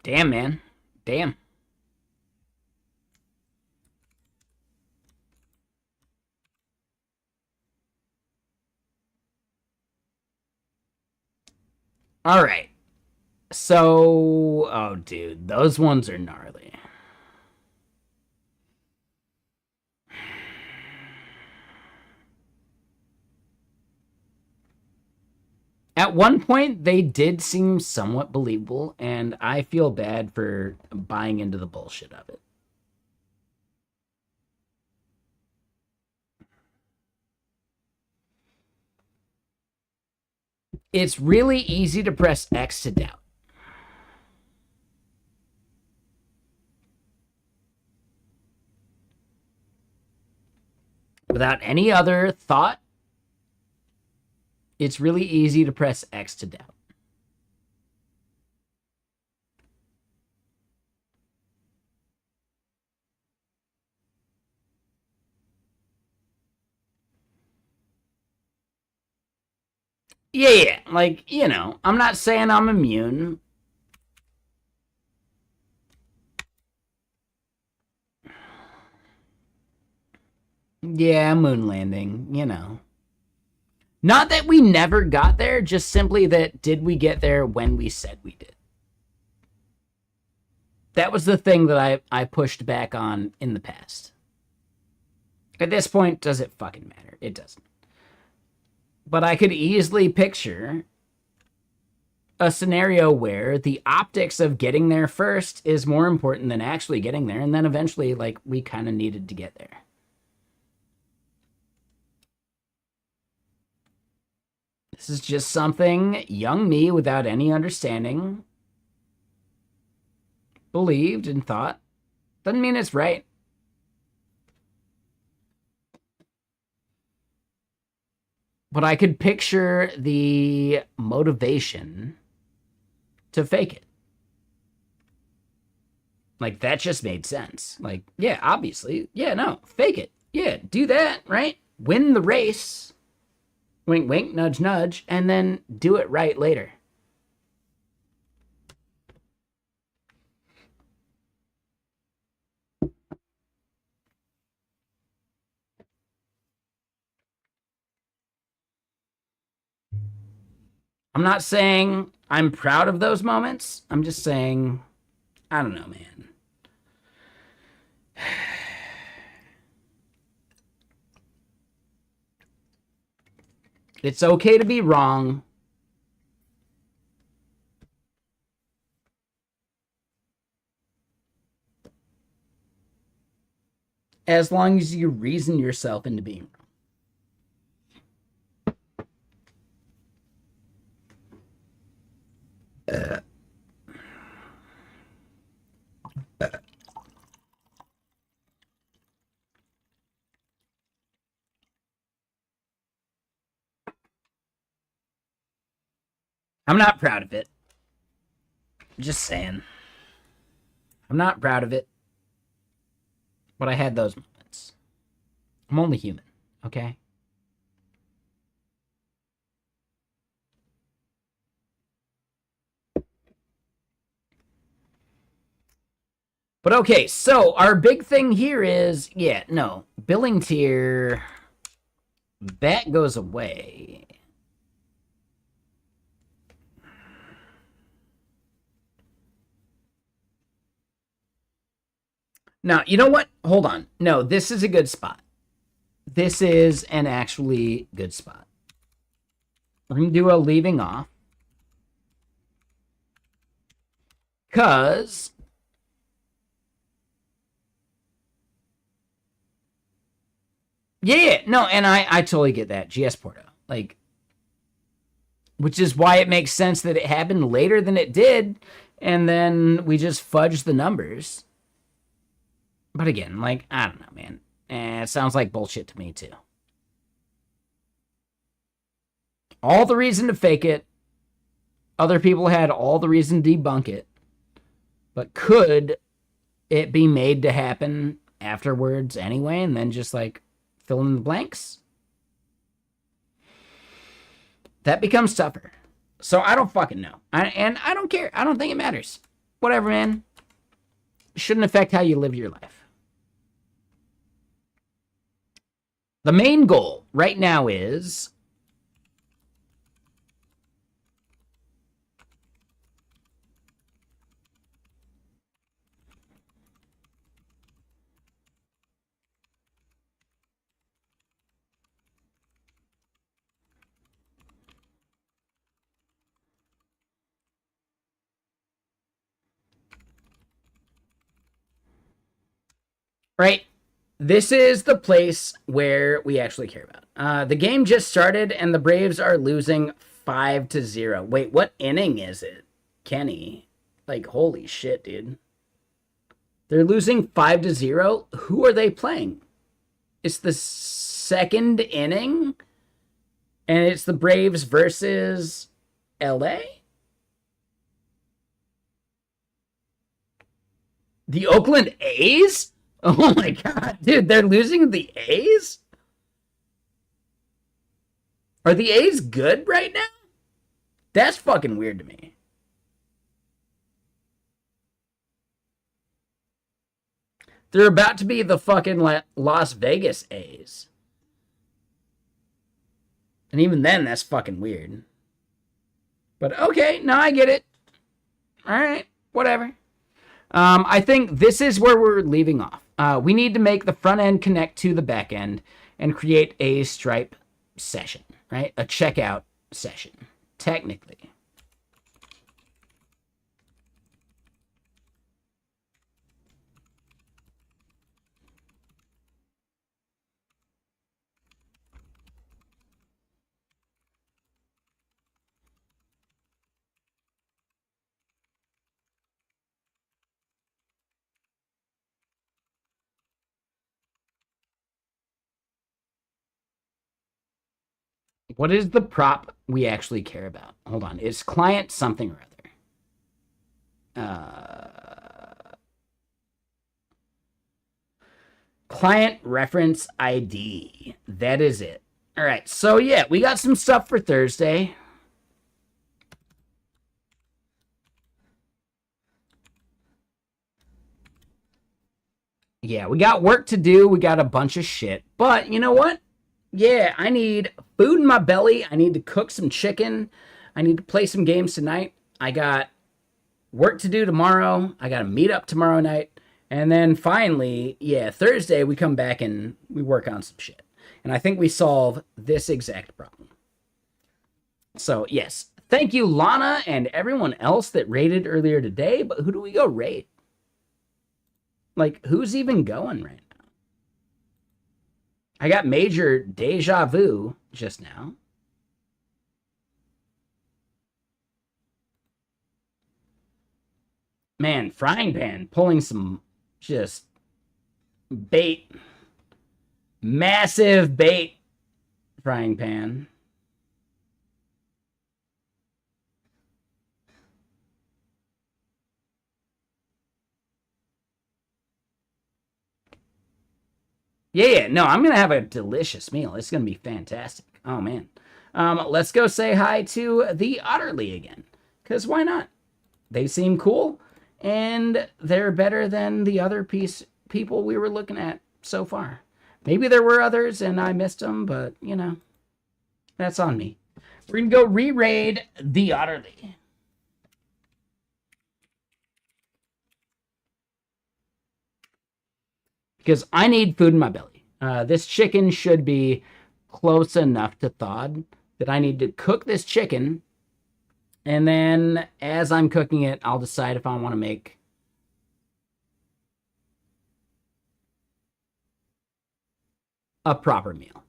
Damn, man. Damn. All right. So, oh, dude, those ones are gnarly. At one point, they did seem somewhat believable, and I feel bad for buying into the bullshit of it. It's really easy to press X to doubt. Without any other thought, it's really easy to press X to doubt. Yeah, like, you know, I'm not saying I'm immune. Yeah, moon landing, you know. Not that we never got there, just simply that did we get there when we said we did? That was the thing that I pushed back on in the past. At this point, does it fucking matter? It doesn't. But I could easily picture a scenario where the optics of getting there first is more important than actually getting there, and then eventually, like, we kind of needed to get there. This is just something young me, without any understanding, believed and thought. Doesn't mean it's right. But I could picture the motivation to fake it. Like, that just made sense. Like, yeah, obviously. Yeah, no, fake it. Yeah, do that, right? Win the race. Wink, wink, nudge, nudge. And then do it right later. I'm not saying I'm proud of those moments. I'm just saying, I don't know, man. It's okay to be wrong. As long as you reason yourself into being wrong. I'm not proud of it. Just saying. I'm not proud of it. But I had those moments. I'm only human, okay? But okay, so our big thing here is, yeah, no, billing tier, that goes away. Now, you know what? Hold on. No, this is a good spot. This is an actually good spot. We're going to do a leaving off. Because yeah, no, and I totally get that. GS Porto. Like, which is why it makes sense that it happened later than it did, and then we just fudged the numbers. But again, like, I don't know, man. It sounds like bullshit to me, too. All the reason to fake it. Other people had all the reason to debunk it. But could it be made to happen afterwards anyway, and then just, like, fill in the blanks? That becomes tougher. So I don't fucking know. And I don't care. I don't think it matters. Whatever, man. Shouldn't affect how you live your life. The main goal right now is right. This is the place where we actually care about. The game just started, and the Braves are losing 5-0. Wait, what inning is it, Kenny? Like, holy shit, dude. They're losing 5-0. Who are they playing? It's the second inning, and it's the Braves versus LA? The Oakland A's? Oh my god, dude, they're losing the A's? Are the A's good right now? That's fucking weird to me. They're about to be the fucking Las Vegas A's. And even then, that's fucking weird. But okay, no, I get it. All right, whatever. I think this is where we're leaving off. We need to make the front end connect to the back end and create a Stripe session, right? A checkout session, technically. What is the prop we actually care about? Hold on. It's client something or other. Client reference ID. That is it. All right. So, yeah, we got some stuff for Thursday. Yeah, we got work to do. We got a bunch of shit. But you know what? Yeah, I need food in my belly. I need to cook some chicken. I need to play some games tonight. I got work to do tomorrow. I got to meet up tomorrow night. And then finally, yeah, Thursday we come back and we work on some shit. And I think we solve this exact problem. So, yes, thank you, Lana, and everyone else that raided earlier today. But who do we go raid? Like, who's even going right now? I got major deja vu just now. Man, frying pan pulling some just bait. Massive bait frying pan. Yeah, no, I'm going to have a delicious meal. It's going to be fantastic. Oh, man. Let's go say hi to the Otterly again, because why not? They seem cool, and they're better than the other people we were looking at so far. Maybe there were others, and I missed them, but, you know, that's on me. We're going to go re-raid the Otterly. Because I need food in my belly. This chicken should be close enough to thawed that I need to cook this chicken. And then as I'm cooking it, I'll decide if I want to make a proper meal.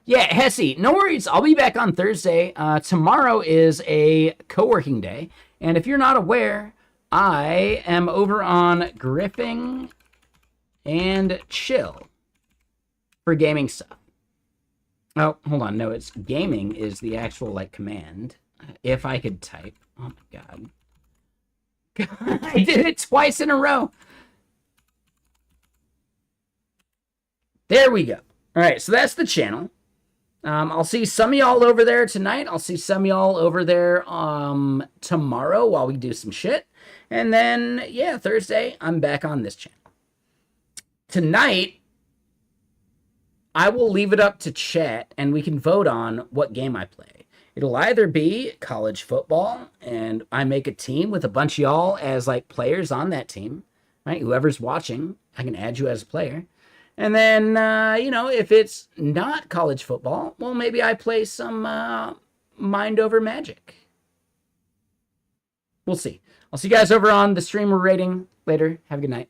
Yeah, Hesse, no worries. I'll be back on Thursday. Tomorrow is a co-working day. And if you're not aware, I am over on Griffing and Chill for gaming stuff. Oh, hold on. No, it's gaming is the actual, like, command. If I could type. Oh, my God. I did it twice in a row. There we go. All right, so that's the channel. I'll see some of y'all over there tonight. I'll see some of y'all over there tomorrow while we do some shit. And then, yeah, Thursday, I'm back on this channel. Tonight, I will leave it up to chat, and we can vote on what game I play. It'll either be college football, and I make a team with a bunch of y'all as, like, players on that team, right? Whoever's watching, I can add you as a player. And then, you know, if it's not college football, well, maybe I play some Mind Over Magic. We'll see. I'll see you guys over on the stream we're rating later. Have a good night.